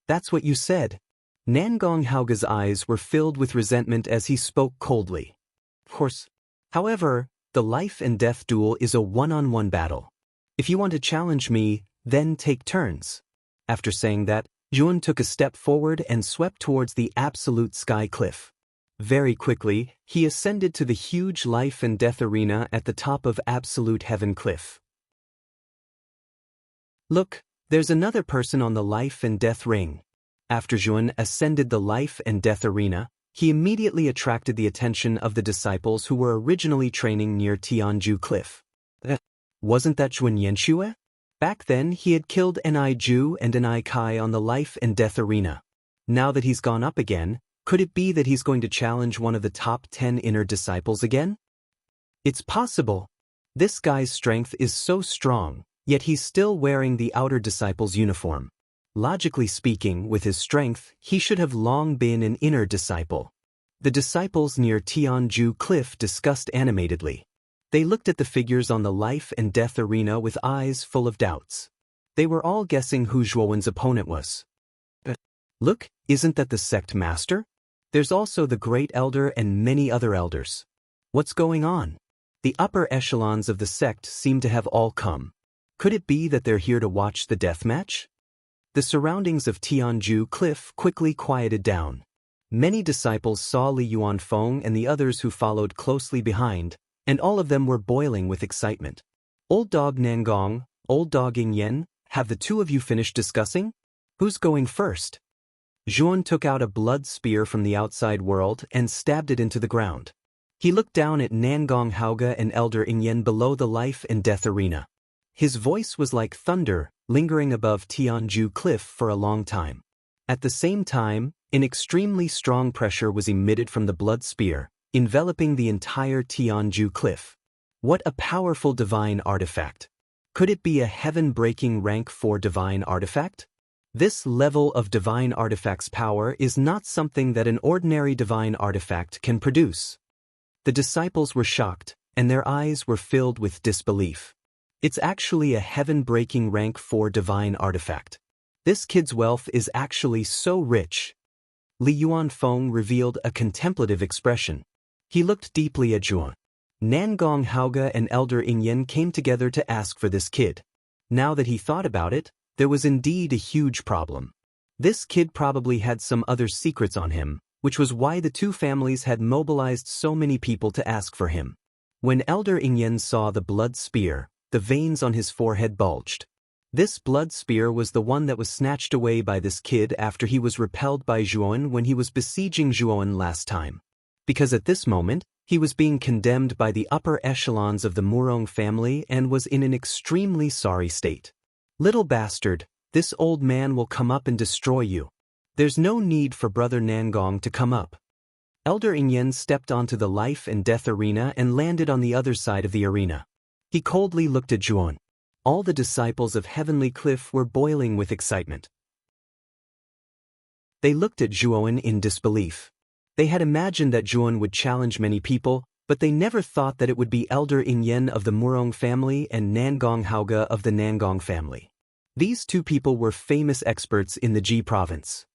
That's what you said. Nangong Haoge's eyes were filled with resentment as he spoke coldly. Of course. However, the life and death duel is a one-on-one battle. If you want to challenge me, then take turns. After saying that, Zhuan took a step forward and swept towards the absolute sky cliff. Very quickly, he ascended to the huge life and death arena at the top of Absolute Heaven Cliff. Look, there's another person on the life and death ring. After Zhuan ascended the life and death arena, he immediately attracted the attention of the disciples who were originally training near Tianju Cliff. Wasn't that Zhuan Yanxue? Back then, he had killed Ni Ju and Ni Kai on the life and death arena. Now that he's gone up again, could it be that he's going to challenge one of the top 10 inner disciples again? It's possible. This guy's strength is so strong, yet he's still wearing the outer disciple's uniform. Logically speaking, with his strength, he should have long been an inner disciple. The disciples near Tianju Cliff discussed animatedly. They looked at the figures on the life and death arena with eyes full of doubts. They were all guessing who Zhuowen's opponent was. Look, isn't that the sect master? There's also the great elder and many other elders. What's going on? The upper echelons of the sect seem to have all come. Could it be that they're here to watch the death match? The surroundings of Tianju Cliff quickly quieted down. Many disciples saw Li Yuanfeng and the others who followed closely behind, and all of them were boiling with excitement. Old Dog Nangong, Old Dog Ingyan, have the two of you finished discussing? Who's going first? Zhuan took out a blood spear from the outside world and stabbed it into the ground. He looked down at Nangong Haoge and Elder Ingyan below the life and death arena. His voice was like thunder, lingering above Tianju Cliff for a long time. At the same time, an extremely strong pressure was emitted from the blood spear, enveloping the entire Tianju Cliff. What a powerful divine artifact! Could it be a heaven-breaking rank 4 divine artifact? This level of divine artifact's power is not something that an ordinary divine artifact can produce. The disciples were shocked, and their eyes were filled with disbelief. It's actually a heaven-breaking rank 4 divine artifact. This kid's wealth is actually so rich. Li Yuanfeng revealed a contemplative expression. He looked deeply at Zhuan. Nangong Haoge and Elder Ingyan came together to ask for this kid. Now that he thought about it, there was indeed a huge problem. This kid probably had some other secrets on him, which was why the two families had mobilized so many people to ask for him. When Elder Ingyan saw the blood spear, the veins on his forehead bulged. This blood spear was the one that was snatched away by this kid after he was repelled by Zhuowen when he was besieging Zhuowen last time. Because at this moment, he was being condemned by the upper echelons of the Murong family and was in an extremely sorry state. Little bastard, this old man will come up and destroy you. There's no need for Brother Nangong to come up. Elder Ingyan stepped onto the life and death arena and landed on the other side of the arena. He coldly looked at Zhuowen. All the disciples of Heavenly Cliff were boiling with excitement. They looked at Zhuowen in disbelief. They had imagined that Zhuowen would challenge many people, but they never thought that it would be Elder Ingyan of the Murong family and Nangong Haoge of the Nangong family. These two people were famous experts in the Ji province.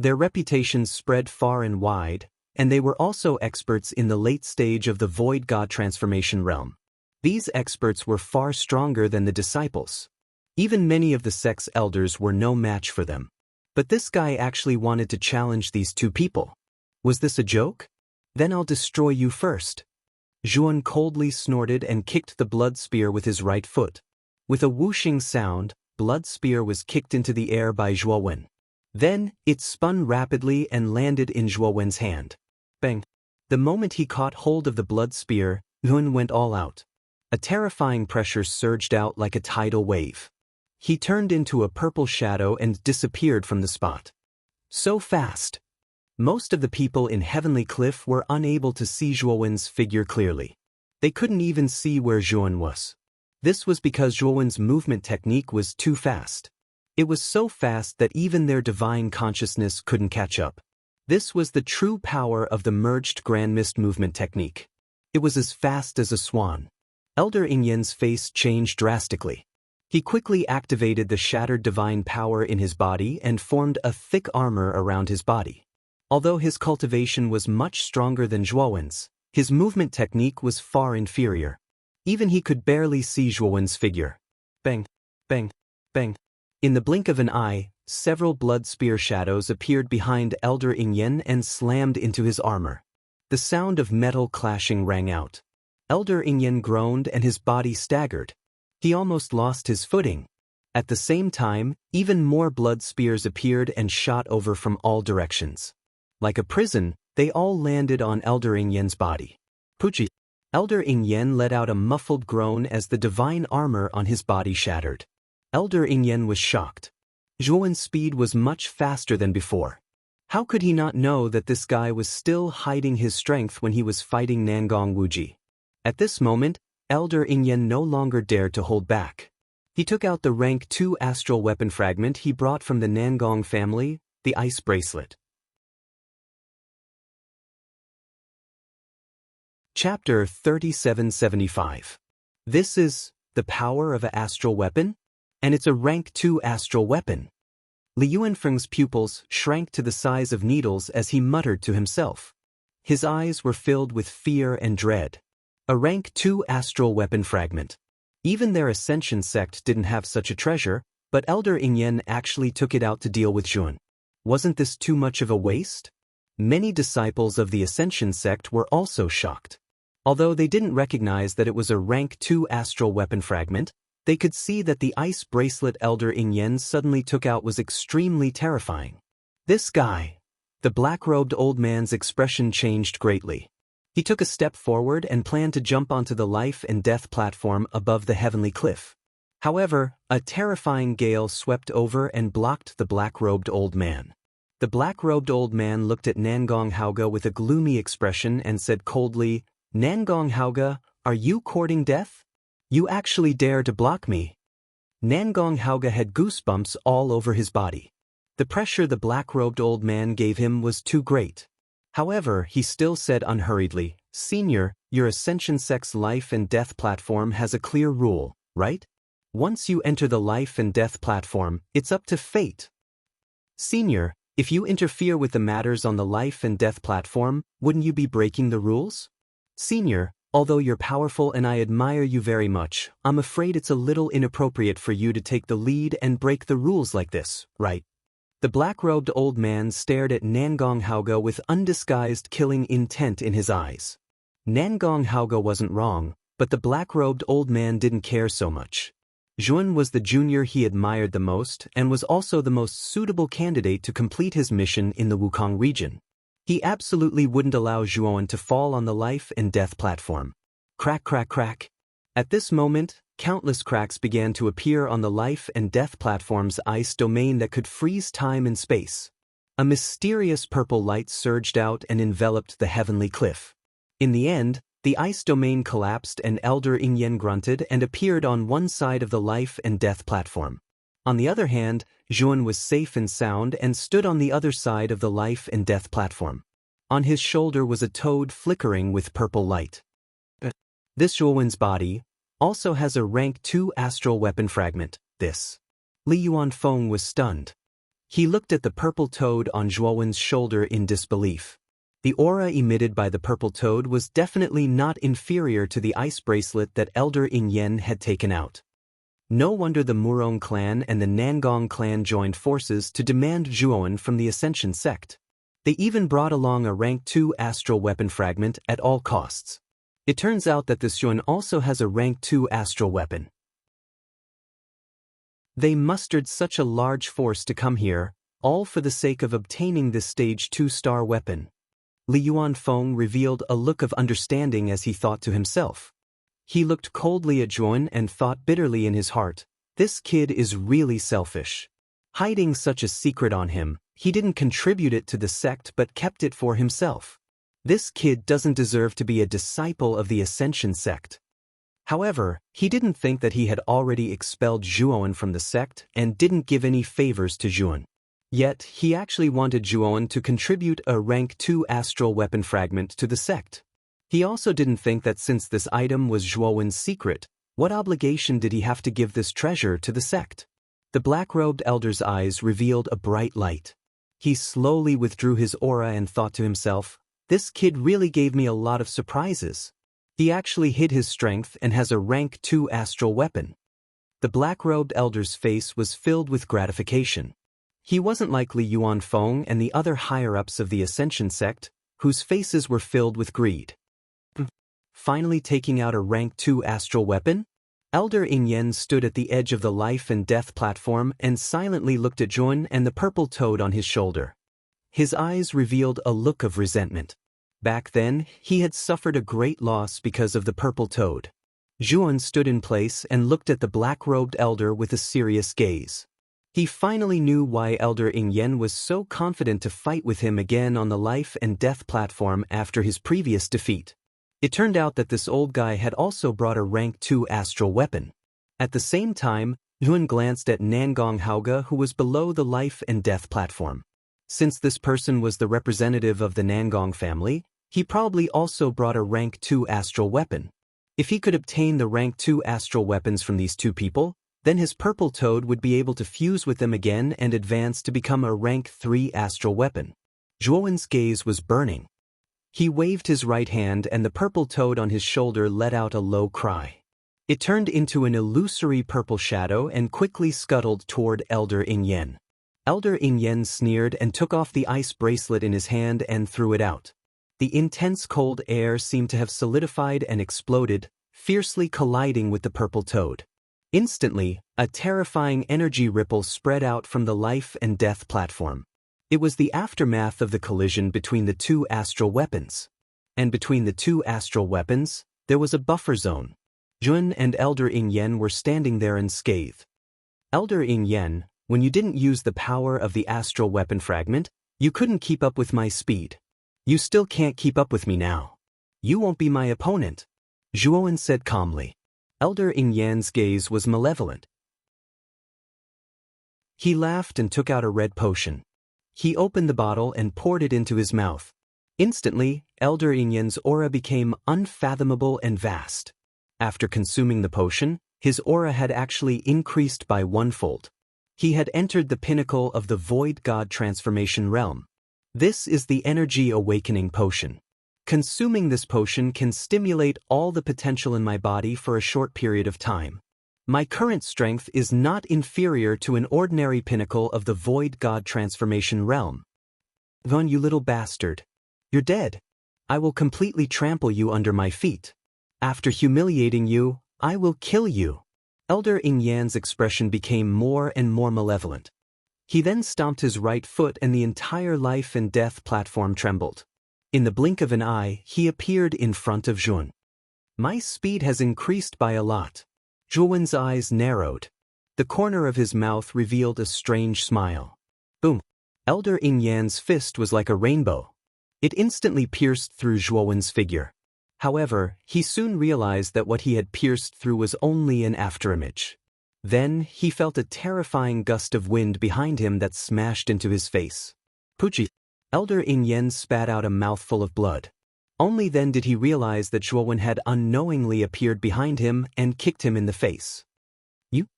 Their reputations spread far and wide, and they were also experts in the late stage of the void god transformation realm. These experts were far stronger than the disciples. Even many of the sect's elders were no match for them. But this guy actually wanted to challenge these two people. Was this a joke? Then I'll destroy you first. Zhuan coldly snorted and kicked the blood spear with his right foot. With a whooshing sound, blood spear was kicked into the air by Zhuowen. Then, it spun rapidly and landed in Zhuowen's hand. Bang! The moment he caught hold of the blood spear, Zhuan went all out. A terrifying pressure surged out like a tidal wave. He turned into a purple shadow and disappeared from the spot. So fast! Most of the people in Heavenly Cliff were unable to see Zhuowen's figure clearly. They couldn't even see where Zhuowen was. This was because Zhuowen's movement technique was too fast. It was so fast that even their divine consciousness couldn't catch up. This was the true power of the merged Grand Mist movement technique. It was as fast as a swan. Elder Ingyen's face changed drastically. He quickly activated the shattered divine power in his body and formed a thick armor around his body. Although his cultivation was much stronger than Zhuowen's, his movement technique was far inferior. Even he could barely see Zhuowen's figure. Bang, bang, bang. In the blink of an eye, several blood spear shadows appeared behind Elder Ingyen and slammed into his armor. The sound of metal clashing rang out. Elder Ingyen groaned and his body staggered. He almost lost his footing. At the same time, even more blood spears appeared and shot over from all directions. Like a prison, they all landed on Elder Ingyen's body. Puchi! Elder Ingyen let out a muffled groan as the divine armor on his body shattered. Elder Ingyen was shocked. Zhuowen's speed was much faster than before. How could he not know that this guy was still hiding his strength when he was fighting Nangong Wuji? At this moment, Elder Ingyen no longer dared to hold back. He took out the rank 2 astral weapon fragment he brought from the Nangong family, the ice bracelet. Chapter 3775. This is the power of an astral weapon? And it's a rank 2 astral weapon. Li Yuanfeng's pupils shrank to the size of needles as he muttered to himself. His eyes were filled with fear and dread. A rank 2 astral weapon fragment. Even their Ascension sect didn't have such a treasure, but Elder Ingyen actually took it out to deal with Zhuan. Wasn't this too much of a waste? Many disciples of the Ascension sect were also shocked. Although they didn't recognize that it was a rank 2 astral weapon fragment, they could see that the ice bracelet Elder Ingyen suddenly took out was extremely terrifying. This guy. The black-robed old man's expression changed greatly. He took a step forward and planned to jump onto the life and death platform above the Heavenly Cliff. However, a terrifying gale swept over and blocked the black-robed old man. The black-robed old man looked at Nangong Haoge with a gloomy expression and said coldly, "Nangong Haoge, are you courting death? You actually dare to block me?" Nangong Haoge had goosebumps all over his body. The pressure the black-robed old man gave him was too great. However, he still said unhurriedly, "Senior, your Ascension sect's life and death platform has a clear rule, right? Once you enter the life and death platform, it's up to fate. Senior, if you interfere with the matters on the life and death platform, wouldn't you be breaking the rules? Senior, although you're powerful and I admire you very much, I'm afraid it's a little inappropriate for you to take the lead and break the rules like this, right?" The black-robed old man stared at Nangong Haoge with undisguised killing intent in his eyes. Nangong Haoge wasn't wrong, but the black-robed old man didn't care so much. Zhuan was the junior he admired the most and was also the most suitable candidate to complete his mission in the Wukong region. He absolutely wouldn't allow Zhuowen to fall on the life and death platform. Crack, crack, crack. At this moment, countless cracks began to appear on the life and death platform's ice domain that could freeze time and space. A mysterious purple light surged out and enveloped the Heavenly Cliff. In the end, the ice domain collapsed and Elder Ingyen grunted and appeared on one side of the life and death platform. On the other hand, Zhuan was safe and sound and stood on the other side of the life and death platform. On his shoulder was a toad flickering with purple light. This Zhuowen's body also has a rank 2 astral weapon fragment. This. Li Yuanfeng was stunned. He looked at the purple toad on Zhuowen's shoulder in disbelief. The aura emitted by the purple toad was definitely not inferior to the ice bracelet that Elder Ing Yen had taken out. No wonder the Murong clan and the Nangong clan joined forces to demand Zhuowen from the Ascension sect. They even brought along a rank 2 astral weapon fragment at all costs. It turns out that this Zhuowen also has a rank 2 astral weapon. They mustered such a large force to come here, all for the sake of obtaining this stage 2 star weapon. Li Yuanfeng revealed a look of understanding as he thought to himself. He looked coldly at Zhuowen and thought bitterly in his heart, this kid is really selfish. Hiding such a secret on him, he didn't contribute it to the sect but kept it for himself. This kid doesn't deserve to be a disciple of the Ascension sect. However, he didn't think that he had already expelled Zhuowen from the sect and didn't give any favors to Zhuowen. Yet, he actually wanted Zhuowen to contribute a rank 2 astral weapon fragment to the sect. He also didn't think that since this item was Zhuowen's secret, what obligation did he have to give this treasure to the sect? The black-robed elder's eyes revealed a bright light. He slowly withdrew his aura and thought to himself, this kid really gave me a lot of surprises. He actually hid his strength and has a rank 2 astral weapon. The black-robed elder's face was filled with gratification. He wasn't like Li Yuanfeng and the other higher-ups of the Ascension sect, whose faces were filled with greed. Finally taking out a rank 2 astral weapon? Elder Ing Yen stood at the edge of the life and death platform and silently looked at Zhuowen and the purple toad on his shoulder. His eyes revealed a look of resentment. Back then, he had suffered a great loss because of the purple toad. Zhuowen stood in place and looked at the black-robed elder with a serious gaze. He finally knew why Elder Ing Yen was so confident to fight with him again on the life and death platform after his previous defeat. It turned out that this old guy had also brought a rank 2 astral weapon. At the same time, Zhuowen glanced at Nangong Haoge, who was below the life and death platform. Since this person was the representative of the Nangong family, he probably also brought a rank 2 astral weapon. If he could obtain the rank 2 astral weapons from these two people, then his purple toad would be able to fuse with them again and advance to become a rank 3 astral weapon. Zhuowen's gaze was burning. He waved his right hand and the purple toad on his shoulder let out a low cry. It turned into an illusory purple shadow and quickly scuttled toward Elder Ing Yen. Elder Ing Yen sneered and took off the ice bracelet in his hand and threw it out. The intense cold air seemed to have solidified and exploded, fiercely colliding with the purple toad. Instantly, a terrifying energy ripple spread out from the life and death platform. It was the aftermath of the collision between the two astral weapons. And between the two astral weapons, there was a buffer zone. Zhuowen and Elder Ing Yen were standing there unscathed. Elder Ing Yen, when you didn't use the power of the astral weapon fragment, you couldn't keep up with my speed. You still can't keep up with me now. You won't be my opponent, Zhuowen said calmly. Elder Ing Yan's gaze was malevolent. He laughed and took out a red potion. He opened the bottle and poured it into his mouth. Instantly, Elder Ing Yan's aura became unfathomable and vast. After consuming the potion, his aura had actually increased by 1-fold. He had entered the pinnacle of the Void God transformation realm. This is the Energy Awakening Potion. Consuming this potion can stimulate all the potential in my body for a short period of time. My current strength is not inferior to an ordinary pinnacle of the Void God transformation realm. Von, you little bastard. You're dead. I will completely trample you under my feet. After humiliating you, I will kill you. Elder Ing Yan's expression became more and more malevolent. He then stomped his right foot and the entire life and death platform trembled. In the blink of an eye, he appeared in front of Zhuowen. My speed has increased by a lot. Zhuowen's eyes narrowed. The corner of his mouth revealed a strange smile. Boom! Elder Ing Yan's fist was like a rainbow. It instantly pierced through Zhuowen's figure. However, he soon realized that what he had pierced through was only an afterimage. Then, he felt a terrifying gust of wind behind him that smashed into his face. Puchi! Elder Ing Yen spat out a mouthful of blood. Only then did he realize that Zhuowen had unknowingly appeared behind him and kicked him in the face.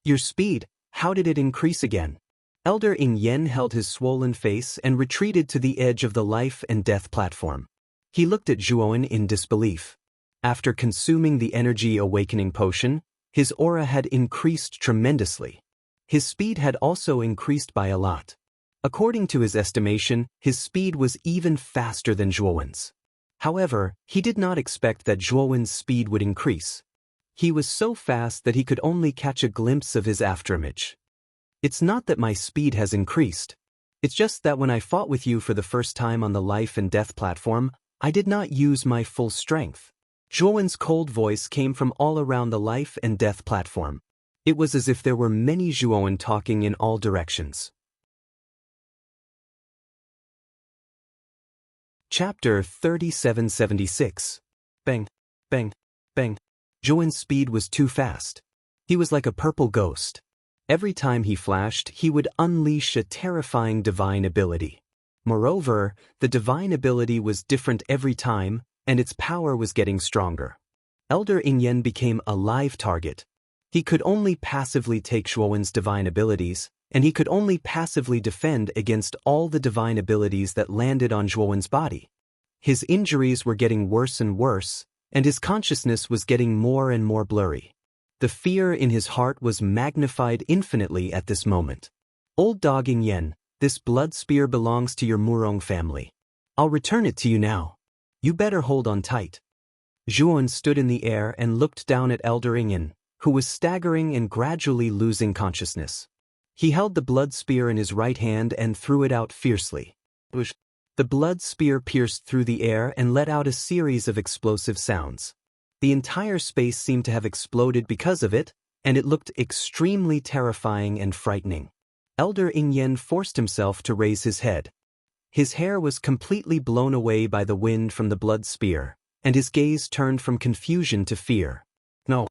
Your speed, how did it increase again? Elder Ing Yen held his swollen face and retreated to the edge of the life and death platform. He looked at Zhuowen in disbelief. After consuming the energy awakening potion, his aura had increased tremendously. His speed had also increased by a lot. According to his estimation, his speed was even faster than Zhuowen's. However, he did not expect that Zhuowen's speed would increase. He was so fast that he could only catch a glimpse of his afterimage. It's not that my speed has increased. It's just that when I fought with you for the first time on the life and death platform, I did not use my full strength. Zhuowen's cold voice came from all around the life and death platform. It was as if there were many Zhuowen talking in all directions. Chapter 3776. Bang, bang, bang. Zhuowen's speed was too fast. He was like a purple ghost. Every time he flashed, he would unleash a terrifying divine ability. Moreover, the divine ability was different every time, and its power was getting stronger. Elder Ing Yen became a live target. He could only passively take Zhuowen's divine abilities, and he could only passively defend against all the divine abilities that landed on Zhuowen's body. His injuries were getting worse and worse, and his consciousness was getting more and more blurry. The fear in his heart was magnified infinitely at this moment. Old dog Ing Yen, this blood spear belongs to your Murong family. I'll return it to you now. You better hold on tight. Zhuowen stood in the air and looked down at Elder Ing Yen, who was staggering and gradually losing consciousness. He held the blood spear in his right hand and threw it out fiercely. The blood spear pierced through the air and let out a series of explosive sounds. The entire space seemed to have exploded because of it, and it looked extremely terrifying and frightening. Elder Ing Yen forced himself to raise his head. His hair was completely blown away by the wind from the blood spear, and his gaze turned from confusion to fear. No,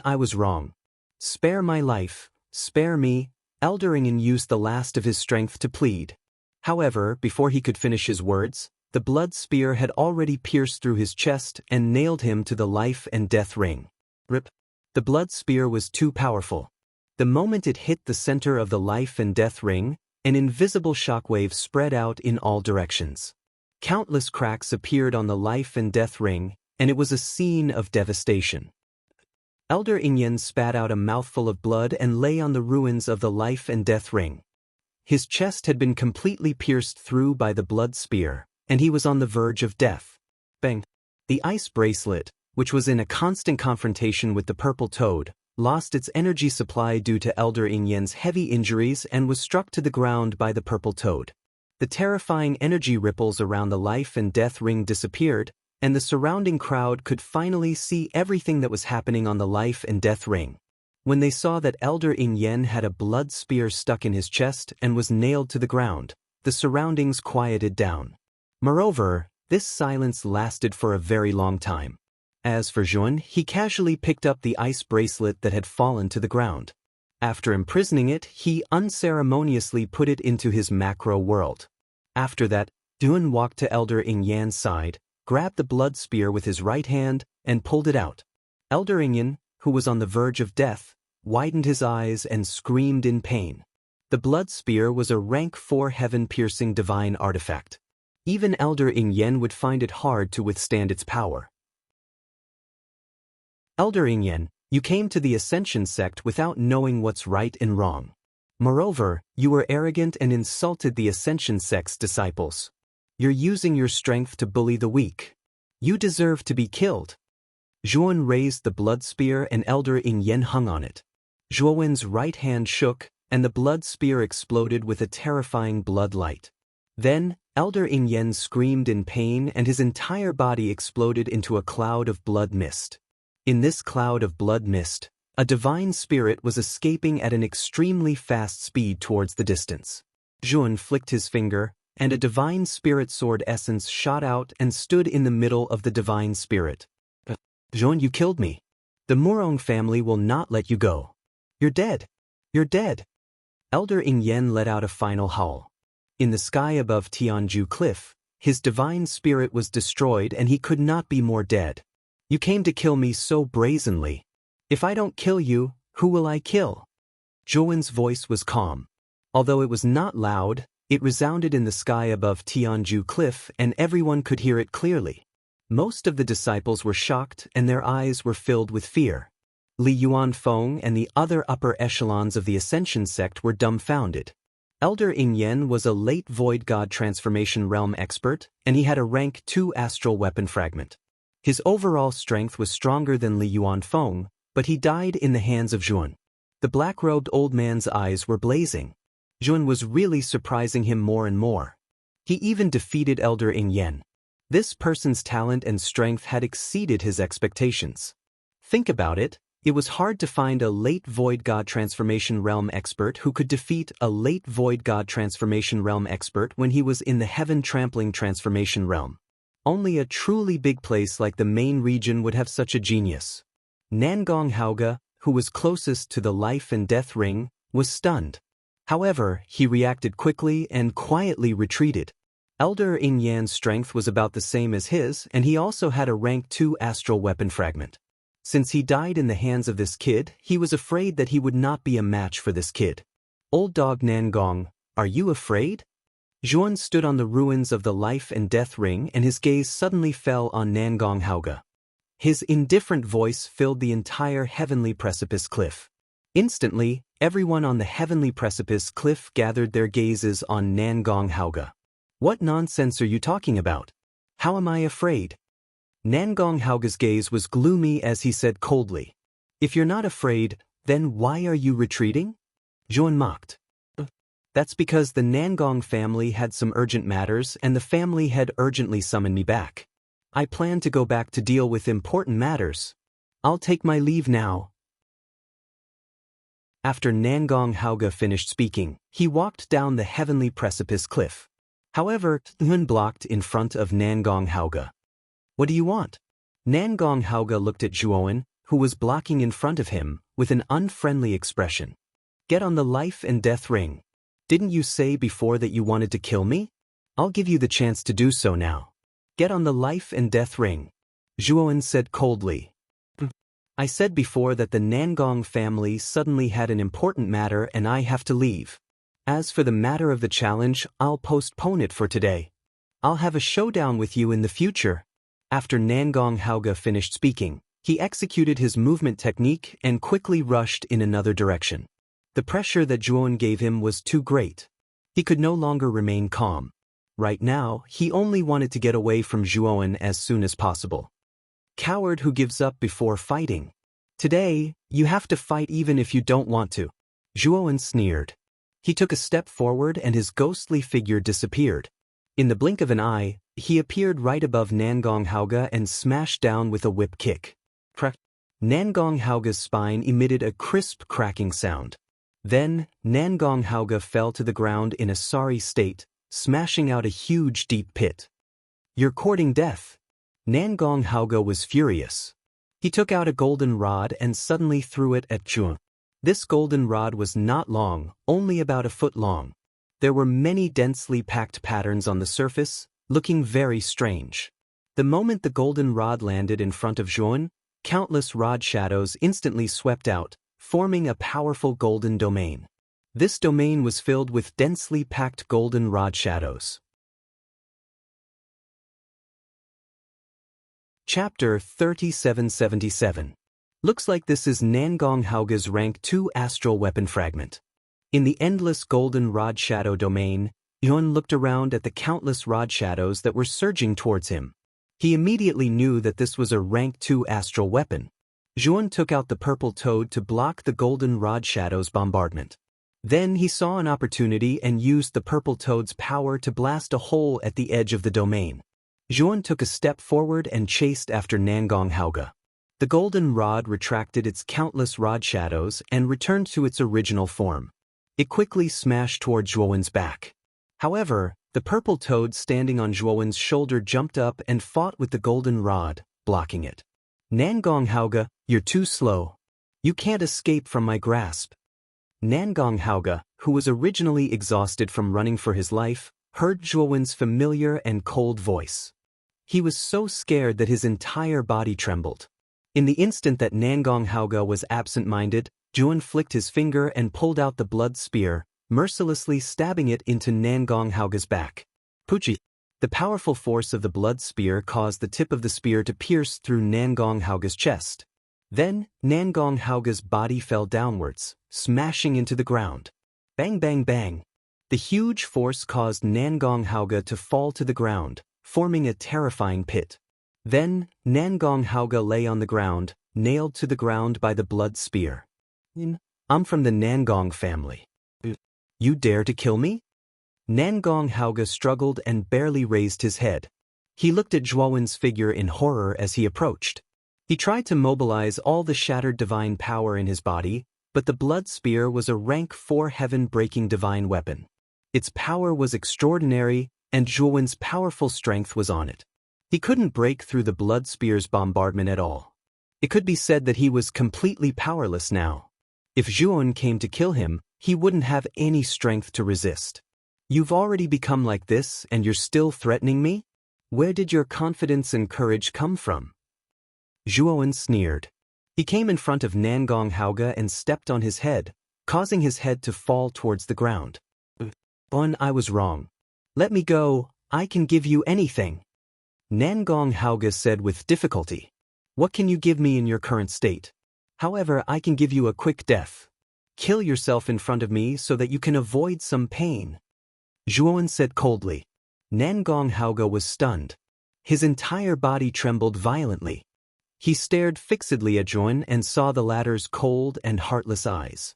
I was wrong. Spare my life, spare me. Elder Ing Yen used the last of his strength to plead. However, before he could finish his words, the blood spear had already pierced through his chest and nailed him to the life and death ring. Rip. The blood spear was too powerful. The moment it hit the center of the life and death ring, an invisible shockwave spread out in all directions. Countless cracks appeared on the life and death ring, and it was a scene of devastation. Elder Ing Yen spat out a mouthful of blood and lay on the ruins of the life and death ring. His chest had been completely pierced through by the blood spear, and he was on the verge of death. Bang! The ice bracelet, which was in a constant confrontation with the purple toad, lost its energy supply due to Elder Ing Yen's heavy injuries and was struck to the ground by the purple toad. The terrifying energy ripples around the life and death ring disappeared, and the surrounding crowd could finally see everything that was happening on the life and death ring. When they saw that Elder Ing Yen had a blood spear stuck in his chest and was nailed to the ground, the surroundings quieted down. Moreover, this silence lasted for a very long time. As for Zhuowen, he casually picked up the ice bracelet that had fallen to the ground. After imprisoning it, he unceremoniously put it into his macro world. After that, Zhuowen walked to Elder Ing Yan's side, grabbed the blood spear with his right hand, and pulled it out. Elder Ing Yan, who was on the verge of death, widened his eyes and screamed in pain. The blood spear was a rank 4 heaven-piercing divine artifact. Even Elder Ing Yen would find it hard to withstand its power. Elder Ing Yen, you came to the Ascension sect without knowing what's right and wrong. Moreover, you were arrogant and insulted the Ascension sect's disciples. You're using your strength to bully the weak. You deserve to be killed. Zhuowen raised the blood spear and Elder Ing Yen hung on it. Zhuowen's right hand shook, and the blood spear exploded with a terrifying blood light. Then, Elder Ing Yen screamed in pain and his entire body exploded into a cloud of blood mist. In this cloud of blood mist, a divine spirit was escaping at an extremely fast speed towards the distance. Zhuowen flicked his finger, and a divine spirit sword essence shot out and stood in the middle of the divine spirit. Zhuowen, you killed me. The Murong family will not let you go. You're dead. You're dead. Elder Ing Yen let out a final howl. In the sky above Tianju Cliff, his divine spirit was destroyed and he could not be more dead. You came to kill me so brazenly. If I don't kill you, who will I kill? Zhuowen's voice was calm. Although it was not loud, it resounded in the sky above Tianju Cliff and everyone could hear it clearly. Most of the disciples were shocked and their eyes were filled with fear. Li Yuanfeng and the other upper echelons of the Ascension sect were dumbfounded. Elder Ingyen was a late Void God Transformation Realm expert, and he had a rank 2 astral weapon fragment. His overall strength was stronger than Li Yuanfeng, but he died in the hands of Zhuan. The black-robed old man's eyes were blazing. Zhuan was really surprising him more and more. He even defeated Elder Ingyen. This person's talent and strength had exceeded his expectations. Think about it. It was hard to find a late Void God Transformation Realm expert who could defeat a late Void God Transformation Realm expert when he was in the Heaven-Trampling Transformation Realm. Only a truly big place like the main region would have such a genius. Nangong Haoge, who was closest to the life and death ring, was stunned. However, he reacted quickly and quietly retreated. Elder Ingyan's strength was about the same as his, and he also had a rank 2 astral weapon fragment. Since he died in the hands of this kid, he was afraid that he would not be a match for this kid. Old dog Nangong, are you afraid? Zhuan stood on the ruins of the life and death ring and his gaze suddenly fell on Nangong Haoge. His indifferent voice filled the entire heavenly precipice cliff. Instantly, everyone on the heavenly precipice cliff gathered their gazes on Nangong Haoge. What nonsense are you talking about? How am I afraid? Nangong Haoge's gaze was gloomy as he said coldly, "If you're not afraid, then why are you retreating?" Zhuan mocked. That's because the Nangong family had some urgent matters and the family had urgently summoned me back. I plan to go back to deal with important matters. I'll take my leave now. After Nangong Haoge finished speaking, he walked down the heavenly precipice cliff. However, Zhuan blocked in front of Nangong Haoge. What do you want? Nangong Haoge looked at Zhuan, who was blocking in front of him, with an unfriendly expression. Get on the life and death ring. Didn't you say before that you wanted to kill me? I'll give you the chance to do so now. Get on the life and death ring. Zhuan said coldly. I said before that the Nangong family suddenly had an important matter and I have to leave. As for the matter of the challenge, I'll postpone it for today. I'll have a showdown with you in the future. After Nangong Haoge finished speaking, he executed his movement technique and quickly rushed in another direction. The pressure that Zhuan gave him was too great. He could no longer remain calm. Right now, he only wanted to get away from Zhuan as soon as possible. Coward who gives up before fighting. Today, you have to fight even if you don't want to. Zhuan sneered. He took a step forward and his ghostly figure disappeared. In the blink of an eye, he appeared right above Nangong Haoge and smashed down with a whip kick. Crack! Nangong Haoge's spine emitted a crisp cracking sound. Then, Nangong Haoge fell to the ground in a sorry state, smashing out a huge deep pit. You're courting death. Nangong Haoge was furious. He took out a golden rod and suddenly threw it at Zhuan. This golden rod was not long, only about a foot long. There were many densely packed patterns on the surface, looking very strange. The moment the golden rod landed in front of Zhuan, countless rod shadows instantly swept out, forming a powerful golden domain. This domain was filled with densely packed golden rod shadows. Chapter 3777. Looks like this is Nangong Haoge's rank 2 astral weapon fragment. In the endless golden rod shadow domain, Zhuan looked around at the countless rod shadows that were surging towards him. He immediately knew that this was a rank 2 astral weapon. Zhuan took out the purple toad to block the golden rod shadow's bombardment. Then he saw an opportunity and used the purple toad's power to blast a hole at the edge of the domain. Zhuan took a step forward and chased after Nangong Haoge. The golden rod retracted its countless rod shadows and returned to its original form. It quickly smashed toward Zhuan's back. However, the purple toad standing on Zhuan's shoulder jumped up and fought with the golden rod, blocking it. Nangong Haoge, you're too slow. You can't escape from my grasp. Nangong Haoge, who was originally exhausted from running for his life, heard Zhuan's familiar and cold voice. He was so scared that his entire body trembled. In the instant that Nangong Haoge was absent-minded, Zhuan flicked his finger and pulled out the blood spear, mercilessly stabbing it into Nangong Haoga's back. Puchi. The powerful force of the blood spear caused the tip of the spear to pierce through Nangong Haoga's chest. Then, Nangong Haoga's body fell downwards, smashing into the ground. Bang bang bang. The huge force caused Nangong Haoga to fall to the ground, forming a terrifying pit. Then, Nangong Haoga lay on the ground, nailed to the ground by the blood spear. I'm from the Nangong family. You dare to kill me? Nangong Haoga struggled and barely raised his head. He looked at Zhuowen's figure in horror as he approached. He tried to mobilize all the shattered divine power in his body, but the blood spear was a rank 4 heaven-breaking divine weapon. Its power was extraordinary, and Zhuowen's powerful strength was on it. He couldn't break through the blood spear's bombardment at all. It could be said that he was completely powerless now. If Zhuowen came to kill him, he wouldn't have any strength to resist. You've already become like this and you're still threatening me? Where did your confidence and courage come from? Zhuowen sneered. He came in front of Nangong Haoga and stepped on his head, causing his head to fall towards the ground. I was wrong. Let me go, I can give you anything. Nangong Haoga said with difficulty. What can you give me in your current state? However, I can give you a quick death. Kill yourself in front of me so that you can avoid some pain. Zhuowen said coldly. Nangong Haoga was stunned. His entire body trembled violently. He stared fixedly at Zhuowen and saw the latter's cold and heartless eyes.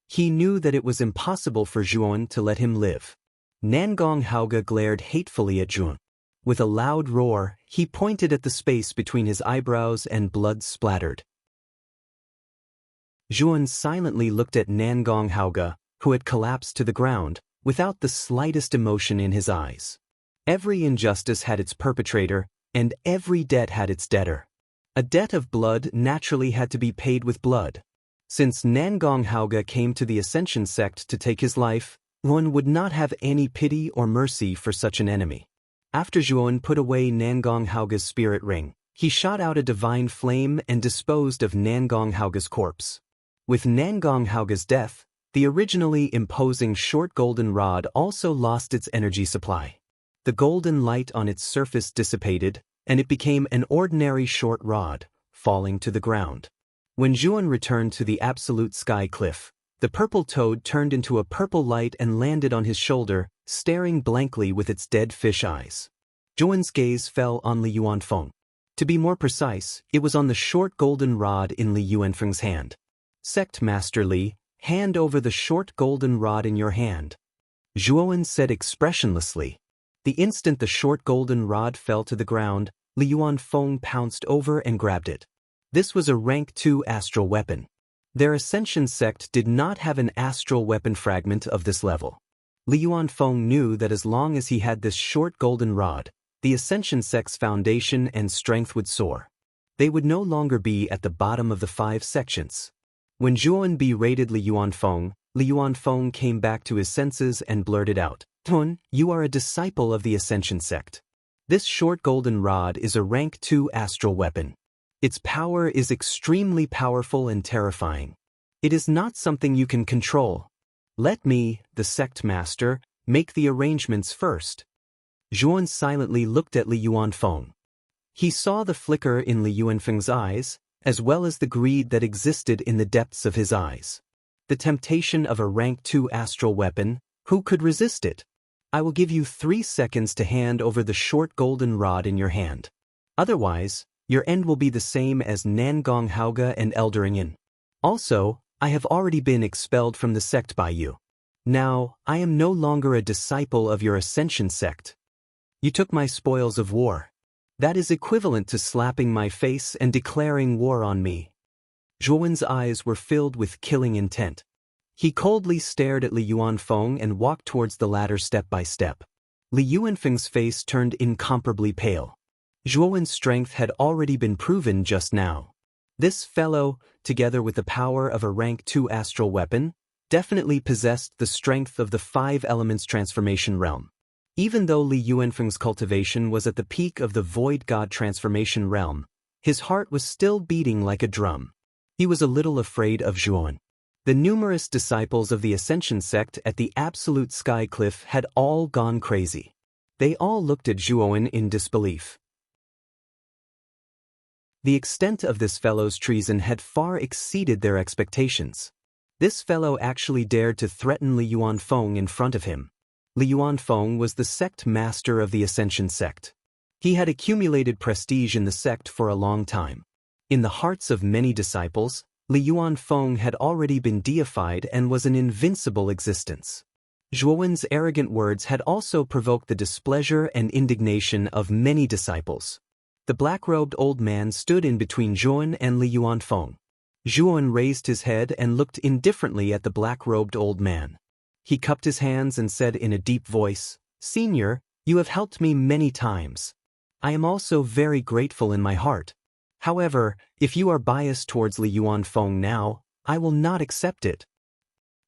He knew that it was impossible for Zhuowen to let him live. Nangong Haoga glared hatefully at Zhuowen. With a loud roar, he pointed at the space between his eyebrows and blood splattered. Zhuowen silently looked at Nangong Haoga, who had collapsed to the ground, without the slightest emotion in his eyes. Every injustice had its perpetrator, and every debt had its debtor. A debt of blood naturally had to be paid with blood. Since Nangong Haoga came to the Ascension sect to take his life, Zhuowen would not have any pity or mercy for such an enemy. After Zhuowen put away Nangong Haoga's spirit ring, he shot out a divine flame and disposed of Nangong Haoga's corpse. With Nangong Haoga's death, the originally imposing short golden rod also lost its energy supply. The golden light on its surface dissipated, and it became an ordinary short rod, falling to the ground. When Zhuowen returned to the absolute sky cliff, the purple toad turned into a purple light and landed on his shoulder, staring blankly with its dead fish eyes. Zhuowen's gaze fell on Li Yuanfeng. To be more precise, it was on the short golden rod in Li Yuanfeng's hand. Sect Master Li, hand over the short golden rod in your hand. Zhuowen said expressionlessly. The instant the short golden rod fell to the ground, Li Yuanfeng pounced over and grabbed it. This was a rank 2 astral weapon. Their Ascension sect did not have an astral weapon fragment of this level. Li Yuanfeng knew that as long as he had this short golden rod, the Ascension sect's foundation and strength would soar. They would no longer be at the bottom of the 5 sections. When Zhuowen berated Li Yuanfeng came back to his senses and blurted out, "Zhuowen, you are a disciple of the Ascension sect. This short golden rod is a rank 2 astral weapon. Its power is extremely powerful and terrifying. It is not something you can control. Let me, the sect master, make the arrangements first." Zhuowen silently looked at Li Yuanfeng. He saw the flicker in Li Yuanfeng's eyes, as well as the greed that existed in the depths of his eyes. The temptation of a rank 2 astral weapon, who could resist it? I will give you 3 seconds to hand over the short golden rod in your hand. Otherwise, your end will be the same as Nangong Haoga and Elderingen. Also, I have already been expelled from the sect by you. Now, I am no longer a disciple of your Ascension sect. You took my spoils of war. That is equivalent to slapping my face and declaring war on me. Zhuowen's eyes were filled with killing intent. He coldly stared at Li Yuanfeng and walked towards the ladder step by step. Li Yuanfeng's face turned incomparably pale. Zhuowen's strength had already been proven just now. This fellow, together with the power of a rank 2 astral weapon, definitely possessed the strength of the 5 elements transformation realm. Even though Li Yuanfeng's cultivation was at the peak of the Void God transformation realm, his heart was still beating like a drum. He was a little afraid of Zhuowen. The numerous disciples of the Ascension sect at the Absolute Sky Cliff had all gone crazy. They all looked at Zhuowen in disbelief. The extent of this fellow's treason had far exceeded their expectations. This fellow actually dared to threaten Li Yuanfeng in front of him. Li Yuanfeng was the sect master of the Ascension sect. He had accumulated prestige in the sect for a long time. In the hearts of many disciples, Li Yuanfeng had already been deified and was an invincible existence. Zhuowen's arrogant words had also provoked the displeasure and indignation of many disciples. The black-robed old man stood in between Zhuowen and Li Yuanfeng. Zhuowen raised his head and looked indifferently at the black-robed old man. He cupped his hands and said in a deep voice, "Senior, you have helped me many times. I am also very grateful in my heart. However, if you are biased towards Li Yuanfeng now, I will not accept it.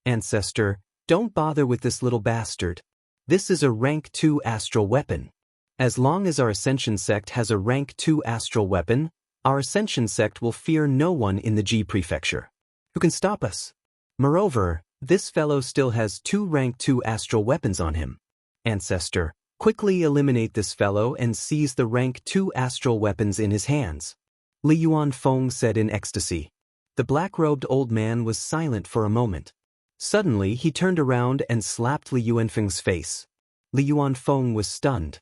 Ancestor, don't bother with this little bastard. This is a rank 2 astral weapon. As long as our Ascension sect has a rank 2 astral weapon, our Ascension sect will fear no one in the Ji prefecture. Who can stop us? Moreover, this fellow still has 2 rank 2 astral weapons on him. Ancestor, quickly eliminate this fellow and seize the rank 2 astral weapons in his hands." Li Yuanfeng said in ecstasy. The black-robed old man was silent for a moment. Suddenly he turned around and slapped Li Yuanfeng's face. Li Yuanfeng was stunned.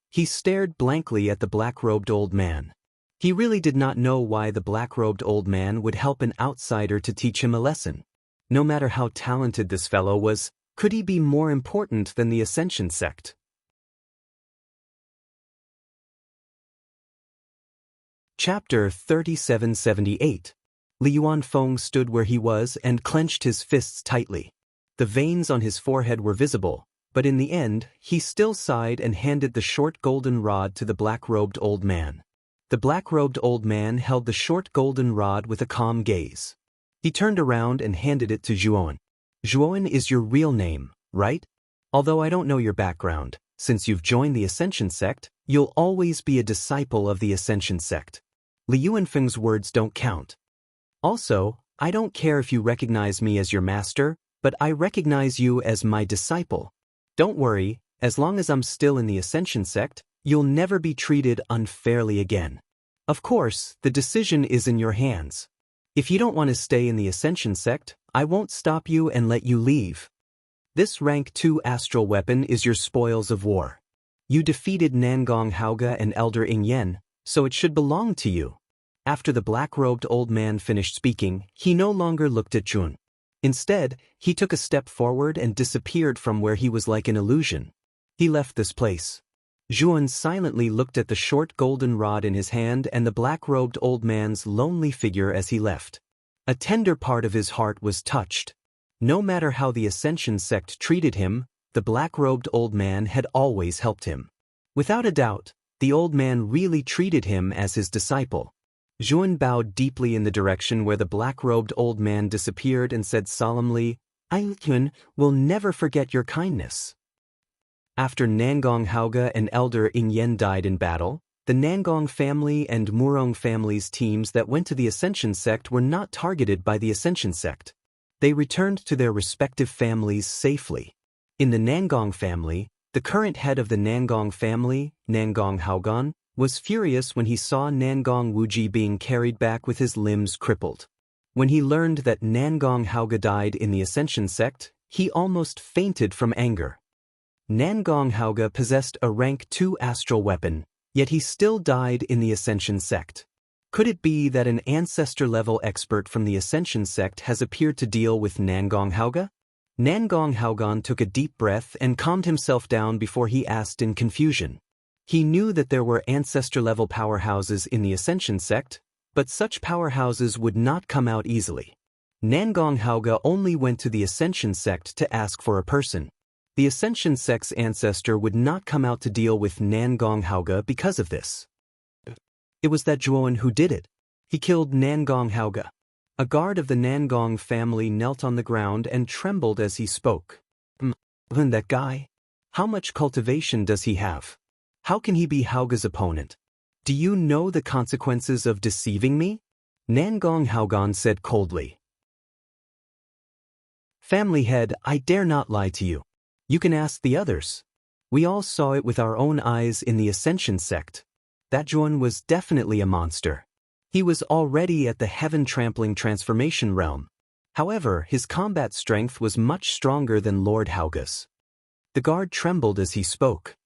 He stared blankly at the black-robed old man. He really did not know why the black-robed old man would help an outsider to teach him a lesson. No matter how talented this fellow was, could he be more important than the Ascension sect? Chapter 3778. Li Yuanfeng stood where he was and clenched his fists tightly. The veins on his forehead were visible, but in the end, he still sighed and handed the short golden rod to the black-robed old man. The black-robed old man held the short golden rod with a calm gaze. He turned around and handed it to Zhuowen. Zhuowen is your real name, right? Although I don't know your background, since you've joined the Ascension sect, you'll always be a disciple of the Ascension sect. Li Yuanfeng's words don't count. Also, I don't care if you recognize me as your master, but I recognize you as my disciple. Don't worry, as long as I'm still in the Ascension sect, you'll never be treated unfairly again. Of course, the decision is in your hands. If you don't want to stay in the Ascension sect, I won't stop you and let you leave. This rank 2 astral weapon is your spoils of war. You defeated Nangong Haoge and Elder Ingyan, so it should belong to you. After the black-robed old man finished speaking, he no longer looked at Zhuowen. Instead, he took a step forward and disappeared from where he was like an illusion. He left this place. Zhuowen silently looked at the short golden rod in his hand and the black-robed old man's lonely figure as he left. A tender part of his heart was touched. No matter how the Ascension sect treated him, the black-robed old man had always helped him. Without a doubt, the old man really treated him as his disciple. Zhuowen bowed deeply in the direction where the black-robed old man disappeared and said solemnly, "Aiyun will never forget your kindness." After Nangong Haoge and Elder Ingyan died in battle, the Nangong family and Murong family's teams that went to the Ascension sect were not targeted by the Ascension sect. They returned to their respective families safely. In the Nangong family, the current head of the Nangong family, Nangong Haogan, was furious when he saw Nangong Wuji being carried back with his limbs crippled. When he learned that Nangong Haoge died in the Ascension sect, he almost fainted from anger. Nangong Haoge possessed a rank 2 astral weapon, yet he still died in the Ascension sect. Could it be that an ancestor-level expert from the Ascension sect has appeared to deal with Nangong Haoge? Nangong Haogan took a deep breath and calmed himself down before he asked in confusion. He knew that there were ancestor-level powerhouses in the Ascension sect, but such powerhouses would not come out easily. Nangong Haoge only went to the Ascension sect to ask for a person. The Ascension sect's ancestor would not come out to deal with Nangong Haoge because of this. It was that Zhuowen who did it. He killed Nangong Haoge. A guard of the Nangong family knelt on the ground and trembled as he spoke. Even that guy? How much cultivation does he have? How can he be Haoge's opponent? Do you know the consequences of deceiving me? Nangong Haogan said coldly. Family head, I dare not lie to you. You can ask the others. We all saw it with our own eyes in the Ascension sect. That Juan was definitely a monster. He was already at the heaven-trampling transformation realm. However, his combat strength was much stronger than Lord Hauga's. The guard trembled as he spoke.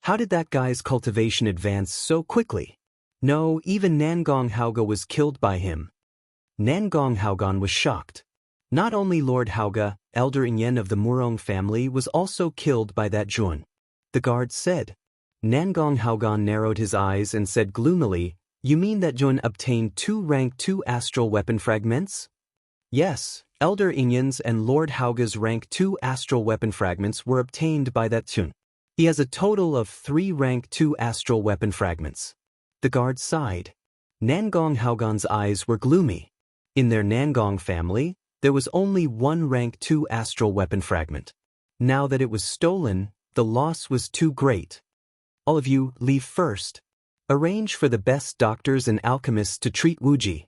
How did that guy's cultivation advance so quickly? No, even Nangong Hauga was killed by him. Nangong Haugan was shocked. Not only Lord Hauga, Elder Ingyen of the Murong family was also killed by that Juan. The guard said. Nangong Haugan narrowed his eyes and said gloomily, You mean that Juan obtained 2 rank 2 astral weapon fragments? Yes, Elder Ingyen's and Lord Hauga's rank 2 astral weapon fragments were obtained by that Juan. He has a total of 3 rank 2 astral weapon fragments. The guard sighed. Nangong Haugan's eyes were gloomy. In their Nangong family, there was only 1 rank 2 astral weapon fragment. Now that it was stolen, the loss was too great. All of you, leave first. Arrange for the best doctors and alchemists to treat Wuji.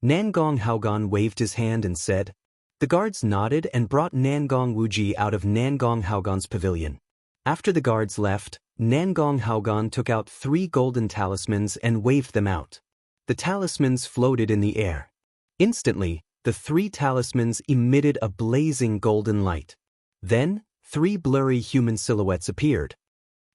Nangong Haugan waved his hand and said. The guards nodded and brought Nangong Wuji out of Nangong Haugan's pavilion. After the guards left, Nangong Haugan took out 3 golden talismans and waved them out. The talismans floated in the air. Instantly, the 3 talismans emitted a blazing golden light. Then, 3 blurry human silhouettes appeared.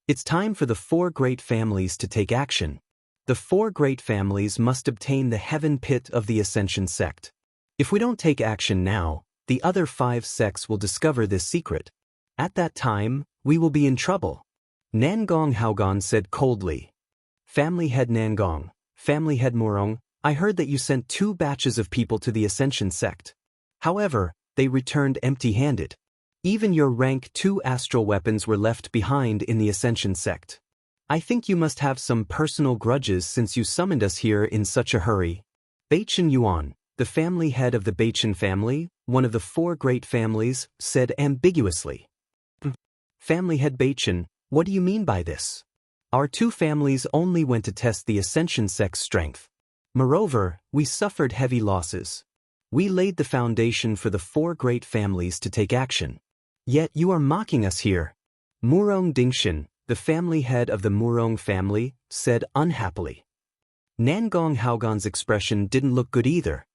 It's time for the 4 great families to take action. The 4 great families must obtain the heaven pit of the Ascension sect. If we don't take action now, the other 5 sects will discover this secret. At that time, we will be in trouble. Nangong Haugan said coldly. Family head Nangong, family head Murong, I heard that you sent 2 batches of people to the Ascension sect. However, they returned empty-handed. Even your rank 2 astral weapons were left behind in the Ascension sect. I think you must have some personal grudges since you summoned us here in such a hurry. Beichen Yuan, the family head of the Beichen family, one of the 4 great families, said ambiguously. Family head Beichen, what do you mean by this? Our 2 families only went to test the Ascension sect's strength. Moreover, we suffered heavy losses. We laid the foundation for the 4 great families to take action. Yet you are mocking us here. Murong Dingshin, the family head of the Murong family, said unhappily. Nangong Haugan's expression didn't look good either.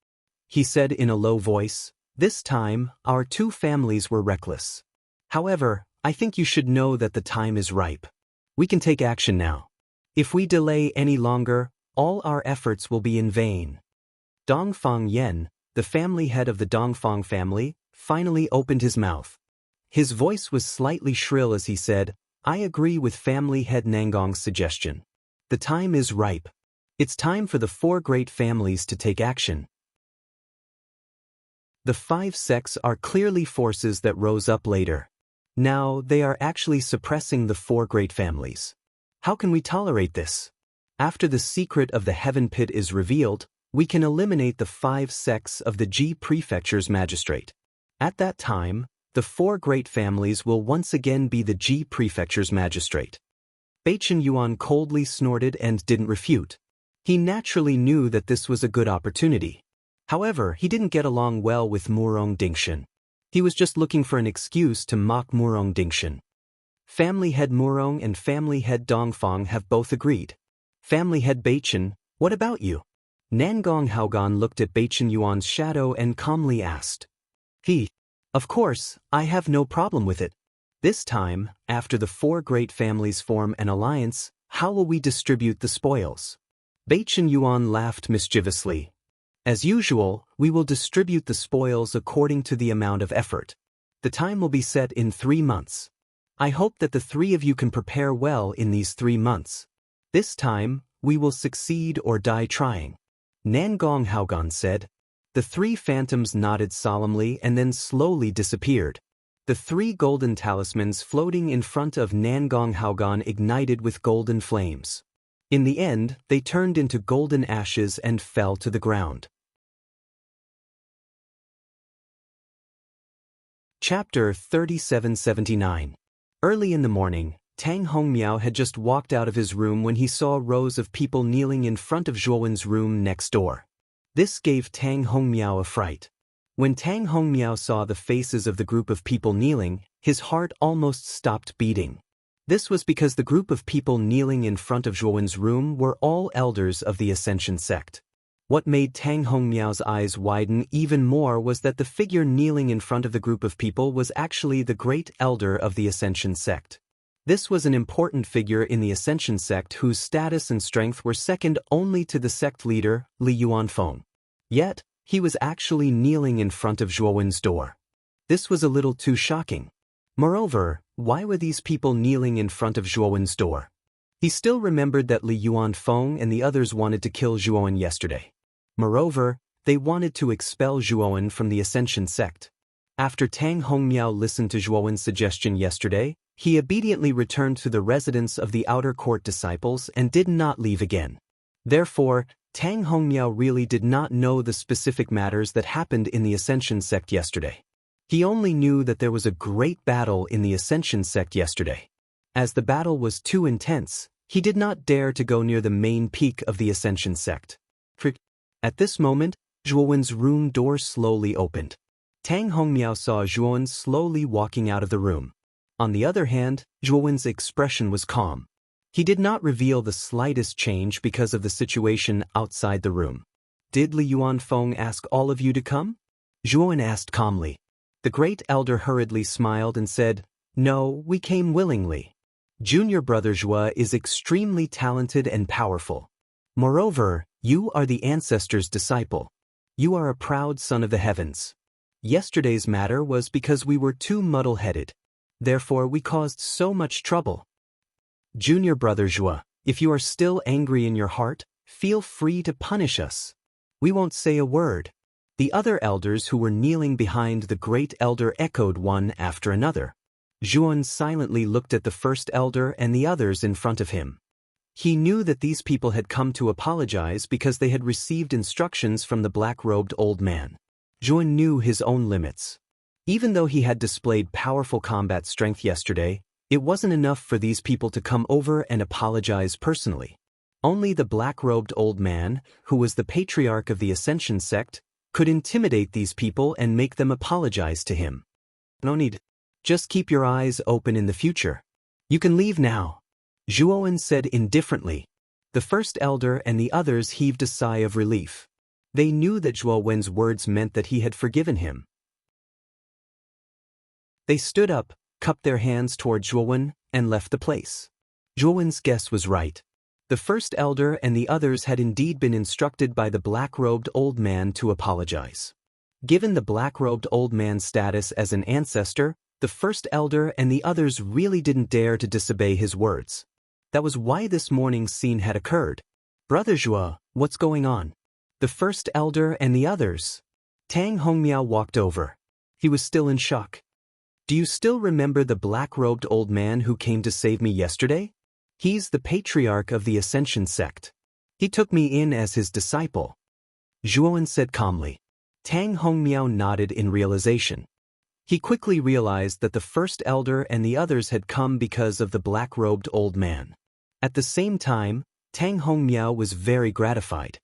He said in a low voice, This time, our 2 families were reckless. However, I think you should know that the time is ripe. We can take action now. If we delay any longer, all our efforts will be in vain. Dongfang Yen, the family head of the Dongfang family, finally opened his mouth. His voice was slightly shrill as he said, I agree with family head Nangong's suggestion. The time is ripe. It's time for the 4 great families to take action. The 5 sects are clearly forces that rose up later. Now they are actually suppressing the 4 great families. How can we tolerate this? After the secret of the heaven pit is revealed, we can eliminate the 5 sects of the Ji Prefecture's magistrate. At that time, the 4 great families will once again be the Ji Prefecture's magistrate. Beichen Yuan coldly snorted and didn't refute. He naturally knew that this was a good opportunity. However, he didn't get along well with Murong Dingshin. He was just looking for an excuse to mock Murong Dingshin. Family head Murong and family head Dongfang have both agreed. Family head Beichen, what about you? Nangong Haugan looked at Beichen Yuan's shadow and calmly asked. Of course, I have no problem with it. This time, after the 4 great families form an alliance, how will we distribute the spoils? Beichen Yuan laughed mischievously. As usual, we will distribute the spoils according to the amount of effort. The time will be set in 3 months. I hope that the 3 of you can prepare well in these 3 months. This time, we will succeed or die trying. Nangong Haugan said. The 3 phantoms nodded solemnly and then slowly disappeared. The 3 golden talismans floating in front of Nangong Haugan ignited with golden flames. In the end, they turned into golden ashes and fell to the ground. Chapter 3779. Early in the morning, Tang Hongmiao had just walked out of his room when he saw rows of people kneeling in front of Zhuowen's room next door. This gave Tang Hongmiao a fright. When Tang Hongmiao saw the faces of the group of people kneeling, his heart almost stopped beating. This was because the group of people kneeling in front of Zhuowen's room were all elders of the Ascension sect. What made Tang Hongmiao's eyes widen even more was that the figure kneeling in front of the group of people was actually the great elder of the Ascension sect. This was an important figure in the Ascension sect whose status and strength were second only to the sect leader, Li Yuanfeng. Yet, he was actually kneeling in front of Zhuowen's door. This was a little too shocking. Moreover, why were these people kneeling in front of Zhuowen's door? He still remembered that Li Yuanfeng and the others wanted to kill Zhuowen yesterday. Moreover, they wanted to expel Zhuowen from the Ascension sect. After Tang Hongmiao listened to Zhuowen's suggestion yesterday, he obediently returned to the residence of the outer court disciples and did not leave again. Therefore, Tang Hongmiao really did not know the specific matters that happened in the Ascension sect yesterday. He only knew that there was a great battle in the Ascension sect yesterday. As the battle was too intense, he did not dare to go near the main peak of the Ascension sect. At this moment, Zhuowen's room door slowly opened. Tang Hongmiao saw Zhuowen slowly walking out of the room. On the other hand, Zhuowen's expression was calm. He did not reveal the slightest change because of the situation outside the room. "Did Li Yuanfeng ask all of you to come?" Zhuowen asked calmly. The great elder hurriedly smiled and said, "No, we came willingly. Junior brother Zhuo is extremely talented and powerful. Moreover, you are the ancestor's disciple. You are a proud son of the heavens. Yesterday's matter was because we were too muddle-headed. Therefore we caused so much trouble. Junior brother Zhuo, if you are still angry in your heart, feel free to punish us. We won't say a word." The other elders who were kneeling behind the great elder echoed one after another. Zhuowen silently looked at the first elder and the others in front of him. He knew that these people had come to apologize because they had received instructions from the black-robed old man. Zhuowen knew his own limits. Even though he had displayed powerful combat strength yesterday, it wasn't enough for these people to come over and apologize personally. Only the black-robed old man, who was the patriarch of the Ascension sect, could intimidate these people and make them apologize to him. "No need. Just keep your eyes open in the future. You can leave now," Zhuowen said indifferently. The first elder and the others heaved a sigh of relief. They knew that Zhuowen's words meant that he had forgiven him. They stood up, cupped their hands toward Zhuowen, and left the place. Zhuowen's guess was right. The first elder and the others had indeed been instructed by the black-robed old man to apologize. Given the black-robed old man's status as an ancestor, the first elder and the others really didn't dare to disobey his words. That was why this morning's scene had occurred. "Brother Zhuo, what's going on?" The first elder and the others. Tang Hongmiao walked over. He was still in shock. "Do you still remember the black-robed old man who came to save me yesterday? He's the patriarch of the Ascension sect. He took me in as his disciple," Zhuowen said calmly. Tang Hongmiao nodded in realization. He quickly realized that the first elder and the others had come because of the black-robed old man. At the same time, Tang Hongmiao was very gratified.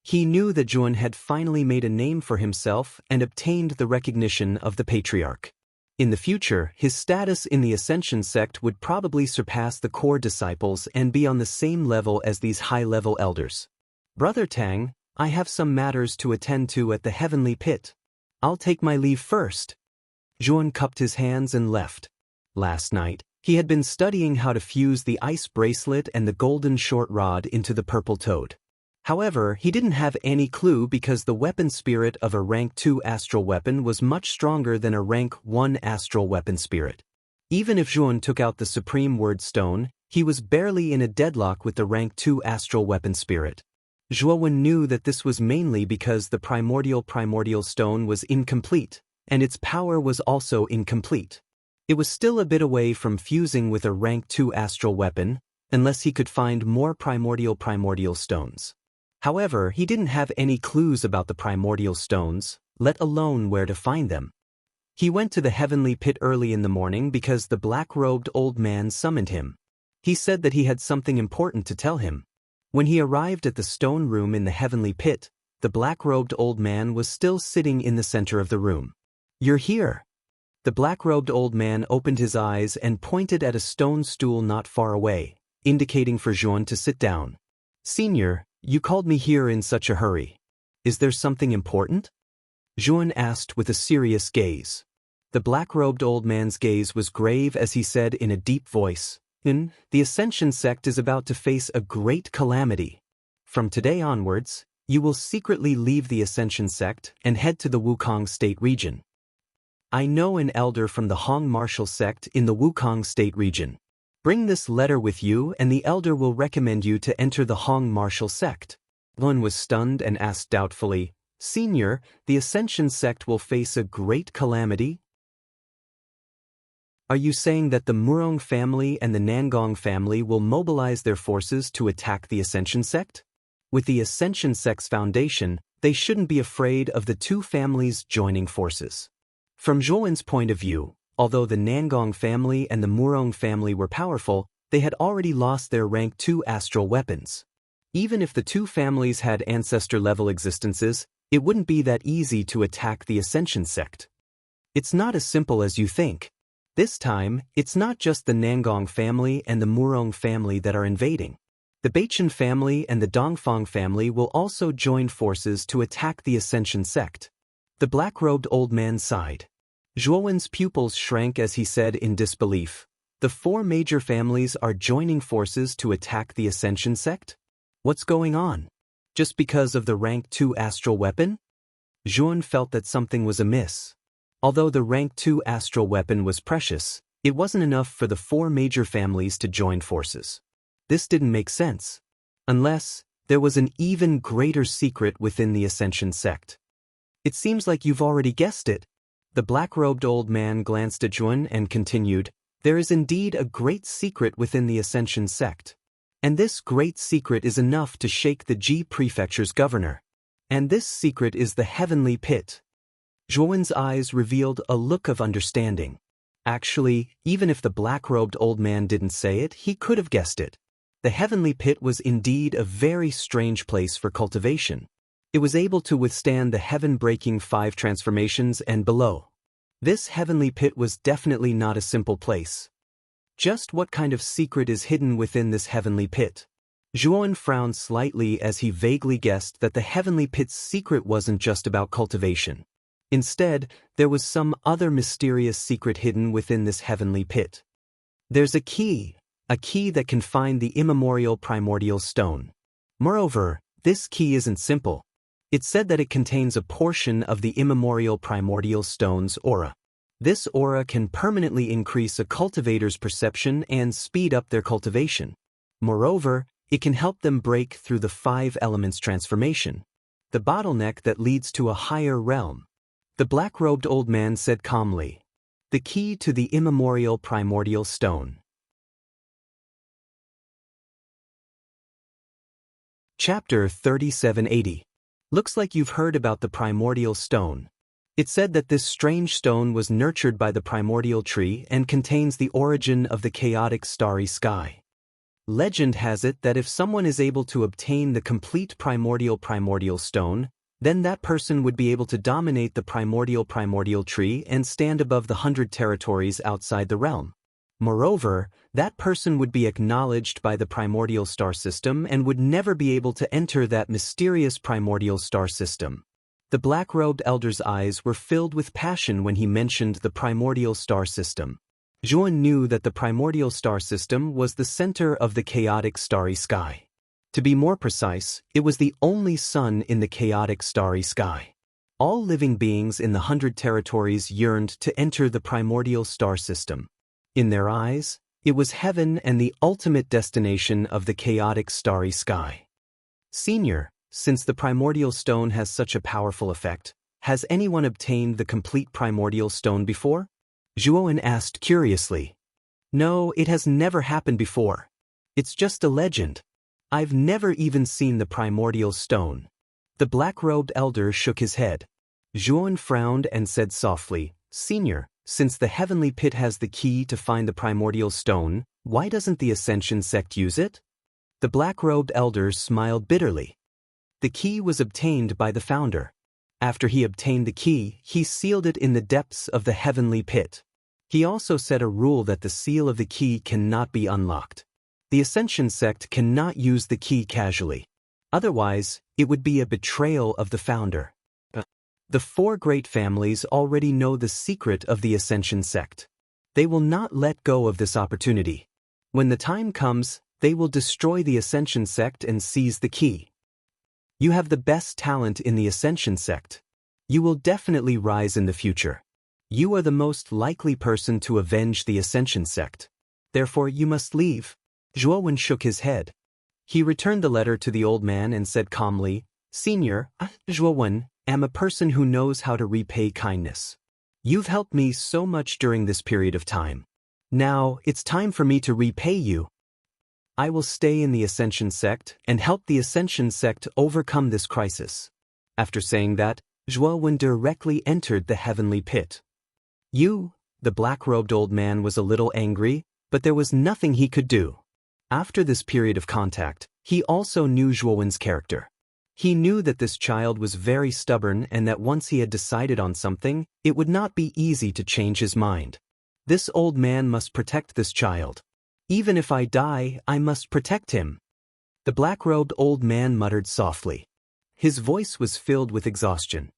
He knew that Zhuowen had finally made a name for himself and obtained the recognition of the patriarch. In the future, his status in the Ascension sect would probably surpass the core disciples and be on the same level as these high-level elders. "Brother Tang, I have some matters to attend to at the heavenly pit. I'll take my leave first." Zhuowen cupped his hands and left. Last night, he had been studying how to fuse the ice bracelet and the golden short rod into the purple toad. However, he didn't have any clue because the weapon spirit of a rank 2 astral weapon was much stronger than a rank 1 astral weapon spirit. Even if Zhuowen took out the supreme word stone, he was barely in a deadlock with the rank 2 astral weapon spirit. Zhuowen knew that this was mainly because the primordial stone was incomplete, and its power was also incomplete. It was still a bit away from fusing with a rank 2 astral weapon, unless he could find more primordial stones. However, he didn't have any clues about the primordial stones, let alone where to find them. He went to the heavenly pit early in the morning because the black-robed old man summoned him. He said that he had something important to tell him. When he arrived at the stone room in the heavenly pit, The black-robed old man was still sitting in the center of the room. "You're here." The black-robed old man opened his eyes and pointed at a stone stool not far away, indicating for Juan to sit down. "Senior, you called me here in such a hurry. Is there something important?" Juan asked with a serious gaze. The black-robed old man's gaze was grave as he said in a deep voice, "The Ascension sect is about to face a great calamity. From today onwards, you will secretly leave the Ascension sect and head to the Wukong State region. I know an elder from the Hong martial sect in the Wukong State region. Bring this letter with you and the elder will recommend you to enter the Hong martial sect." Lun was stunned and asked doubtfully, "Senior, the Ascension sect will face a great calamity? Are you saying that the Murong family and the Nangong family will mobilize their forces to attack the Ascension sect? With the Ascension sect's foundation, they shouldn't be afraid of the two families joining forces." From Zhuowen's point of view, although the Nangong family and the Murong family were powerful, they had already lost their rank 2 astral weapons. Even if the two families had ancestor-level existences, it wouldn't be that easy to attack the Ascension sect. It's not as simple as you think. This time, it's not just the Nangong family and the Murong family that are invading. The Beichen family and the Dongfang family will also join forces to attack the Ascension sect. The black-robed old man sighed. Zhuowen's pupils shrank as he said in disbelief, "The 4 major families are joining forces to attack the Ascension sect? What's going on? Just because of the rank 2 astral weapon?" Zhuowen felt that something was amiss. Although the rank 2 astral weapon was precious, it wasn't enough for the 4 major families to join forces. This didn't make sense. Unless, there was an even greater secret within the Ascension sect. "It seems like you've already guessed it." The black-robed old man glanced at Zhuan and continued, "There is indeed a great secret within the Ascension sect. And this great secret is enough to shake the Ji Prefecture's governor. And this secret is the Heavenly Pit." Zhuowen's eyes revealed a look of understanding. Actually, even if the black-robed old man didn't say it, he could have guessed it. The Heavenly Pit was indeed a very strange place for cultivation. It was able to withstand the heaven-breaking 5 transformations and below. This Heavenly Pit was definitely not a simple place. Just what kind of secret is hidden within this Heavenly Pit? Zhuowen frowned slightly as he vaguely guessed that the Heavenly Pit's secret wasn't just about cultivation. Instead, there was some other mysterious secret hidden within this Heavenly Pit. There's a key that can find the immemorial primordial stone. Moreover, this key isn't simple. It's said that it contains a portion of the immemorial primordial stone's aura. This aura can permanently increase a cultivator's perception and speed up their cultivation. Moreover, it can help them break through the 5 elements transformation, the bottleneck that leads to a higher realm. The black-robed old man said calmly, "The key to the immemorial primordial stone." Chapter 3780. Looks like you've heard about the primordial stone. It said that this strange stone was nurtured by the primordial tree and contains the origin of the chaotic starry sky. Legend has it that if someone is able to obtain the complete primordial stone, then that person would be able to dominate the primordial tree and stand above the 100 territories outside the realm. Moreover, that person would be acknowledged by the primordial star system and would never be able to enter that mysterious primordial star system. The black-robed elder's eyes were filled with passion when he mentioned the primordial star system. Zhuan knew that the primordial star system was the center of the chaotic starry sky. To be more precise, it was the only sun in the chaotic starry sky. All living beings in the 100 territories yearned to enter the primordial star system. In their eyes, it was heaven and the ultimate destination of the chaotic starry sky. Senior, since the primordial stone has such a powerful effect, has anyone obtained the complete primordial stone before? Zhuowen asked curiously. No, it has never happened before. It's just a legend. I've never even seen the primordial stone. The black-robed elder shook his head. Zhuowen frowned and said softly, Senior, since the Heavenly Pit has the key to find the primordial stone, why doesn't the Ascension sect use it? The black-robed elder smiled bitterly. The key was obtained by the founder. After he obtained the key, he sealed it in the depths of the heavenly pit. He also set a rule that the seal of the key cannot be unlocked. The Ascension sect cannot use the key casually. Otherwise, it would be a betrayal of the founder. The four great families already know the secret of the Ascension sect. They will not let go of this opportunity. When the time comes, they will destroy the Ascension sect and seize the key. You have the best talent in the Ascension sect. You will definitely rise in the future. You are the most likely person to avenge the Ascension sect. Therefore, you must leave. Zhuowen shook his head. He returned the letter to the old man and said calmly, Senior, Zhuowen, am a person who knows how to repay kindness. You've helped me so much during this period of time. Now, it's time for me to repay you. I will stay in the Ascension sect and help the Ascension sect overcome this crisis. After saying that, Zhuowen directly entered the heavenly pit. The black-robed old man was a little angry, but there was nothing he could do. After this period of contact, he also knew Zhuowen's character. He knew that this child was very stubborn and that once he had decided on something, it would not be easy to change his mind. This old man must protect this child. Even if I die, I must protect him. The black-robed old man muttered softly. His voice was filled with exhaustion.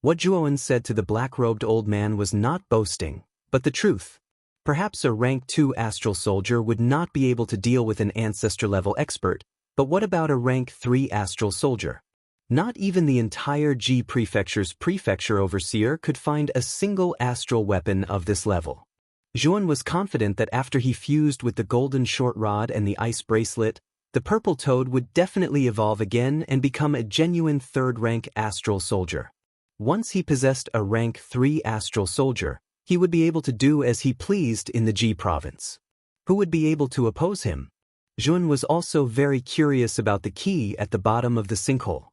What Zhuowen said to the black-robed old man was not boasting, but the truth. Perhaps a rank 2 astral soldier would not be able to deal with an ancestor-level expert, but what about a rank 3 astral soldier? Not even the entire Ji Prefecture's prefecture overseer could find a single astral weapon of this level. Zhuowen was confident that after he fused with the golden short rod and the ice bracelet, the purple toad would definitely evolve again and become a genuine third-rank astral soldier. Once he possessed a rank 3 astral soldier, he would be able to do as he pleased in the Ji province. Who would be able to oppose him? Zhuowen was also very curious about the key at the bottom of the sinkhole.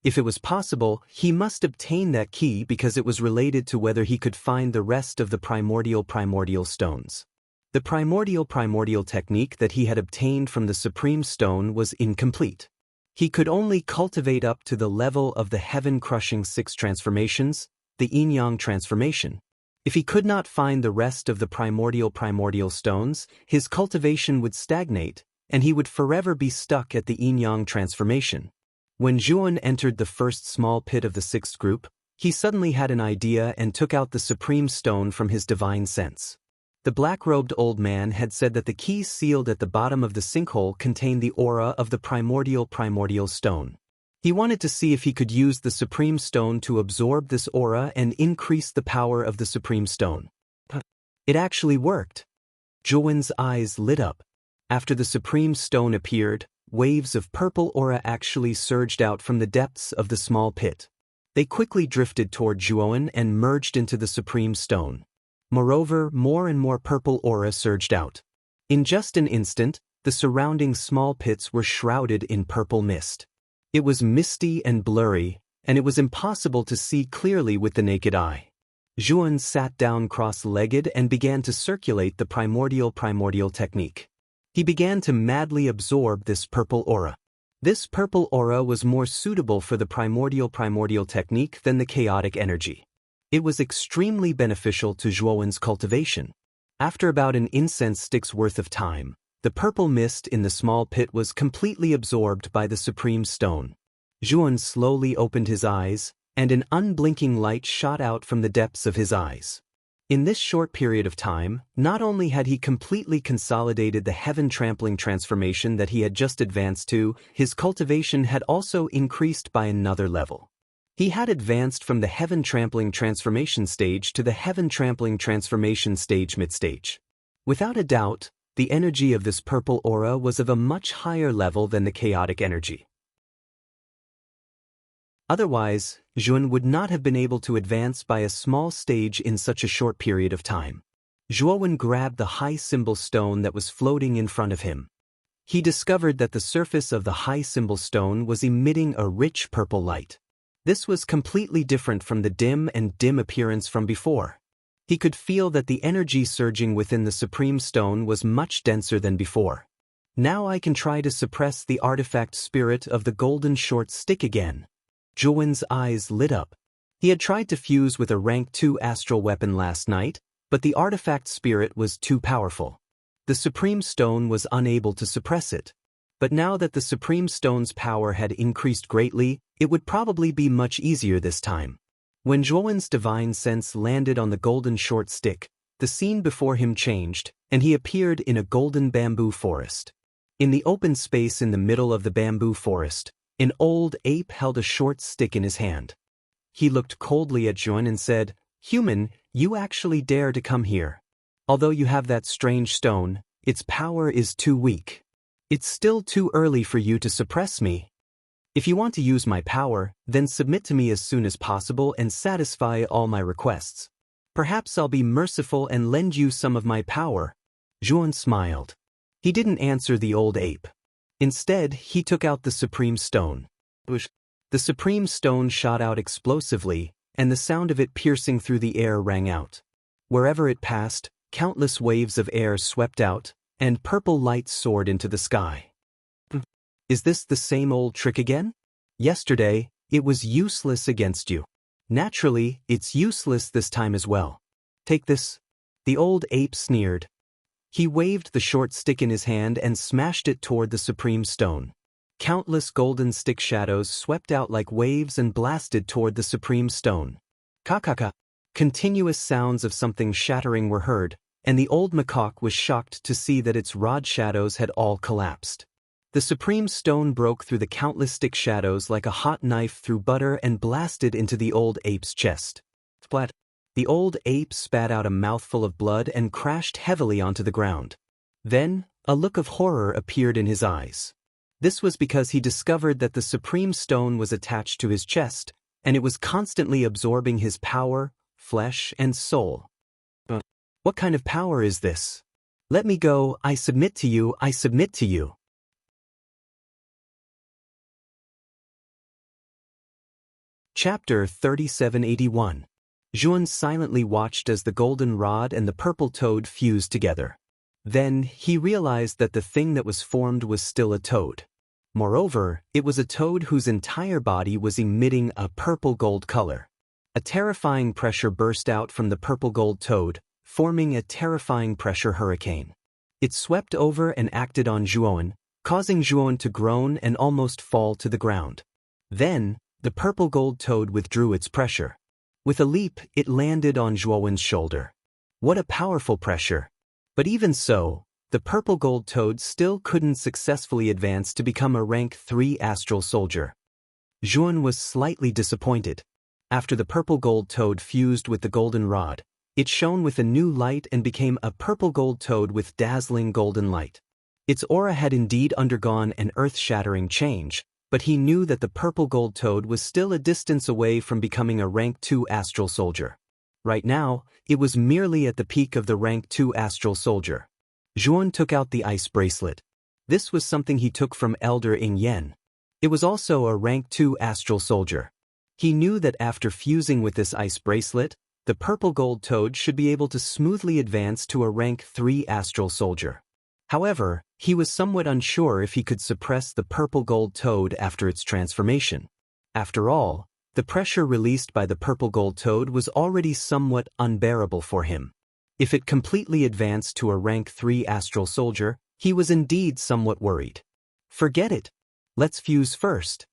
If it was possible, he must obtain that key because it was related to whether he could find the rest of the primordial stones. The primordial technique that he had obtained from the Supreme Stone was incomplete. He could only cultivate up to the level of the heaven-crushing 6 transformations, the yin-yang transformation. If he could not find the rest of the primordial stones, his cultivation would stagnate, and he would forever be stuck at the yin-yang transformation. When Zhuowen entered the first small pit of the 6th group, he suddenly had an idea and took out the Supreme Stone from his divine sense. The black-robed old man had said that the key sealed at the bottom of the sinkhole contained the aura of the primordial stone. He wanted to see if he could use the Supreme Stone to absorb this aura and increase the power of the Supreme Stone. It actually worked. Zhuowen's eyes lit up. After the Supreme Stone appeared, waves of purple aura actually surged out from the depths of the small pit. They quickly drifted toward Zhuowen and merged into the Supreme Stone. Moreover, more and more purple aura surged out. In just an instant, the surrounding small pits were shrouded in purple mist. It was misty and blurry, and it was impossible to see clearly with the naked eye. Zhuowen sat down cross-legged and began to circulate the primordial technique. He began to madly absorb this purple aura. This purple aura was more suitable for the primordial technique than the chaotic energy. It was extremely beneficial to Zhuowen's cultivation. After about an incense stick's worth of time, the purple mist in the small pit was completely absorbed by the Supreme Stone. Zhuowen slowly opened his eyes, and an unblinking light shot out from the depths of his eyes. In this short period of time, not only had he completely consolidated the heaven-trampling transformation that he had just advanced to, his cultivation had also increased by another level. He had advanced from the heaven-trampling transformation stage to the heaven-trampling transformation stage mid-stage. Without a doubt, the energy of this purple aura was of a much higher level than the chaotic energy. Otherwise, Zhuowen would not have been able to advance by a small stage in such a short period of time. Zhuowen grabbed the high symbol stone that was floating in front of him. He discovered that the surface of the high symbol stone was emitting a rich purple light. This was completely different from the dim appearance from before. He could feel that the energy surging within the Supreme Stone was much denser than before. Now I can try to suppress the artifact spirit of the golden short stick again. Zhuowen's eyes lit up. He had tried to fuse with a rank 2 astral weapon last night, but the artifact spirit was too powerful. The Supreme Stone was unable to suppress it. But now that the Supreme Stone's power had increased greatly, it would probably be much easier this time. When Zhuowen's divine sense landed on the golden short stick, the scene before him changed, and he appeared in a golden bamboo forest. In the open space in the middle of the bamboo forest, an old ape held a short stick in his hand. He looked coldly at Zhuowen and said, "Human, you actually dare to come here. Although you have that strange stone, its power is too weak. It's still too early for you to suppress me. If you want to use my power, then submit to me as soon as possible and satisfy all my requests. Perhaps I'll be merciful and lend you some of my power." Zhuowen smiled. He didn't answer the old ape. Instead, he took out the Supreme Stone. The Supreme Stone shot out explosively, and the sound of it piercing through the air rang out. Wherever it passed, countless waves of air swept out, and purple light soared into the sky. Is this the same old trick again? Yesterday, it was useless against you. Naturally, it's useless this time as well. Take this. The old ape sneered. He waved the short stick in his hand and smashed it toward the Supreme Stone. Countless golden stick shadows swept out like waves and blasted toward the Supreme Stone. Ka-ka-ka. Continuous sounds of something shattering were heard, and the old macaque was shocked to see that its rod shadows had all collapsed. The Supreme Stone broke through the countless stick shadows like a hot knife through butter and blasted into the old ape's chest. Splat. The old ape spat out a mouthful of blood and crashed heavily onto the ground. Then, a look of horror appeared in his eyes. This was because he discovered that the Supreme Stone was attached to his chest, and it was constantly absorbing his power, flesh, and soul. What kind of power is this? Let me go, I submit to you, I submit to you. Chapter 3781. Zhuowen silently watched as the golden rod and the purple toad fused together. Then, he realized that the thing that was formed was still a toad. Moreover, it was a toad whose entire body was emitting a purple-gold color. A terrifying pressure burst out from the purple-gold toad, forming a terrifying pressure hurricane. It swept over and acted on Zhuowen, causing Zhuowen to groan and almost fall to the ground. Then, the purple-gold toad withdrew its pressure. With a leap, it landed on Zhuowen's shoulder. What a powerful pressure! But even so, the purple-gold toad still couldn't successfully advance to become a rank 3 astral soldier. Zhuowen was slightly disappointed. After the purple-gold toad fused with the golden rod, it shone with a new light and became a purple-gold toad with dazzling golden light. Its aura had indeed undergone an earth-shattering change, but he knew that the purple-gold toad was still a distance away from becoming a rank 2 astral soldier. Right now, it was merely at the peak of the rank 2 astral soldier. Zhuowen took out the ice bracelet. This was something he took from Elder Ing Yen. It was also a rank 2 astral soldier. He knew that after fusing with this ice bracelet, the purple-gold toad should be able to smoothly advance to a rank 3 astral soldier. However, he was somewhat unsure if he could suppress the purple-gold toad after its transformation. After all, the pressure released by the purple-gold toad was already somewhat unbearable for him. If it completely advanced to a rank 3 astral soldier, he was indeed somewhat worried. Forget it. Let's fuse first.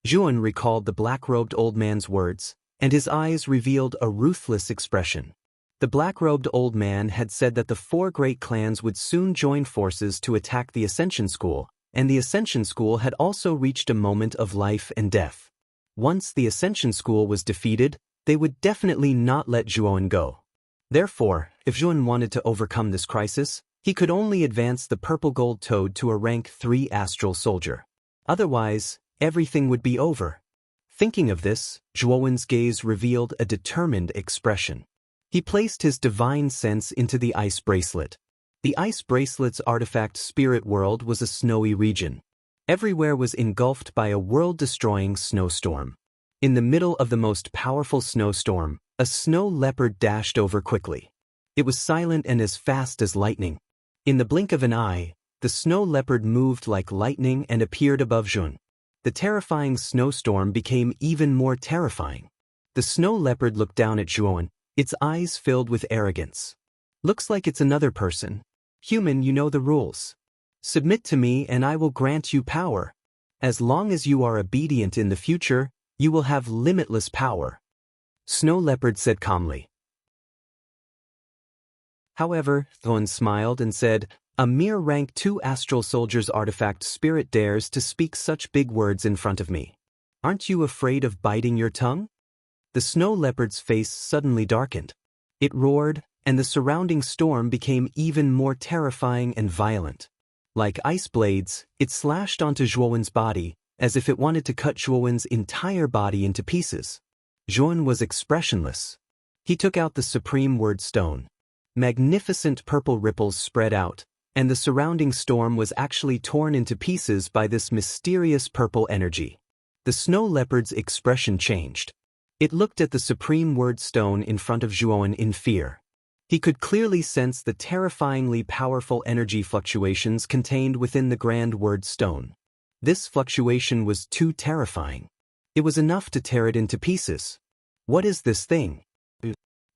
Zhuowen recalled the black-robed old man's words, and his eyes revealed a ruthless expression. The black-robed old man had said that the 4 great clans would soon join forces to attack the Ascension School, and the Ascension School had also reached a moment of life and death. Once the Ascension School was defeated, they would definitely not let Zhuowen go. Therefore, if Zhuowen wanted to overcome this crisis, he could only advance the purple-gold toad to a rank 3 astral soldier. Otherwise, everything would be over. Thinking of this, Zhuowen's gaze revealed a determined expression. He placed his divine sense into the ice bracelet. The ice bracelet's artifact spirit world was a snowy region. Everywhere was engulfed by a world-destroying snowstorm. In the middle of the most powerful snowstorm, a snow leopard dashed over quickly. It was silent and as fast as lightning. In the blink of an eye, The snow leopard moved like lightning and appeared above Zhuan. The terrifying snowstorm became even more terrifying. The snow leopard looked down at Zhuan, its eyes filled with arrogance. Looks like it's another person. Human, you know the rules. Submit to me and I will grant you power. As long as you are obedient in the future, you will have limitless power. Snow leopard said calmly. However, Zhuan smiled and said, a mere rank 2 astral soldier's artifact spirit dares to speak such big words in front of me. Aren't you afraid of biting your tongue? The snow leopard's face suddenly darkened. It roared, and the surrounding storm became even more terrifying and violent. Like ice blades, it slashed onto Zhuowen's body, as if it wanted to cut Zhuowen's entire body into pieces. Zhuowen was expressionless. He took out the supreme word stone. Magnificent purple ripples spread out, and the surrounding storm was actually torn into pieces by this mysterious purple energy. The snow leopard's expression changed. It looked at the supreme word stone in front of Zhuowen in fear. He could clearly sense the terrifyingly powerful energy fluctuations contained within the grand word stone. This fluctuation was too terrifying. It was enough to tear it into pieces. What is this thing?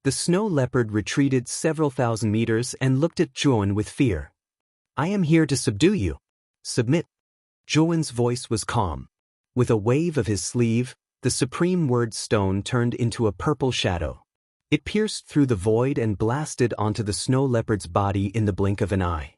The snow leopard retreated several thousand meters and looked at Zhuowen with fear. I am here to subdue you. Submit. Zhuowen's voice was calm. With a wave of his sleeve, the supreme word stone turned into a purple shadow. It pierced through the void and blasted onto the snow leopard's body in the blink of an eye.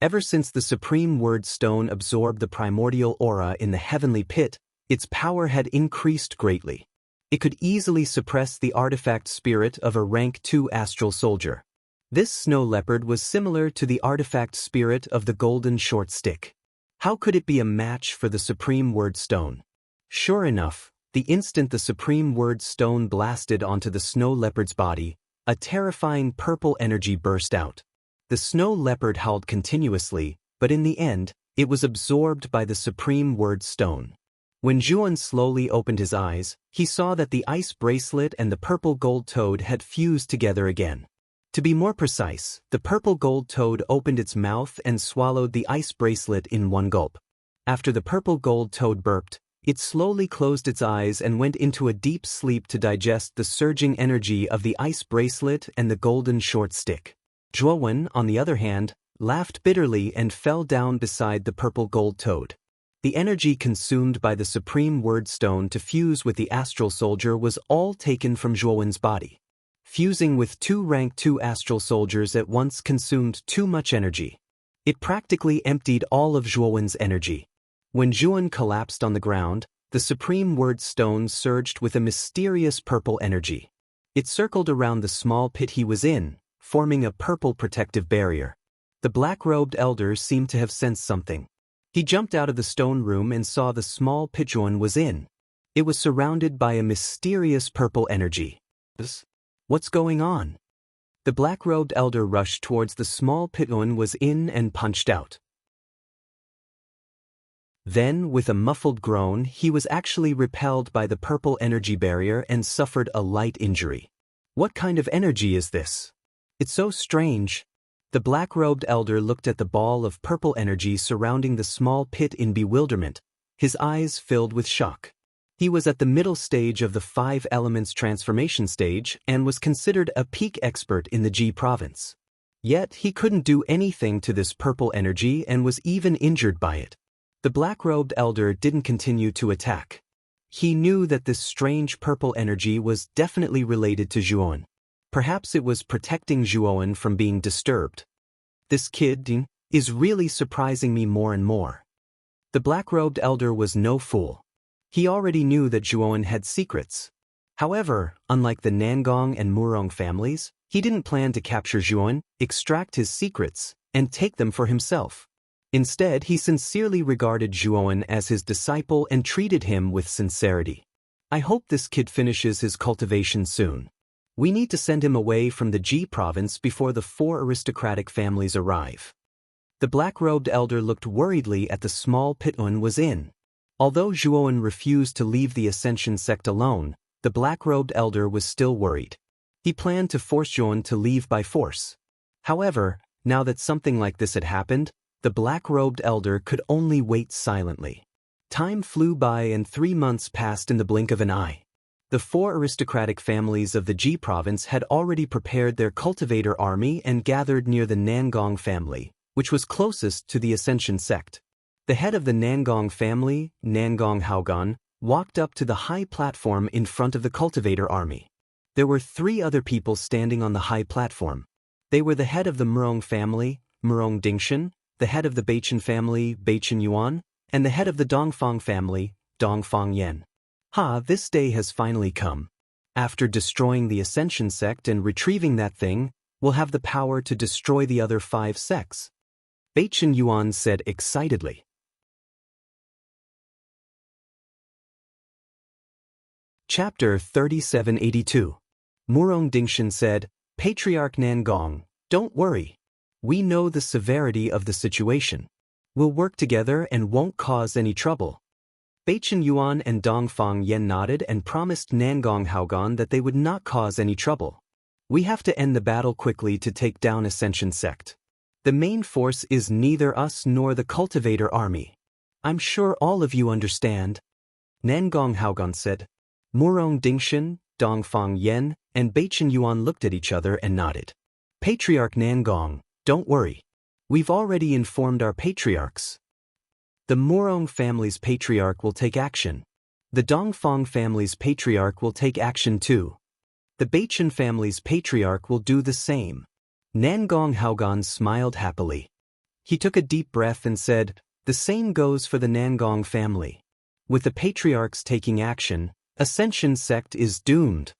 Ever since the supreme word stone absorbed the primordial aura in the heavenly pit, its power had increased greatly. It could easily suppress the artifact spirit of a rank 2 astral soldier. This snow leopard was similar to the artifact spirit of the golden short stick. How could it be a match for the supreme word stone? Sure enough, the instant the supreme word stone blasted onto the snow leopard's body, a terrifying purple energy burst out. The snow leopard howled continuously, but in the end, it was absorbed by the supreme word stone. When Zhuowen slowly opened his eyes, he saw that the ice bracelet and the purple gold toad had fused together again. To be more precise, the purple gold toad opened its mouth and swallowed the ice bracelet in one gulp. After the purple gold toad burped, it slowly closed its eyes and went into a deep sleep to digest the surging energy of the ice bracelet and the golden short stick. Zhuowen, on the other hand, laughed bitterly and fell down beside the purple gold toad. The energy consumed by the supreme word stone to fuse with the astral soldier was all taken from Zhuowen's body. Fusing with 2 rank 2 astral soldiers at once consumed too much energy. It practically emptied all of Zhuowen's energy. When Zhuowen collapsed on the ground, the supreme word stone surged with a mysterious purple energy. It circled around the small pit he was in, forming a purple protective barrier. The black-robed elder seemed to have sensed something. He jumped out of the stone room and saw the small pit Zhuowen was in. It was surrounded by a mysterious purple energy. What's going on? The black-robed elder rushed towards the small pit Zhuowen was in and punched out. Then, with a muffled groan, he was actually repelled by the purple energy barrier and suffered a light injury. What kind of energy is this? It's so strange. The black-robed elder looked at the ball of purple energy surrounding the small pit in bewilderment, his eyes filled with shock. He was at the middle stage of the 5 elements transformation stage and was considered a peak expert in the Ji province. Yet he couldn't do anything to this purple energy and was even injured by it. The black-robed elder didn't continue to attack. He knew that this strange purple energy was definitely related to Zhuowen. Perhaps it was protecting Zhuowen from being disturbed. This kid is really surprising me more and more. The black-robed elder was no fool. He already knew that Zhuowen had secrets. However, unlike the Nangong and Murong families, he didn't plan to capture Zhuowen, extract his secrets, and take them for himself. Instead, he sincerely regarded Zhuowen as his disciple and treated him with sincerity. I hope this kid finishes his cultivation soon. We need to send him away from the Ji province before the 4 aristocratic families arrive. The black-robed elder looked worriedly at the small pit Zhuowen was in. Although Zhuowen refused to leave the Ascension sect alone, the black-robed elder was still worried. He planned to force Zhuowen to leave by force. However, now that something like this had happened, The black-robed elder could only wait silently. Time flew by and 3 months passed in the blink of an eye. The 4 aristocratic families of the Ji province had already prepared their cultivator army and gathered near the Nangong family, which was closest to the Ascension sect. The head of the Nangong family, Nangong Haogan, walked up to the high platform in front of the cultivator army. There were 3 other people standing on the high platform. They were the head of the Murong family, Murong Dingshan, the head of the Beichen family, Beichen Yuan, and the head of the Dongfang family, Dongfang Yen. This day has finally come. After destroying the Ascension sect and retrieving that thing, we'll have the power to destroy the other 5 sects. Beichen Yuan said excitedly. Chapter 3782. Murong Dingshan said, Patriarch Nangong, don't worry. We know the severity of the situation. We'll work together and won't cause any trouble. Beichen Yuan and Dongfang Yen nodded and promised Nangong Haogan that they would not cause any trouble. We have to end the battle quickly to take down Ascension sect. The main force is neither us nor the cultivator army. I'm sure all of you understand. Nangong Haogan said. Murong Dingshan, Dongfang Yen, and Beichen Yuan looked at each other and nodded. Patriarch Nangong, don't worry. We've already informed our patriarchs. The Murong family's patriarch will take action. The Dongfang family's patriarch will take action too. The Beichen family's patriarch will do the same. Nangong Haogan smiled happily. He took a deep breath and said, the same goes for the Nangong family. With the patriarchs taking action, Ascension sect is doomed.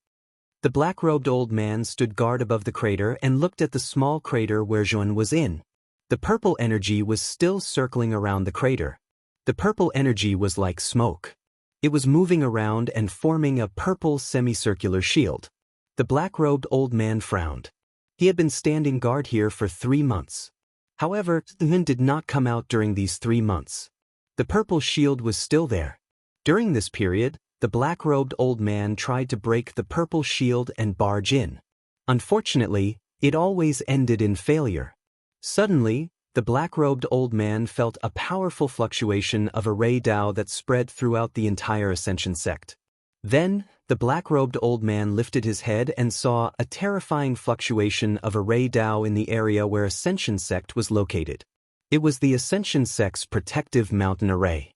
The black-robed old man stood guard above the crater and looked at the small crater where Zhuan was in. The purple energy was still circling around the crater. The purple energy was like smoke. It was moving around and forming a purple semicircular shield. The black-robed old man frowned. He had been standing guard here for 3 months. However, Zhuan did not come out during these 3 months. The purple shield was still there. During this period, the black-robed old man tried to break the purple shield and barge in. Unfortunately, it always ended in failure. Suddenly, the black-robed old man felt a powerful fluctuation of array Dao that spread throughout the entire Ascension sect. Then, the black-robed old man lifted his head and saw a terrifying fluctuation of array Dao in the area where Ascension sect was located. It was the Ascension sect's protective mountain array.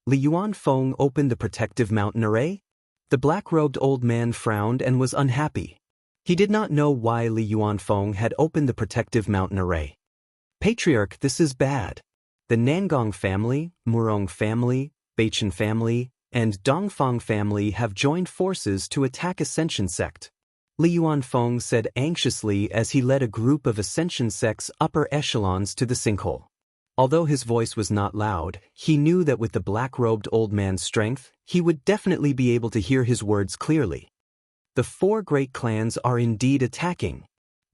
Li Yuanfeng opened the protective mountain array? The black-robed old man frowned and was unhappy. He did not know why Li Yuanfeng had opened the protective mountain array. Patriarch, this is bad. The Nangong family, Murong family, Beichen family, and Dongfang family have joined forces to attack Ascension sect. Li Yuanfeng said anxiously as he led a group of Ascension sect's upper echelons to the sinkhole. Although his voice was not loud, he knew that with the black-robed old man's strength, he would definitely be able to hear his words clearly. The 4 great clans are indeed attacking.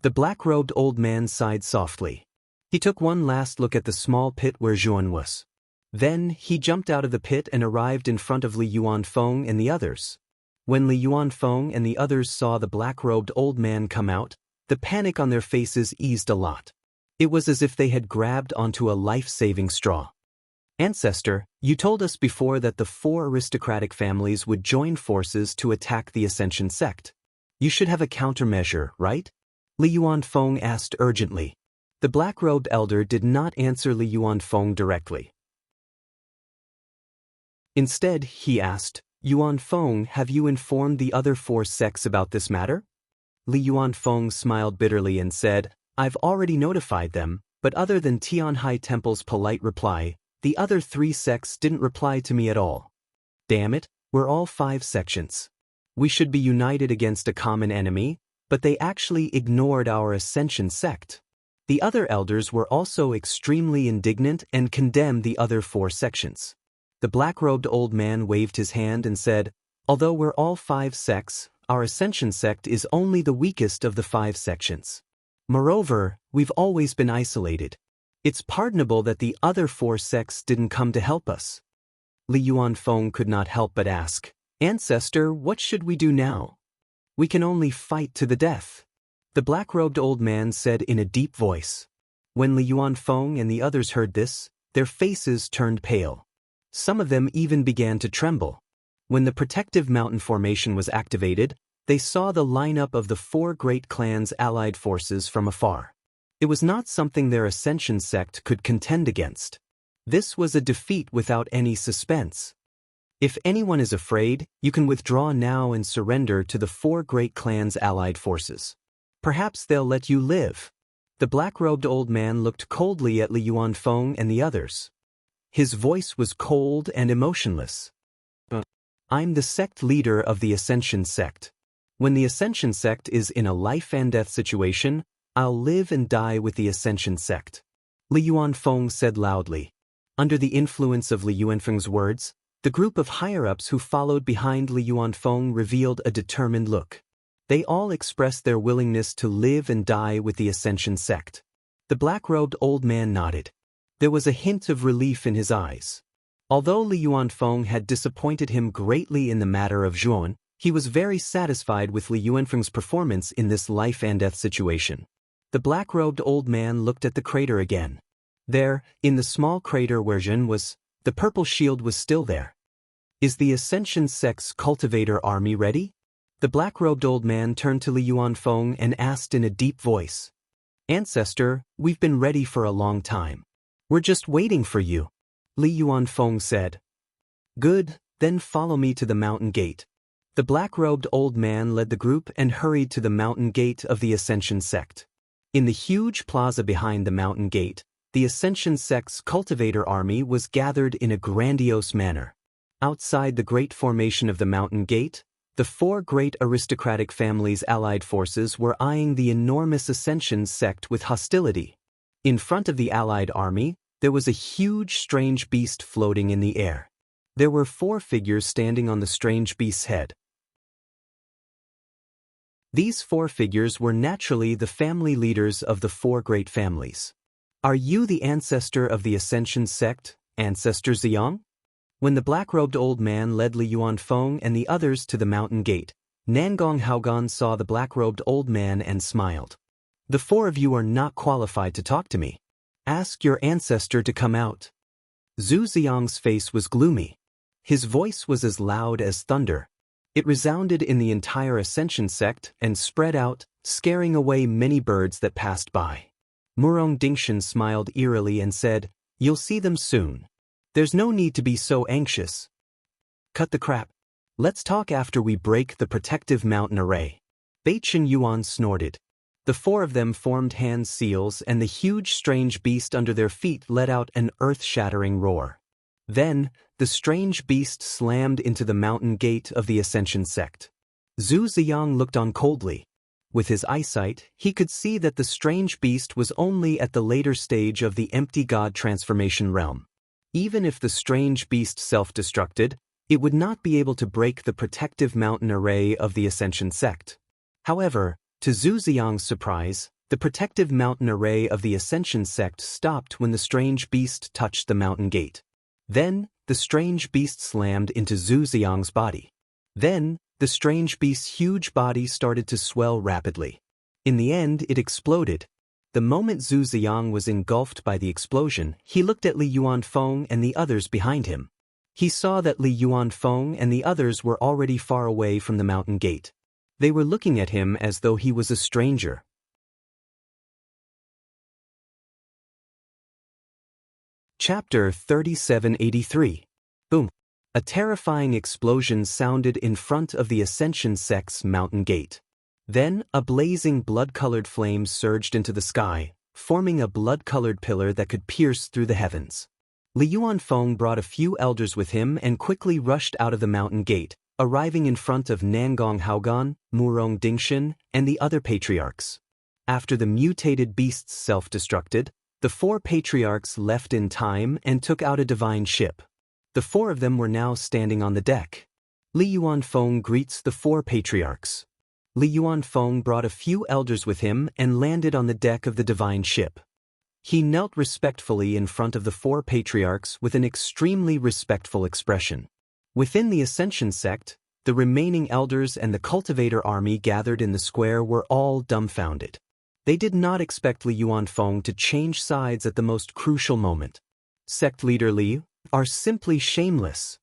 The black-robed old man sighed softly. He took one last look at the small pit where Zhuan was. Then, he jumped out of the pit and arrived in front of Li Yuanfeng and the others. When Li Yuanfeng and the others saw the black-robed old man come out, the panic on their faces eased a lot. It was as if they had grabbed onto a life-saving straw. Ancestor, you told us before that the 4 aristocratic families would join forces to attack the Ascension sect. You should have a countermeasure, right? Li Yuanfeng asked urgently. The black-robed elder did not answer Li Yuanfeng directly. Instead, he asked, Yuanfeng, have you informed the other 4 sects about this matter? Li Yuanfeng smiled bitterly and said, I've already notified them, but other than Tianhai Temple's polite reply, the other 3 sects didn't reply to me at all. Damn it, we're all 5 sections. We should be united against a common enemy, but they actually ignored our Ascension sect. The other elders were also extremely indignant and condemned the other 4 sections. The black-robed old man waved his hand and said, although we're all 5 sects, our Ascension sect is only the weakest of the 5 sections. Moreover, we've always been isolated. It's pardonable that the other 4 sects didn't come to help us. Li Yuanfeng could not help but ask, Ancestor, what should we do now? We can only fight to the death. The black-robed old man said in a deep voice. When Li Yuanfeng and the others heard this, their faces turned pale. Some of them even began to tremble. When the protective mountain formation was activated, they saw the lineup of the 4 great clans' allied forces from afar. It was not something their Ascension sect could contend against. This was a defeat without any suspense. If anyone is afraid, you can withdraw now and surrender to the 4 great clans' allied forces. Perhaps they'll let you live. The black-robed old man looked coldly at Li Yuanfeng and the others. His voice was cold and emotionless. I'm the sect leader of the Ascension sect. When the Ascension sect is in a life-and-death situation, I'll live and die with the Ascension sect. Li Yuanfeng said loudly. Under the influence of Li Yuanfeng's words, the group of higher-ups who followed behind Li Yuanfeng revealed a determined look. They all expressed their willingness to live and die with the Ascension sect. The black-robed old man nodded. There was a hint of relief in his eyes. Although Li Yuanfeng had disappointed him greatly in the matter of Zhuan, he was very satisfied with Li Yuanfeng's performance in this life-and-death situation. The black-robed old man looked at the crater again. There, in the small crater where Zhen was, the purple shield was still there. Is the Ascension sect's cultivator army ready? The black-robed old man turned to Li Yuanfeng and asked in a deep voice. Ancestor, we've been ready for a long time. We're just waiting for you. Li Yuanfeng said. Good, then follow me to the mountain gate. The black-robed old man led the group and hurried to the mountain gate of the Ascension sect. In the huge plaza behind the mountain gate, the Ascension sect's cultivator army was gathered in a grandiose manner. Outside the great formation of the mountain gate, the 4 great aristocratic families' allied forces were eyeing the enormous Ascension sect with hostility. In front of the allied army, there was a huge strange beast floating in the air. There were 4 figures standing on the strange beast's head. These 4 figures were naturally the family leaders of the 4 great families. Are you the ancestor of the Ascension sect, Ancestor Ziyang? When the black-robed old man led Li Yuanfeng and the others to the mountain gate, Nangong Haogan saw the black-robed old man and smiled. The 4 of you are not qualified to talk to me. Ask your ancestor to come out. Zhu Ziyang's face was gloomy. His voice was as loud as thunder. It resounded in the entire Ascension sect and spread out, scaring away many birds that passed by. Murong Dingshan smiled eerily and said, You'll see them soon. There's no need to be so anxious. Cut the crap. Let's talk after we break the protective mountain array. Beichen Yuan snorted. The 4 of them formed hand seals and the huge strange beast under their feet let out an earth-shattering roar. Then, the strange beast slammed into the mountain gate of the Ascension sect. Zhu Ziyang looked on coldly. With his eyesight, he could see that the strange beast was only at the later stage of the empty god transformation realm. Even if the strange beast self-destructed, it would not be able to break the protective mountain array of the Ascension sect. However, to Zhu Ziyang's surprise, the protective mountain array of the Ascension sect stopped when the strange beast touched the mountain gate. Then, the strange beast slammed into Zhu Ziyang's body. Then, the strange beast's huge body started to swell rapidly. In the end, it exploded. The moment Zhu Ziyang was engulfed by the explosion, he looked at Li Yuanfeng and the others behind him. He saw that Li Yuanfeng and the others were already far away from the mountain gate. They were looking at him as though he was a stranger. Chapter 3783. Boom. A terrifying explosion sounded in front of the Ascension sect's mountain gate. Then, a blazing blood-colored flame surged into the sky, forming a blood-colored pillar that could pierce through the heavens. Li Yuanfeng brought a few elders with him and quickly rushed out of the mountain gate, arriving in front of Nangong Haogan, Murong Dingshan, and the other patriarchs. After the mutated beasts self-destructed, the 4 patriarchs left in time and took out a divine ship. The 4 of them were now standing on the deck. Li Yuanfeng greets the 4 patriarchs. Li Yuanfeng brought a few elders with him and landed on the deck of the divine ship. He knelt respectfully in front of the 4 patriarchs with an extremely respectful expression. Within the Ascension sect, the remaining elders and the cultivator army gathered in the square were all dumbfounded. They did not expect Li Yuanfeng to change sides at the most crucial moment. Sect leader Li are simply shameless.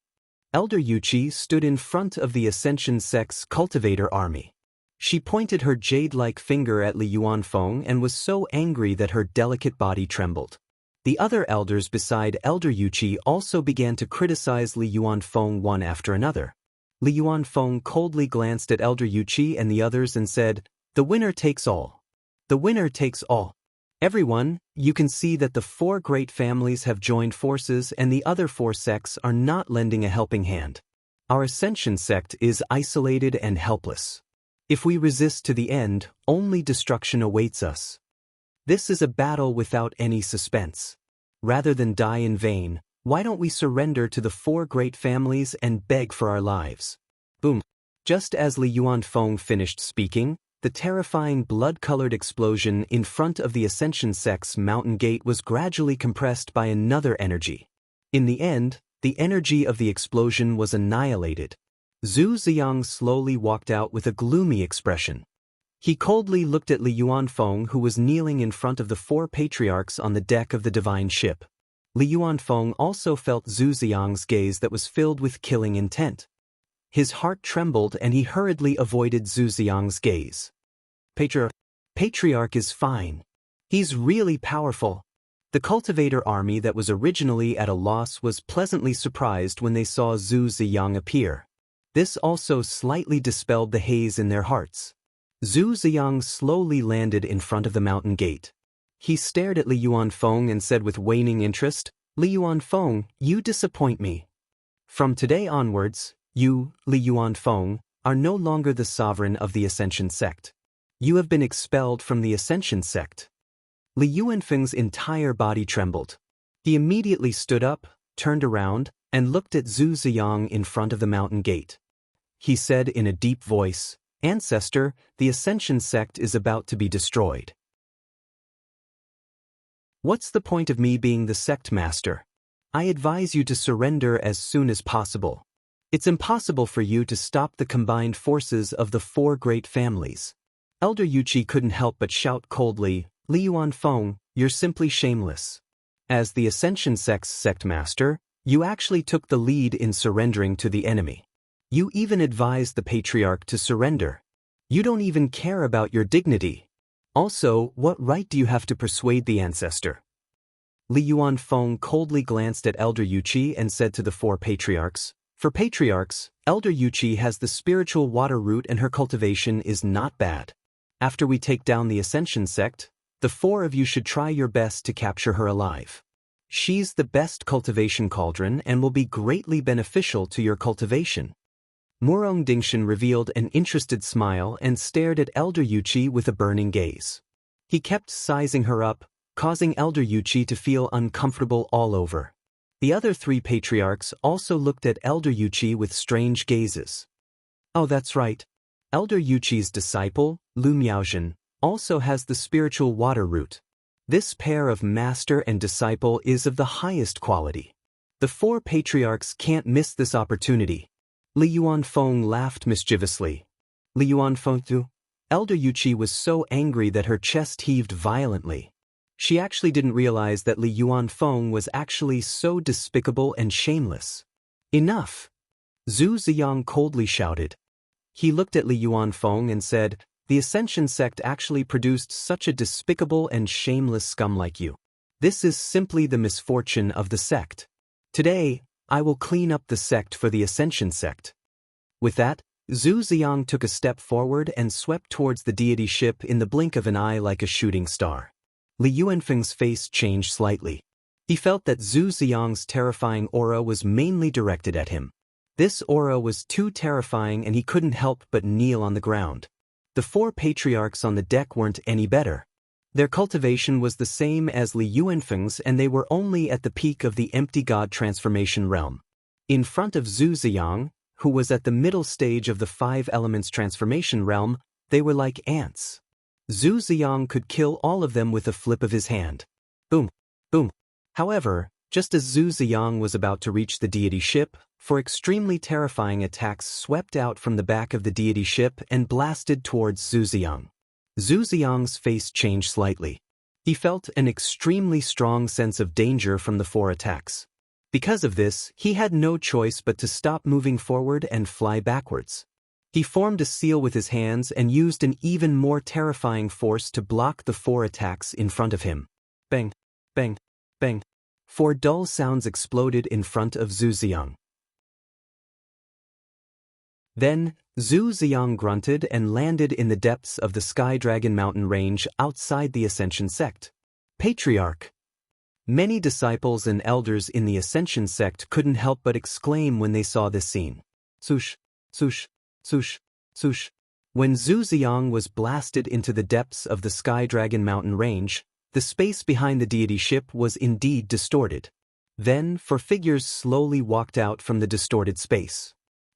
Elder Yuqi stood in front of the Ascension Sect's cultivator army. She pointed her jade-like finger at Li Yuanfeng and was so angry that her delicate body trembled. The other elders beside Elder Yuqi also began to criticize Li Yuanfeng one after another. Li Yuanfeng coldly glanced at Elder Yuqi and the others and said, "The winner takes all. The winner takes all. Everyone, you can see that the 4 great families have joined forces and the other 4 sects are not lending a helping hand. Our Ascension sect is isolated and helpless. If we resist to the end, only destruction awaits us. This is a battle without any suspense. Rather than die in vain, why don't we surrender to the 4 great families and beg for our lives?" Boom. Just as Li Yuanfeng finished speaking, the terrifying blood-colored explosion in front of the Ascension Sect's mountain gate was gradually compressed by another energy. In the end, the energy of the explosion was annihilated. Zhu Ziyang slowly walked out with a gloomy expression. He coldly looked at Li Yuanfeng, who was kneeling in front of the 4 patriarchs on the deck of the divine ship. Li Yuanfeng also felt Zhu Ziyang's gaze that was filled with killing intent. His heart trembled and he hurriedly avoided Zhu Ziyang's gaze. Patriarch is fine. He's really powerful. The cultivator army that was originally at a loss was pleasantly surprised when they saw Zhu Ziyang appear. This also slightly dispelled the haze in their hearts. Zhu Ziyang slowly landed in front of the mountain gate. He stared at Li Yuanfeng and said with waning interest, "Li Yuanfeng, you disappoint me. From today onwards, you, Li Yuanfeng, are no longer the sovereign of the Ascension sect. You have been expelled from the Ascension sect." Li Yuanfeng's entire body trembled. He immediately stood up, turned around, and looked at Zhu Ziyang in front of the mountain gate. He said in a deep voice, "Ancestor, the Ascension sect is about to be destroyed. What's the point of me being the sect master? I advise you to surrender as soon as possible. It's impossible for you to stop the combined forces of the 4 great families." Elder Yuqi couldn't help but shout coldly, "Li Yuanfeng, you're simply shameless. As the Ascension sect's sect master, you actually took the lead in surrendering to the enemy. You even advised the patriarch to surrender. You don't even care about your dignity. Also, what right do you have to persuade the ancestor?" Li Yuanfeng coldly glanced at Elder Yuqi and said to the 4 patriarchs, "For patriarchs, Elder Yuqi has the spiritual water root and her cultivation is not bad. After we take down the Ascension sect, the 4 of you should try your best to capture her alive. She's the best cultivation cauldron and will be greatly beneficial to your cultivation." Murong Dingshan revealed an interested smile and stared at Elder Yuqi with a burning gaze. He kept sizing her up, causing Elder Yuqi to feel uncomfortable all over. The other 3 patriarchs also looked at Elder Yuqi with strange gazes. Oh, that's right. Elder Yuqi's disciple, Lu Miaozhen, also has the spiritual water root. This pair of master and disciple is of the highest quality. The 4 patriarchs can't miss this opportunity. Li Yuanfeng laughed mischievously. Li Yuanfeng too? Elder Yuqi was so angry that her chest heaved violently. She actually didn't realize that Li Yuanfeng was actually so despicable and shameless. "Enough!" Zhu Ziyang coldly shouted. He looked at Li Yuanfeng and said, "The Ascension sect actually produced such a despicable and shameless scum like you. This is simply the misfortune of the sect. Today, I will clean up the sect for the Ascension sect." With that, Zhu Ziyang took a step forward and swept towards the deity ship in the blink of an eye like a shooting star. Li Yuanfeng's face changed slightly. He felt that Zhu Ziyang's terrifying aura was mainly directed at him. This aura was too terrifying and he couldn't help but kneel on the ground. The 4 patriarchs on the deck weren't any better. Their cultivation was the same as Li Yuanfeng's and they were only at the peak of the empty god transformation realm. In front of Zhu Ziyang, who was at the middle stage of the 5 elements transformation realm, they were like ants. Zhu Ziyang could kill all of them with a flip of his hand. Boom, boom. However, just as Zhu Ziyang was about to reach the deity ship, 4 extremely terrifying attacks swept out from the back of the deity ship and blasted towards Zhu Ziyang. Zhu Xiang's face changed slightly. He felt an extremely strong sense of danger from the 4 attacks. Because of this, he had no choice but to stop moving forward and fly backwards. He formed a seal with his hands and used an even more terrifying force to block the 4 attacks in front of him. Bang, bang, bang. 4 dull sounds exploded in front of Zhu Xiang. Then, Zhu Xiang grunted and landed in the depths of the Sky Dragon mountain range outside the Ascension sect. Patriarch. Many disciples and elders in the Ascension sect couldn't help but exclaim when they saw this scene. Swoosh, swoosh, swoosh, swoosh. When Zhu Xiang was blasted into the depths of the Sky Dragon mountain range, the space behind the deity ship was indeed distorted. Then, 4 figures slowly walked out from the distorted space.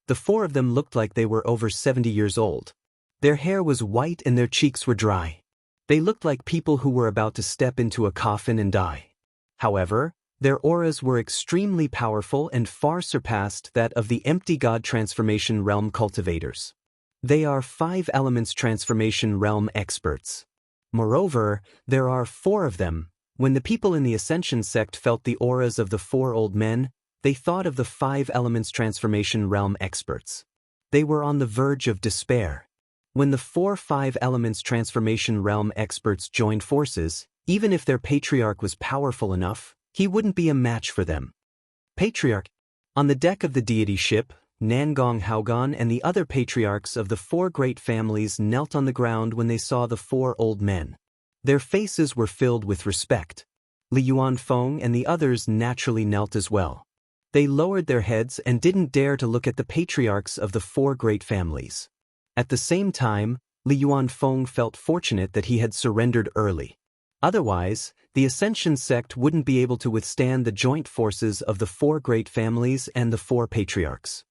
The 4 of them looked like they were over 70 years old. Their hair was white and their cheeks were dry. They looked like people who were about to step into a coffin and die. However, their auras were extremely powerful and far surpassed that of the empty god transformation realm cultivators. They are 5 elements transformation realm experts. Moreover, there are 4 of them. When the people in the Ascension sect felt the auras of the 4 old men, they thought of the 5 elements transformation realm experts. They were on the verge of despair. When the 4 5 elements transformation realm experts joined forces, even if their patriarch was powerful enough, he wouldn't be a match for them. Patriarch. On the deck of the deity ship, Nangong Haogan and the other patriarchs of the 4 great families knelt on the ground when they saw the 4 old men. Their faces were filled with respect. Li Yuanfeng and the others naturally knelt as well. They lowered their heads and didn't dare to look at the patriarchs of the 4 great families. At the same time, Li Yuanfeng felt fortunate that he had surrendered early. Otherwise, the Ascension sect wouldn't be able to withstand the joint forces of the 4 great families and the 4 patriarchs.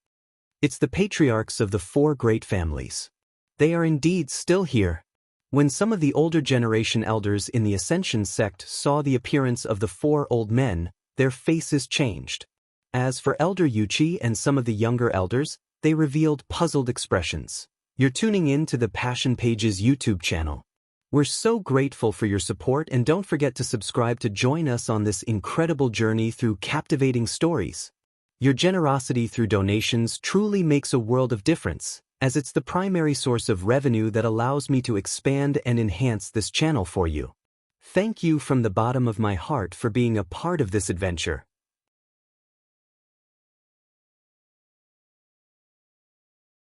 It's the patriarchs of the 4 great families. They are indeed still here. When some of the older generation elders in the Ascension sect saw the appearance of the 4 old men, their faces changed. As for Elder Yuchi and some of the younger elders, they revealed puzzled expressions. You're tuning in to the Passion Pages YouTube channel. We're so grateful for your support, and don't forget to subscribe to join us on this incredible journey through captivating stories. Your generosity through donations truly makes a world of difference, as it's the primary source of revenue that allows me to expand and enhance this channel for you. Thank you from the bottom of my heart for being a part of this adventure.